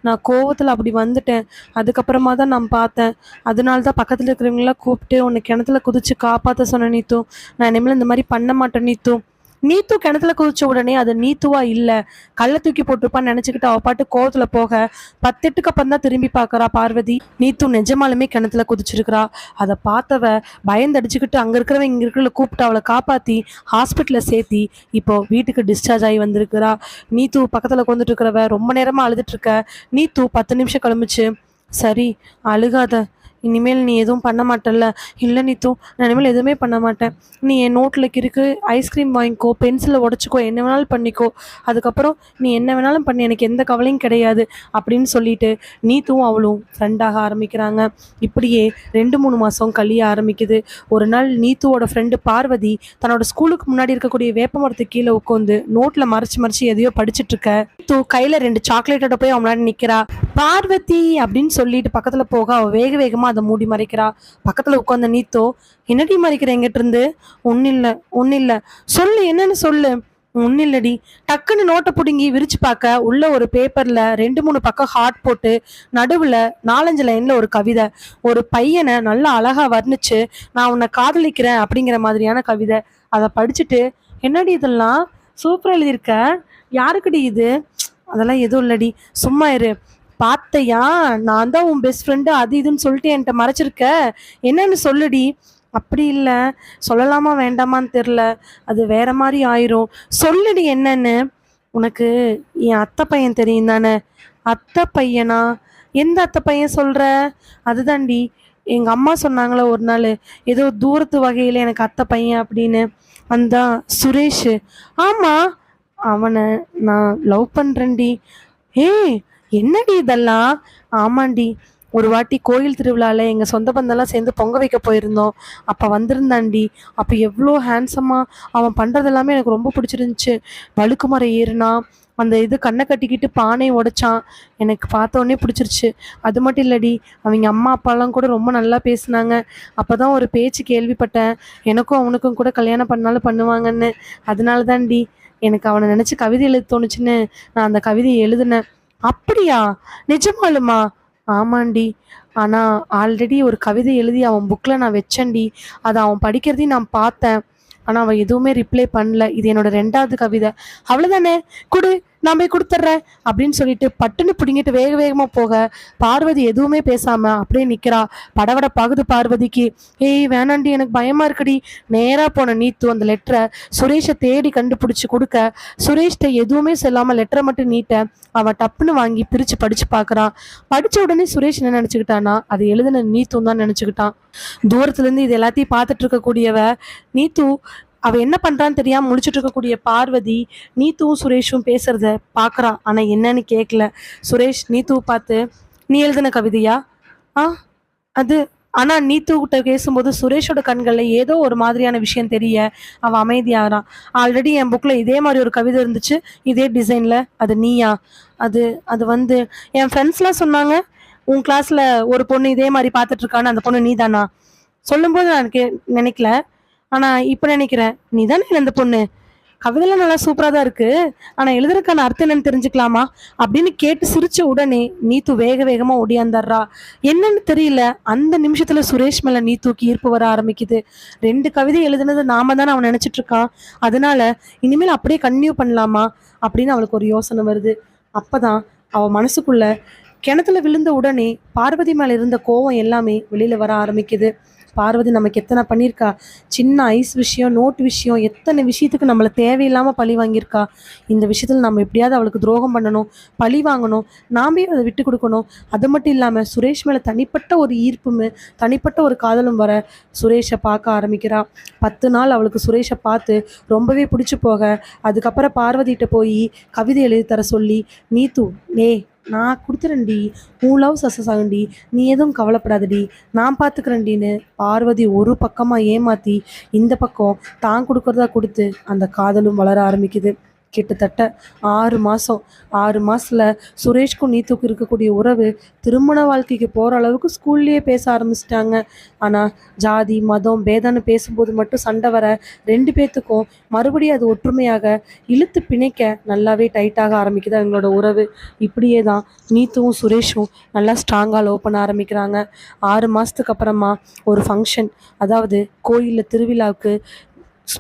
நான் கோவத்தில் அப்படி வந்துட்டேன். அதுக்கப்புறமா தான் நான் பார்த்தேன். அதனால தான் பக்கத்தில் இருக்கிறவங்களாம் கூப்பிட்டு உன்னை கிணத்துல குதிச்சு காப்பாற்ற சொன்னேன் நீத்து. நான் இனிமேல் இந்த மாதிரி பண்ண மாட்டேன் நீத்து. நீத்து கிணத்துல குதிச்ச உடனே அது நீத்துவா இல்லை, கல்லை தூக்கி போட்டிருப்பான்னு நினச்சிக்கிட்டு அவள் பாட்டு கோவத்தில் போக 10 எட்டுக்கு அப்புறம் தான் திரும்பி பார்க்குறா பார்வதி. நீத்து நிஜமாலுமே கிணத்துல குதிச்சிருக்கிறா. அதை பார்த்தவ பயந்தடிச்சுக்கிட்டு அங்கே இருக்கிறவங்க இங்கே இருக்கிற கூப்பிட்டு அவளை காப்பாற்றி ஹாஸ்பிட்டலில் சேர்த்தி இப்போ வீட்டுக்கு டிஸ்சார்ஜ் ஆகி வந்திருக்கிறா. நீத்து பக்கத்தில் உட்காந்துட்டு இருக்கிறவ ரொம்ப நேரமாக அழுதுட்டு இருக்க. நீத்து 10 நிமிஷம் கிளம்பிச்சு. சரி, அழுகாத, இனிமேல் நீ எதுவும் பண்ண மாட்டல்ல. இல்லை நீத்து, நான் இனிமேல் எதுவுமே பண்ண மாட்டேன். நீ என் நோட்டில் இருக்கு, ஐஸ்கிரீம் வாங்கிக்கோ, பென்சிலை உடச்சிக்கோ, என்ன வேணாலும் பண்ணிக்கோ, அதுக்கப்புறம் நீ என்ன வேணாலும் பண்ணி, எனக்கு எந்த கவலையும் கிடையாது அப்படின்னு சொல்லிட்டு நீத்துவும் அவளும் ஃப்ரெண்டாக ஆரம்பிக்கிறாங்க. இப்படியே 2-3 மாதம் கழிய ஆரம்பிக்குது. ஒரு நாள் நீத்துவோட ஃப்ரெண்டு பார்வதி தன்னோட ஸ்கூலுக்கு முன்னாடி இருக்கக்கூடிய வேப்ப மரத்துக்கு கீழே உட்காந்து நோட்டில் மறைச்சு எதையோ படிச்சுட்டு இருக்க. நீத்து கையில் 2 சாக்லேட்டோட போய் அவன் முன்னாடி நிற்கிறா. பார்வதி அப்படின்னு சொல்லிட்டு பக்கத்தில் போக அவள் வேகமாக அதை மூடி மறைக்கிறா. பக்கத்துல உட்கார்ந்த நீத்தோ, என்னடி மறைக்கிற எங்கிட்ட இருந்து? ஒன்னும் இல்ல சொல்லு, என்னன்னு சொல்லு. ஒன்னும் இல்லடி. டக்குன்னு நோட்டை பிடுங்கி விரிச்சு பார்க்க உள்ள ஒரு பேப்பர்ல 2-3 பக்கம் ஹார்ட் போட்டு நடுவுல 4-5 லைன்ல ஒரு கவிதை. ஒரு பையனை நல்லா அழகா வர்ணிச்சு நான் உன்னை காதலிக்கிறேன் அப்படிங்கிற மாதிரியான கவிதை. அதை படிச்சுட்டு, என்னடி இதெல்லாம் சூப்பரா எழுதியிருக்க, யாருக்குடி இது? அதெல்லாம் எதுவும் இல்லடி, சும்மா இரு. பார்த்தையா, நான் தான் உன் பெஸ்ட் ஃப்ரெண்டு அது இதுன்னு சொல்லிட்டு என்கிட்ட மறைச்சிருக்க, என்னன்னு சொல்லுடி. அப்படி இல்லை, சொல்லலாமா வேண்டாமான்னு தெரில, அது வேற மாதிரி ஆயிரும், சொல்லுடி என்னன்னு. உனக்கு என் அத்தை பையன் தெரியும் தானே? அத்தை பையனா? எந்த அத்தை பையன் சொல்கிற? அதுதான்டி, எங்கள் அம்மா சொன்னாங்களே ஒரு நாள், ஏதோ தூரத்து வகையில் எனக்கு அத்தை பையன் அப்படின்னு. அந்த சுரேஷ். ஆமாம், அவனை நான் லவ் பண்ணுறேன்டி. ஏய், என்னடி இதெல்லாம்? ஆமாண்டி, ஒரு வாட்டி கோயில் திருவிழாவில் எங்கள் சொந்த பந்தெல்லாம் சேர்ந்து பொங்க வைக்க போயிருந்தோம். அப்போ வந்திருந்தாண்டி. அப்போ எவ்வளோ ஹேண்ட்ஸமாக அவன் பண்ணுறது எல்லாமே எனக்கு ரொம்ப பிடிச்சிருந்துச்சு. வழுக்கு மரம் ஏறினா, அந்த இது கண்ணை கட்டிக்கிட்டு பானையை உடைச்சான். எனக்கு பார்த்தோன்னே பிடிச்சிருச்சு. அது மட்டும் இல்லடி, அவங்க அம்மா அப்பாலாம் கூட ரொம்ப நல்லா பேசினாங்க. அப்போ தான் ஒரு பேச்சு கேள்விப்பட்டேன், எனக்கும் அவனுக்கும் கூட கல்யாணம் பண்ணாலும் பண்ணுவாங்கன்னு. அதனால தான்டி எனக்கு அவனை நினச்சி கவிதை எழுத தோணுச்சுன்னு நான் அந்த கவிதையை எழுதினேன். அப்படியா? நிஜமாலுமா? ஆமாண்டி. ஆனால் ஆல்ரெடி ஒரு கவிதை எழுதி அவன் புக்கில் நான் வச்சேன்டி. அதை அவன் படிக்கிறதையும் நான் பார்த்தேன். ஆனால் அவன் எதுவுமே ரிப்ளை பண்ணல. இது என்னோட 2வது கவிதை. அவ்வளோதானே, கொடு, நான் போய் கொடுத்துட்றேன் அப்படின்னு சொல்லிட்டு பட்டுன்னு பிடிங்கிட்டு வேகமாக போக பார்வதி எதுவுமே பேசாமல் அப்படியே நிற்கிறா. படபடப்பாகுது பார்வதிக்கு. ஏய் வேணாண்டி, எனக்கு பயமாக இருக்குடி. நேராக போன நீத்து அந்த லெட்டரை சுரேஷை தேடி கண்டுபிடிச்சி கொடுக்க, சுரேஷ்ட எதுவுமே சொல்லாமல் லெட்டரை மட்டும் நீட்ட அவன் டப்புன்னு வாங்கி பிரித்து படித்து பார்க்குறான். படித்த உடனே சுரேஷ் என்ன நினச்சிக்கிட்டானா, அது எழுதின நீத்தும் தான் நினச்சிக்கிட்டான். தூரத்துலேருந்து இது எல்லாத்தையும் பார்த்துட்டு இருக்கக்கூடியவ நீத்து அவ என்ன பண்றான்னு தெரியாம முழிச்சுட்டு இருக்கக்கூடிய பார்வதி நீத்துவும் சுரேஷும் பேசுறத பாக்குறா. ஆனா என்னன்னு கேட்கல. சுரேஷ் நீத்துவை பார்த்து, நீ எழுதின கவிதையா? அது. ஆனா நீத்து கிட்ட பேசும்போது சுரேஷோட கண்கள்ல ஏதோ ஒரு மாதிரியான விஷயம் தெரிய அவன் அமைதியாகிறான். ஆல்ரெடி என் புக்ல இதே மாதிரி ஒரு கவிதை இருந்துச்சு, இதே டிசைன்ல, அது நீயா? அது வந்து என் ஃப்ரெண்ட்ஸ்லாம் சொன்னாங்க, உன் கிளாஸ்ல ஒரு பொண்ணு இதே மாதிரி பார்த்துட்டு இருக்கான்னு, அந்த பொண்ணு நீ தானா? சொல்லும்போது நான் நினைக்கல, ஆனா இப்ப நினைக்கிறேன், நீ தானே அந்த பொண்ணு. கவிதைலாம் நல்லா சூப்பரா தான் இருக்கு. ஆனா எழுதுறதுக்கான அர்த்தம் என்னன்னு தெரிஞ்சுக்கலாமா அப்படின்னு கேட்டு சிரிச்ச உடனே நீத்து வேக வேகமா ஒடியாந்துடுறா. என்னன்னு தெரியல, அந்த நிமிஷத்துல சுரேஷ் மேல நீத்துக்கு ஈர்ப்பு வர ஆரம்பிக்குது. 2 கவிதை எழுதுனது நாம தானே அவன் நினைச்சிட்டு இருக்கான். அதனால இனிமேல் அப்படியே கன்டினியூ பண்ணலாமா அப்படின்னு அவளுக்கு ஒரு யோசனை வருது. அப்பதான் அவ மனசுக்குள்ள கிணத்துல விழுந்த உடனே பார்வதி மேல இருந்த கோவம் எல்லாமே வெளியில வர ஆரம்பிக்குது. பார்வதி நமக்கு எத்தனை பண்ணியிருக்கா, சின்ன ஐஸ் விஷயம், நோட்டு விஷயம், எத்தனை விஷயத்துக்கு நம்மளை தேவையில்லாம பழி வாங்கியிருக்கா. இந்த விஷயத்துல நம்ம எப்படியாவது அவளுக்கு துரோகம் பண்ணணும், பழி வாங்கணும், நாமே அதை விட்டு கொடுக்கணும். அது மட்டும் இல்லாம சுரேஷ் மேல தனிப்பட்ட ஒரு ஈர்ப்பும் தனிப்பட்ட ஒரு காதலும் வர சுரேஷை பார்க்க ஆரம்பிக்கிறா. 10 நாள் அவளுக்கு சுரேஷை பார்த்து ரொம்பவே பிடிச்சி போக, அதுக்கப்புறம் பார்வதிகிட்ட போய் கவிதை எழுதி தர சொல்லி, நீத்து நே நான் கொடுத்துறேன்டி, உன் லவ் சக்ஸஸ் ஆகும்டி, நீ எதுவும் கவலைப்படாதடி, நான் பார்த்துக்கிறேன்டின்னு பார்வதி ஒரு பக்கமாக ஏமாற்றி இந்த பக்கம் தான் கொடுக்குறதா கொடுத்து அந்த காதலும் வளர ஆரம்பிக்குது. கிட்டத்தட்ட 6 மாதம் 6 மாதத்தில் சுரேஷ்க்கும் நீத்துக்கும் இருக்கக்கூடிய உறவு திருமண வாழ்க்கைக்கு போகிற அளவுக்கு ஸ்கூல்லேயே பேச ஆரம்பிச்சிட்டாங்க. ஆனால் ஜாதி மதம் பேதம்னு பேசும்போது மட்டும் சண்டை வர 2 பேர்த்துக்கும் மறுபடியும் அது ஒற்றுமையாக இழுத்து பிணைக்க நல்லாவே டைட்டாக ஆரம்பிக்குது அவங்களோட உறவு. இப்படியே தான் நீத்துவும் சுரேஷும் நல்லா ஸ்ட்ராங்காக லவ் பண்ண ஆரம்பிக்கிறாங்க. 6 மாதத்துக்கு அப்புறமா ஒரு ஃபங்க்ஷன், அதாவது கோயிலில் திருவிழாவுக்கு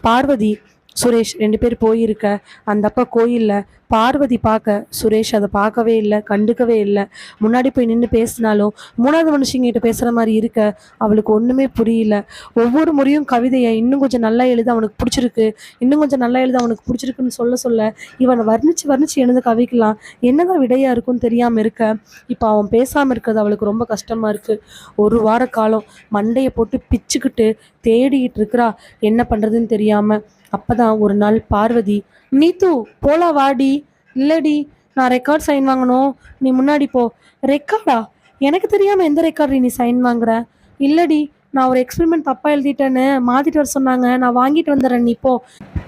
பார்வதி சுரேஷ் 2 பேர் போயிருக்க. அந்த அப்பா கோயிலில் பார்வதி பார்க்க சுரேஷ் அதை பார்க்கவே இல்லை, கண்டுக்கவே இல்லை. முன்னாடி போய் நின்று பேசினாலும் 3வது மனுஷங்கிட்ட பேசுகிற மாதிரி இருக்க அவளுக்கு ஒன்றுமே புரியல. ஒவ்வொரு முறையும் கவிதையை இன்னும் கொஞ்சம் நல்லா எழுத அவனுக்கு பிடிச்சிருக்கு, இன்னும் கொஞ்சம் நல்லா எழுத அவனுக்கு பிடிச்சிருக்குன்னு சொல்ல சொல்ல இவனை வர்ணிச்சு எழுத கவிக்கலாம் என்னதான் விடையாக இருக்குன்னு தெரியாமல் இருக்க. இப்போ அவன் பேசாமல் இருக்கிறது அவளுக்கு ரொம்ப கஷ்டமாக இருக்குது. 1 வார காலம் மண்டையை போட்டு பிச்சுக்கிட்டு தேடிக்கிட்டு இருக்கிறா, என்ன பண்ணுறதுன்னு தெரியாமல். அப்பதான் ஒரு நாள் பார்வதி, நீத்து போலாம் வாடி. இல்லடி, நான் ரெக்கார்ட் சைன் வாங்கணும், நீ முன்னாடி போ. ரெக்கார்டா? எனக்கு தெரியாம எந்த ரெக்கார்டு நீ சைன் வாங்குற? இல்லடி, நான் ஒரு எக்ஸ்பெரிமெண்ட் தப்பா எழுதிட்டேன்னு மாத்திட்டு வர சொன்னாங்க, நான் வாங்கிட்டு வந்துடுறேன், நீ போ.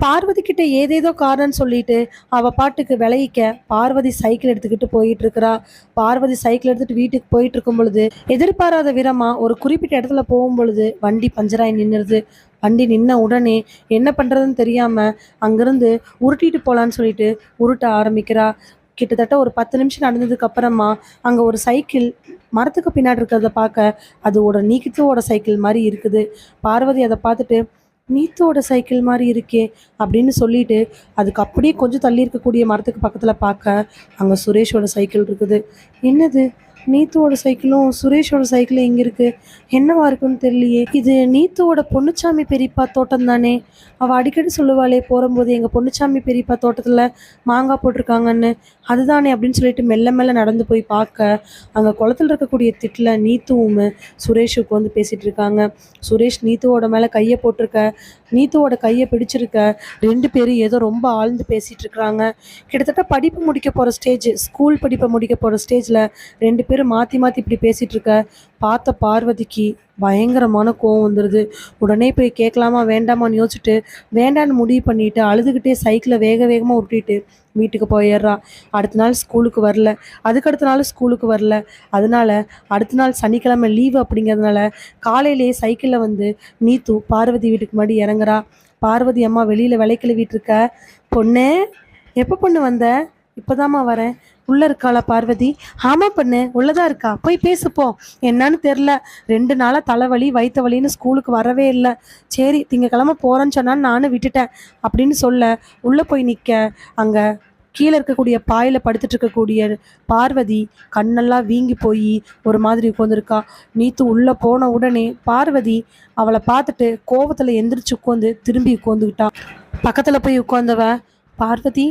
பார்வதி கிட்ட ஏதேதோ காரணம் சொல்லிட்டு அவ பாட்டுக்கு விளையிக்க பார்வதி சைக்கிள் எடுத்துக்கிட்டு போயிட்டு இருக்கிறா. பார்வதி சைக்கிள் எடுத்துட்டு வீட்டுக்கு போயிட்டு இருக்கும் பொழுது எதிர்பாராத விதமா ஒரு குறிப்பிட்ட இடத்துல போகும் பொழுது வண்டி பஞ்சராகி நின்றுது. வண்டி நின்ன உடனே என்ன பண்ணுறதுன்னு தெரியாமல் அங்கேருந்து உருட்டிட்டு போகலான்னு சொல்லிட்டு உருட்ட ஆரம்பிக்கிறா. கிட்டத்தட்ட ஒரு 10 நிமிஷம் நடந்ததுக்கு அப்புறமா அங்கே ஒரு சைக்கிள் மரத்துக்கு பின்னாடி இருக்கிறத பார்க்க அதோட நீத்துவோட சைக்கிள் மாதிரி இருக்குது. பார்வதி அதை பார்த்துட்டு, நீத்துவோட சைக்கிள் மாதிரி இருக்கே அப்படின்னு சொல்லிட்டு அதுக்கு அப்படியே கொஞ்சம் தள்ளி இருக்கக்கூடிய மரத்துக்கு பக்கத்தில் பார்க்க அங்கே சுரேஷோட சைக்கிள் இருக்குது. என்னது, நீத்துவோட சைக்கிளும் சுரேஷோட சைக்கிளும் எங்கே இருக்குது, என்னவா இருக்குன்னு தெரியலையே. இது நீத்துவோட பொன்னுச்சாமி பெரியப்பா தோட்டம் தானே. அவள் அடிக்கடி சொல்லுவாளே போகும்போது எங்கள் பொன்னுச்சாமி பெரியப்பா தோட்டத்தில் மாங்காய் போட்டிருக்காங்கன்னு, அதுதானே அப்படின்னு சொல்லிட்டு மெல்ல மெல்ல நடந்து போய் பார்க்க அங்கே குளத்தில் இருக்கக்கூடிய திட்டில் நீத்துவும் சுரேஷுக்கு வந்து பேசிகிட்டு இருக்காங்க. சுரேஷ் நீத்துவோட மேலே கையை போட்டிருக்க, நீத்துவோட கையை பிடிச்சிருக்க. 2 பேரும் ஏதோ ரொம்ப ஆழ்ந்து பேசிகிட்டு இருக்கிறாங்க. கிட்டத்தட்ட படிப்பு முடிக்க போகிற ஸ்டேஜ், ஸ்கூல் படிப்பை முடிக்க போகிற ஸ்டேஜில் 2 பேரும் மாற்றி மாற்றி இப்படி பேசிகிட்டு இருக்க பார்த்த பார்வதிக்கு பயங்கரமான கோவம் வந்துடுது. உடனே போய் கேட்கலாமா வேண்டாமான்னு யோசிச்சுட்டு வேண்டான்னு முடிவு பண்ணிட்டு அழுதுகிட்டே சைக்கிளை வேக வேகமாக உருட்டிட்டு வீட்டுக்கு போயிடுறா. அடுத்த நாள் ஸ்கூலுக்கு வரல, அதுக்கடுத்த நாள் ஸ்கூலுக்கு வரல. அதனால அடுத்த நாள் சனிக்கிழமை லீவு அப்படிங்கிறதுனால காலையிலேயே சைக்கிளில் வந்து நீத்து பார்வதி வீட்டுக்கு முன்னாடி இறங்குறா. பார்வதி அம்மா வெளியில் விளைக்கழுவிட்டு இருக்க. பொண்ணு, எப்போ பொண்ணு வந்த? இப்போதாம்மா வரேன். உள்ளே இருக்காளா பார்வதி? ஆமாம் பொண்ணு, உள்ளதான் இருக்கா, போய் பேசுப்போ. என்னன்னு தெரில, 2 நாளாக தலைவலி வயிற்று வலின்னு ஸ்கூலுக்கு வரவே இல்லை. சரி திங்கக்கிழமை போகிறேன்னு சொன்னான்னு நானும் விட்டுட்டேன் அப்படின்னு சொல்ல உள்ளே போய் நிற்க அங்கே கீழே இருக்கக்கூடிய பாயில் படுத்துட்டு இருக்கக்கூடிய பார்வதி கண்ணெல்லாம் வீங்கி போய் ஒரு மாதிரி உட்காந்துருக்கா. நீத்து உள்ளே போன உடனே பார்வதி அவளை பார்த்துட்டு கோவத்தில் எந்திரிச்சு உட்காந்து திரும்பி உட்காந்துக்கிட்டா. பக்கத்தில் போய் உட்காந்தவ, பார்வதி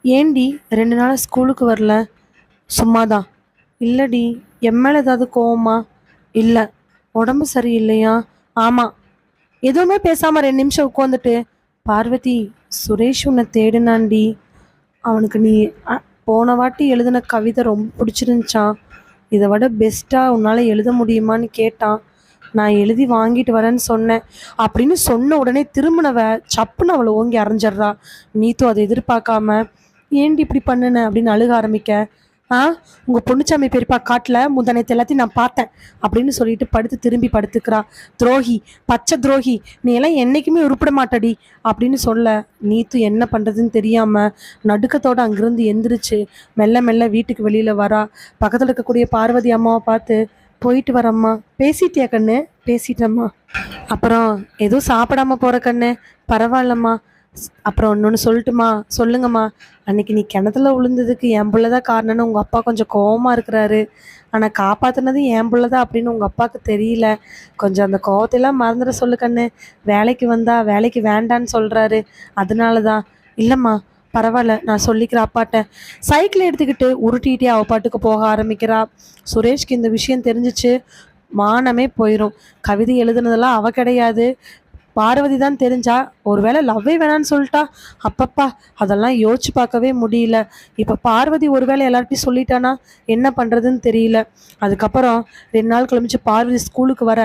ஏண்டி 2 நாளாக ஸ்கூலுக்கு வரல? சும்மாதான். இல்லடி, என் மேலே ஏதாவது கோவமா? இல்லை. உடம்பு சரியில்லையா? ஆமாம். எதுவுமே பேசாமல் 2 நிமிஷம் உட்காந்துட்டு, பார்வதி சுரேஷ் உன்னை தேடினாண்டி, அவனுக்கு நீ போன வாட்டி எழுதின கவிதை ரொம்ப பிடிச்சிருந்துச்சான், இதை விட பெஸ்ட்டாக உன்னால் எழுத முடியுமான்னு கேட்டான், நான் எழுதி வாங்கிட்டு வரேன்னு சொன்னேன் அப்படின்னு சொன்ன உடனே திரும்பினவ சப்புன்னு அவளை ஓங்கி அரைஞ்சிட்றா. நீத்தும் அதை எதிர்பார்க்காம ஏண்டி இப்படி பண்ணுன அப்படின்னு அழுக ஆரம்பிக்க, ஆ உங்கள் பொண்ணுச்சாமி பெரியப்பா காட்டில் முந்தானத்து எல்லாத்தையும் நான் பார்த்தேன் அப்படின்னு சொல்லிட்டு திரும்பி படுத்துக்கிறா. துரோகி, பச்சை துரோகி, நீ எல்லாம் என்னைக்குமே உருப்பிட மாட்டடி அப்படின்னு சொல்ல நீத்து என்ன பண்ணுறதுன்னு தெரியாமல் நடுக்கத்தோடு அங்கிருந்து எந்திரிச்சு மெல்ல மெல்ல வீட்டுக்கு வெளியில் வரா. பக்கத்தில் இருக்கக்கூடிய பார்வதி அம்மாவை பார்த்து, போயிட்டு வரம்மா. பேசிட்டியா கண்ணு? பேசிட்டம்மா. அப்புறம் எதுவும் சாப்பிடாம போகிற கண்ணு? பரவாயில்லம்மா. அப்புறம் இன்னொன்று சொல்லட்டுமா? சொல்லுங்கம்மா. அன்னைக்கு நீ கிணத்துல விழுந்ததுக்கு என் பிள்ளை தான் காரணம்னு உங்கள் அப்பா கொஞ்சம் கோவமாக இருக்கிறாரு. ஆனால் காப்பாற்றினது என் பிள்ளை தான் அப்படின்னு உங்கள் அப்பாவுக்கு தெரியல. கொஞ்சம் அந்த கோவத்தையெல்லாம் மறந்துட சொல்லு கண்ணு. வேலைக்கு வந்தா வேலைக்கு வேண்டான்னு சொல்கிறாரு, அதனால தான். இல்லைம்மா பரவாயில்ல, நான் சொல்லிக்கிறேன் அப்பாட்ட. சைக்கிள் எடுத்துக்கிட்டு உருட்டிகிட்டே அவ பாட்டுக்கு போக ஆரம்பிக்கிறா. சுரேஷ்க்கு இந்த விஷயம் தெரிஞ்சிச்சு, மானமே போயிடும். கவிதை எழுதுனதெல்லாம் அவ கிடையாது, பார்வதி தான் தெரிஞ்சா. ஒருவேளை லவ்வே வேணான்னு சொல்லிட்டா. அப்பப்பா, அதெல்லாம் யோசிச்சு பார்க்கவே முடியல. இப்போ பார்வதி ஒருவேளை எல்லார்ட்டையும் சொல்லிட்டானா என்ன பண்ணுறதுன்னு தெரியல. அதுக்கப்புறம் 2 நாள் கழிச்சு பார்வதி ஸ்கூலுக்கு வர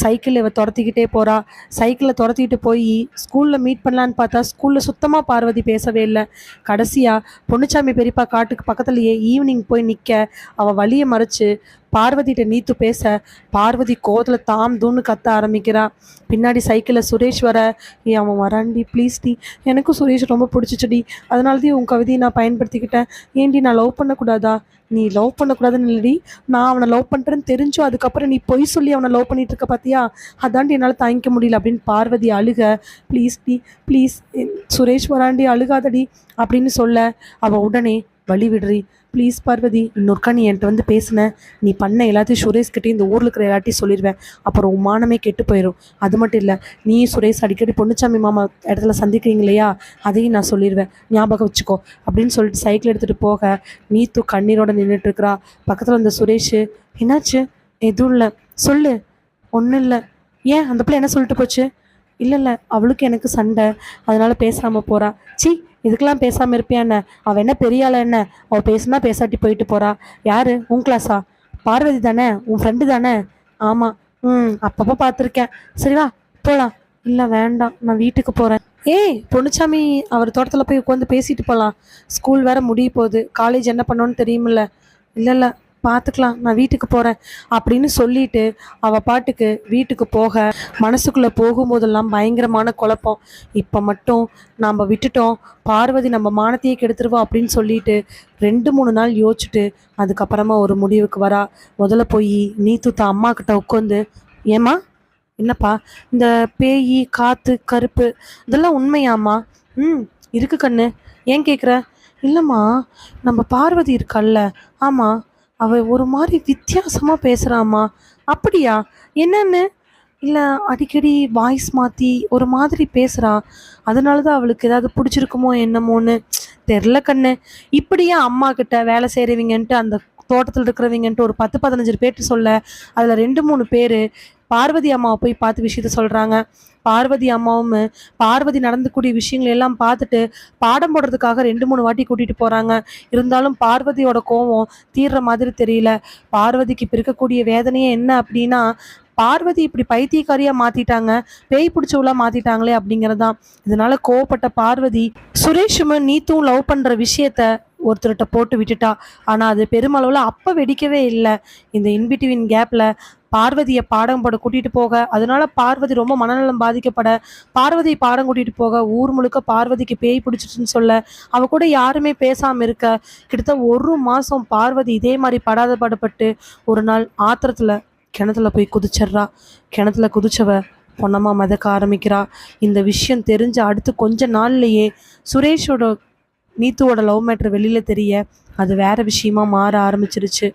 சைக்கிள் இவ துரத்திக்கிட்டே போகிறா. சைக்கிளில் துரத்திக்கிட்டு போய் ஸ்கூலில் மீட் பண்ணலான்னு பார்த்தா ஸ்கூலில் சுத்தமாக பார்வதி பேசவே இல்லை. கடைசியாக பொன்னுச்சாமி பெரியப்பா காட்டுக்கு பக்கத்துலேயே ஈவினிங் போய் நிற்க அவள் வழியை மறைச்சு பார்வதிகிட்ட நீத்து பேச பார்வதி கோவத்தில் தாம் தூன்னு கத்த ஆரம்பிக்கிறா. பின்னாடி சைக்கிளில் சுரேஷ் வர, அவன் வரான்டி ப்ளீஸ்டி, எனக்கும் சுரேஷ் ரொம்ப பிடிச்சிச்சுடி, அதனாலதான் உன் கவிதையை நான் பயன்படுத்திக்கிட்டேன். ஏன்டி நான் லவ் பண்ணக்கூடாதா? நீ லவ் பண்ணக்கூடாதுன்னு இல்லடி, நான் அவனை லவ் பண்ணுறேன்னு தெரிஞ்சோ அதுக்கப்புறம் நீ பொய் சொல்லி அவனை லவ் பண்ணிட்டு இருக்க பார்த்தியா, அதாண்டி என்னால் தாங்கிக்க முடியல அப்படின்னு பார்வதி அழுக. ப்ளீஸ்டி ப்ளீஸ், சுரேஷ் வராண்டி, அழுகாதடி அப்படின்னு சொல்ல அவள் உடனே வழி விடுறி. ப்ளீஸ் பார்வதி, இன்னொருக்கா நீ என்கிட்ட வந்து பேசின, நீ பண்ண எல்லாத்தையும் சுரேஷ்கிட்டே இந்த ஊரில் இருக்கிற எல்லாத்தையும் சொல்லிடுவேன். அப்புறம் உன் மானமே கெட்டு போயிடும். அது மட்டும் இல்லை, நீ சுரேஷ் அடிக்கடி பொன்னுச்சாமி மாமா இடத்துல சந்திக்கிறீங்க இல்லையா, அதையும் நான் சொல்லிடுவேன், ஞாபகம் வச்சுக்கோ அப்படின்னு சொல்லிட்டு சைக்கிள் எடுத்துகிட்டு போக நீத்து கண்ணீரோட நின்றுட்டுருக்குறா. பக்கத்தில் இந்த சுரேஷ், என்னாச்சு? எதுவும் இல்லை, சொல்லு. ஒன்றும் இல்லை. ஏன் அந்த பிள்ளை என்ன சொல்லிட்டு போச்சு? இல்லை அவளுக்கு எனக்கு சண்டை, அதனால பேசாமல் போகிறா. சி, இதுக்கெல்லாம் பேசாமல் இருப்பியா என்ன? அவள் என்ன பெரியாள என்ன? அவள் பேசுனா பேசாட்டி போயிட்டு போகிறா. யார்? உன் கிளாஸா? பார்வதி தானே, உன் ஃப்ரெண்டு தானே? ஆமாம். அப்பப்போ பார்த்துருக்கேன். சரி வா போகலாம். இல்லை வேண்டாம், நான் வீட்டுக்கு போகிறேன். ஏய் பொன்னுச்சாமி அவர் தோட்டத்தில் போய் உட்காந்து பேசிட்டு போகலாம். ஸ்கூல் வேறு முடிய போகுது, காலேஜ் என்ன பண்ணோன்னு தெரியுமில்ல. இல்லை பார்த்துக்கலாம், நான் வீட்டுக்கு போகிறேன் அப்படின்னு சொல்லிட்டு அவள் பாட்டுக்கு வீட்டுக்கு போக மனசுக்குள்ளே போகும்போதெல்லாம் பயங்கரமான குழப்பம். இப்போ மட்டும் நாம் விட்டுட்டோம், பார்வதி நம்ம மானத்தையே கெடுத்துருவோம் அப்படின்னு சொல்லிட்டு 2-3 நாள் யோசிச்சுட்டு அதுக்கப்புறமா ஒரு முடிவுக்கு வரா. முதல்ல போய் நீத்து அம்மா கிட்ட உட்காந்து, ஏம்மா என்னப்பா இந்த பேய் காற்று கருப்பு இதெல்லாம் உண்மையாம்மா? இருக்கு கண்ணு. ஏன் கேட்குற? இல்லைம்மா, நம்ம பார்வதி இருக்கல்ல, ஆமாம், அவள் ஒரு மாதிரி வித்தியாசமாக பேசுகிறாம்மா. அப்படியா? என்னன்னு? இல்லை, அடிக்கடி வாய்ஸ் மாற்றி ஒரு மாதிரி பேசுகிறா, அதனால தான் அவளுக்கு ஏதாவது பிடிச்சிருக்குமோ என்னமோன்னு தெரில கண்ணு. இப்படியே அம்மா கிட்ட வேலை செய்கிறவங்கன்ட்டு அந்த தோட்டத்தில் இருக்கிறவங்கன்ட்டு ஒரு 10-15 பேர்ட்டு சொல்ல அதில் 2-3 பேர் பார்வதி அம்மாவை போய் பார்த்து விஷயத்த சொல்கிறாங்க. பார்வதி அம்மாவும் பார்வதி நடந்துக்கூடிய விஷயங்கள் எல்லாம் பார்த்துட்டு பாடம் போடுறதுக்காக 2-3 வாட்டி கூட்டிகிட்டு போகிறாங்க. இருந்தாலும் பார்வதியோட கோவம் தீர்ற மாதிரி தெரியல. பார்வதிக்கு இப்போ இருக்கக்கூடிய வேதனையே என்ன அப்படின்னா, பார்வதி இப்படி பைத்தியக்காரியாக மாற்றிட்டாங்க, பேய் பிடிச்சவளா மாற்றிட்டாங்களே அப்படிங்கிறதான். இதனால கோவப்பட்ட பார்வதி சுரேஷும் நீத்தும் லவ் பண்ணுற விஷயத்த ஒருத்தர்கிட்ட போட்டு விட்டுட்டா. ஆனால் அது பெருமளவில் அப்போ வெடிக்கவே இல்லை. இந்த இன்பிட்வீன் கேப்பில் பார்வதியை பாடம் போட கூட்டிகிட்டு போக, அதனால பார்வதி ரொம்ப மனநலம் பாதிக்கப்பட, பார்வதி பாடம் கூட்டிகிட்டு போக ஊர் முழுக்க பார்வதிக்கு பேய் பிடிச்சிட்டுன்னு சொல்ல அவ கூட யாருமே பேசாமல் இருக்க கிட்டத்தட்ட 1 மாதம் பார்வதி இதே மாதிரி படாத பாடுபட்டு ஒரு நாள் ஆத்திரத்தில் கிணத்துல போய் குதிச்சிட்றா. கிணத்துல குதிச்சவ பொன்னம்மா மிதக்க ஆரம்பிக்கிறா. இந்த விஷயம் தெரிஞ்ச அடுத்து கொஞ்ச நாள்லையே சுரேஷோட நீத்துவோட லவ் மேட்ரு வெளியில் தெரிய அது வேற விஷயமா மாற ஆரம்பிச்சிருச்சு.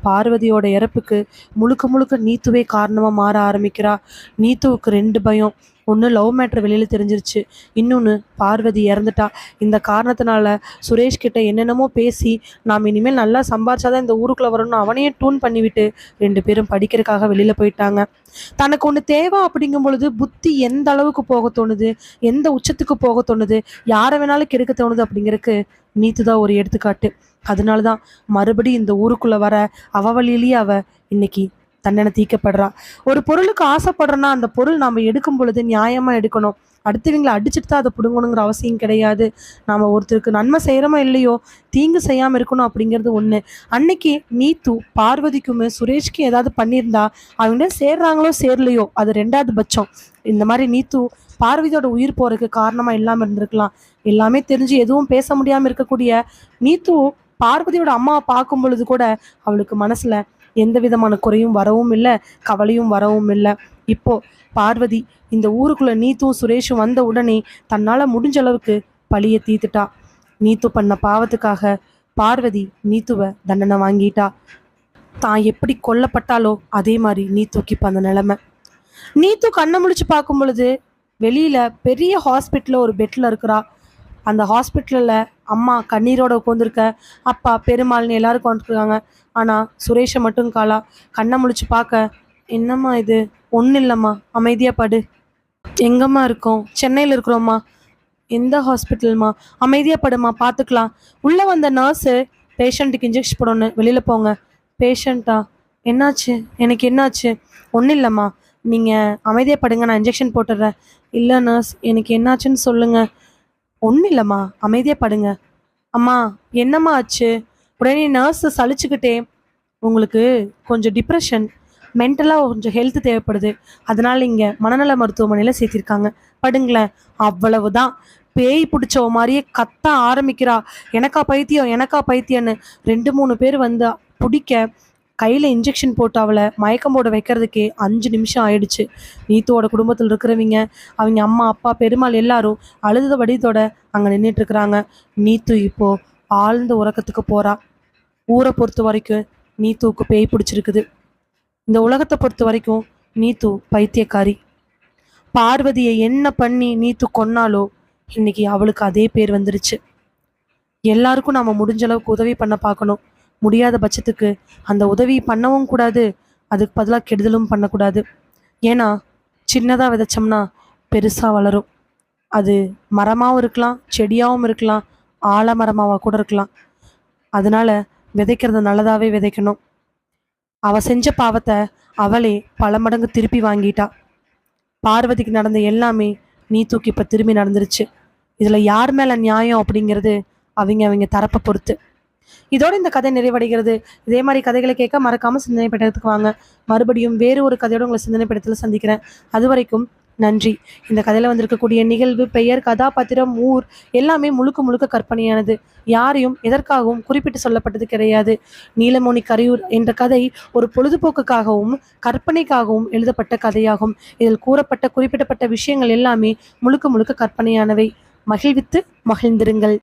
பார்வதியோட இறப்புக்கு முழுக்க நீத்துவே காரணமாக மாற ஆரம்பிக்கிறா. நீத்துவுக்கு 2 பயம். ஒன்று, லவ் மேட்ரு வெளியில் தெரிஞ்சிருச்சு, இன்னொன்று பார்வதி இறந்துட்டா. இந்த காரணத்தினால சுரேஷ்கிட்ட என்னென்னமோ பேசி நாம் இனிமேல் நல்லா சம்பாரிச்சாதான் இந்த ஊருக்குள்ளே வரணும்னு அவனையே டூன் பண்ணிவிட்டு 2 பேரும் படிக்கிறதுக்காக வெளியில் போயிட்டாங்க. தனக்கு ஒன்று தேவை அப்படிங்கும் பொழுது புத்தி எந்த அளவுக்கு போக தோணுது, எந்த உச்சத்துக்கு போக தோணுது, யாரை வேணாலும் கெடுக்க தோணுது அப்படிங்கிறதுக்கு நீத்து தான் ஒரு எடுத்துக்காட்டு. அதனால தான் மறுபடியும் இந்த ஊருக்குள்ளே வர அவ வழியிலேயே அவ இன்னைக்கு தண்டனை தீர்க்கப்படுறா. ஒரு பொருளுக்கு ஆசைப்படுறோன்னா அந்த பொருள் நாம் எடுக்கும் பொழுது நியாயமா எடுக்கணும். அடுத்தவங்களை அடிச்சுட்டு தான் அதை பிடுங்கணுங்கிற அவசியம் கிடையாது. நாம் ஒருத்தருக்கு நன்மை செய்கிறோமோ இல்லையோ, தீங்கு செய்யாமல் இருக்கணும் அப்படிங்கிறது ஒன்று. அன்னைக்கு நீத்து பார்வதிக்குமே சுரேஷ்க்கும் ஏதாவது பண்ணியிருந்தா அவங்க சேர்றாங்களோ சேரலையோ அது ரெண்டாவது பட்சம். இந்த மாதிரி நீத்து பார்வதியோட உயிர் போறதுக்கு காரணமா இல்லாமல் இருந்திருக்கலாம். எல்லாமே தெரிஞ்சு எதுவும் பேச முடியாமல் இருக்கக்கூடிய நீத்து பார்வதியோட அம்மாவை பார்க்கும் பொழுது கூட அவளுக்கு மனசுல எந்த விதமான குறையும் வரவும் இல்லை, கவலையும் வரவும் இல்லை. இப்போ பார்வதி இந்த ஊருக்குள்ள நீத்தும் சுரேஷும் வந்த உடனே தன்னால முடிஞ்ச அளவுக்கு பழியை தீர்த்துட்டா. நீத்து பண்ண பாவத்துக்காக பார்வதி நீத்துவை தண்டனை வாங்கிட்டா. தான் எப்படி கொல்லப்பட்டாலோ அதே மாதிரி நீத்துக்கு இப்போ அந்த நிலைமை. நீத்து கண்ணை முழிச்சு பார்க்கும் பொழுது வெளியில பெரிய ஹாஸ்பிட்டலில் ஒரு பெட்ல இருக்கிறா. அந்த ஹாஸ்பிட்டலில் அம்மா கண்ணீரோட உட்காந்துருக்க, அப்பா பெருமாள்னு எல்லாரும் உட்காந்துருக்காங்க. ஆனால் சுரேஷை மட்டும் காலா. கண்ணை முழிச்சு பார்க்க, என்னம்மா இது? ஒன்றும் இல்லைம்மா, அமைதியாக படு. எங்கம்மா இருக்கோம்? சென்னையில் இருக்கிறோம்மா. எந்த ஹாஸ்பிட்டல்மா? அமைதியாக படுமா, பார்த்துக்கலாம். உள்ளே வந்த நர்ஸு பேஷண்ட்டுக்கு இன்ஜெக்ஷன் போடணும், வெளியில் போங்க. பேஷண்ட்டா? என்னாச்சு? எனக்கு என்னாச்சு? ஒன்றும் இல்லைம்மா, நீங்கள் அமைதியாக படுங்க, நான் இன்ஜெக்ஷன் போட்டுடுறேன். இல்லை நர்ஸ், எனக்கு என்னாச்சுன்னு சொல்லுங்கள். ஒன்றும் இல்லைம்மா, அமைதியாக படுங்க. அம்மா என்னம்மா ஆச்சு? உடனே நர்ஸு சலிச்சுக்கிட்டே, உங்களுக்கு கொஞ்சம் டிப்ரெஷன், மென்டலாக கொஞ்சம் ஹெல்த் தேவைப்படுது, அதனால் இங்கே மனநல மருத்துவமனையில் சேர்த்திருக்காங்க, படுங்களேன். அவ்வளவுதான். பேய் பிடிச்சவ மாதிரியே கத்த ஆரம்பிக்கிறா, எனக்கா பைத்தியம், எனக்கா பைத்தியம்னு. 2-3 பேர் வந்து பிடிக்க கையில் இன்ஜெக்ஷன் போட்டு அவளை மயக்கம் போட வைக்கிறதுக்கே 5 நிமிஷம் ஆயிடுச்சு. நீத்துவோட குடும்பத்தில் இருக்கிறவங்க, அவங்க அம்மா அப்பா பெருமாள் எல்லாரும் அழுத வடித்தோட அங்கே நின்றுட்டு இருக்கிறாங்க. நீத்து இப்போ ஆழ்ந்த உறக்கத்துக்கு போறா. ஊரை பொறுத்த வரைக்கும் நீத்துவுக்கு பேய் பிடிச்சிருக்குது. இந்த உலகத்தை பொறுத்த வரைக்கும் நீத்து பைத்தியக்காரி. பார்வதியை என்ன பண்ணி நீத்து கொன்னாலோ இன்னைக்கு அவளுக்கு அதே பேர் வந்துருச்சு. எல்லாருக்கும் நாம முடிஞ்ச அளவுக்கு உதவி பண்ண பார்க்கணும். முடியாத பட்சத்துக்கு அந்த உதவி பண்ணவும் கூடாது, அதுக்கு பதிலாக கெடுதலும் பண்ணக்கூடாது. ஏன்னா சின்னதாக விதைச்சோம்னா பெருசாக வளரும். அது மரமாகவும் இருக்கலாம், செடியாகவும் இருக்கலாம், ஆலமரமாவாக கூட இருக்கலாம். அதனால விதைக்கிறத நல்லதாகவே விதைக்கணும். அவ செஞ்ச பாவத்தை அவளே பல மடங்கு திருப்பி வாங்கிட்டா. பார்வதிக்கு நடந்த எல்லாமே நீத்துக்கு இப்போ திரும்பி நடந்துருச்சு. இதில் யார் மேலே நியாயம் அப்படிங்கிறது அவங்க தரப்பை பொறுத்து. இதோட இந்த கதை நிறைவடைகிறது. இதே மாதிரி கதைகளை கேட்க மறக்காம சிந்தனை பெட்டகத்துக்கு வாங்க. மறுபடியும் வேறு ஒரு கதையோட உங்களை சிந்தனை பெட்டகத்தில் சந்திக்கிறேன். அது வரைக்கும் நன்றி. இந்த கதையில் வந்திருக்கக்கூடிய நிகழ்வு, பெயர், கதாபாத்திரம், ஊர் எல்லாமே முழுக்க கற்பனையானது. யாரையும் எதற்காகவும் குறிப்பிட்டு சொல்லப்பட்டது கிடையாது. நீலமோனி கரையூர் என்ற கதை ஒரு பொழுதுபோக்குக்காகவும் கற்பனைக்காகவும் எழுதப்பட்ட கதையாகும். இதில் கூறப்பட்ட குறிப்பிடப்பட்ட விஷயங்கள் எல்லாமே முழுக்க கற்பனையானவை. மகிழ்வித்து மகிழ்ந்திருங்கள்.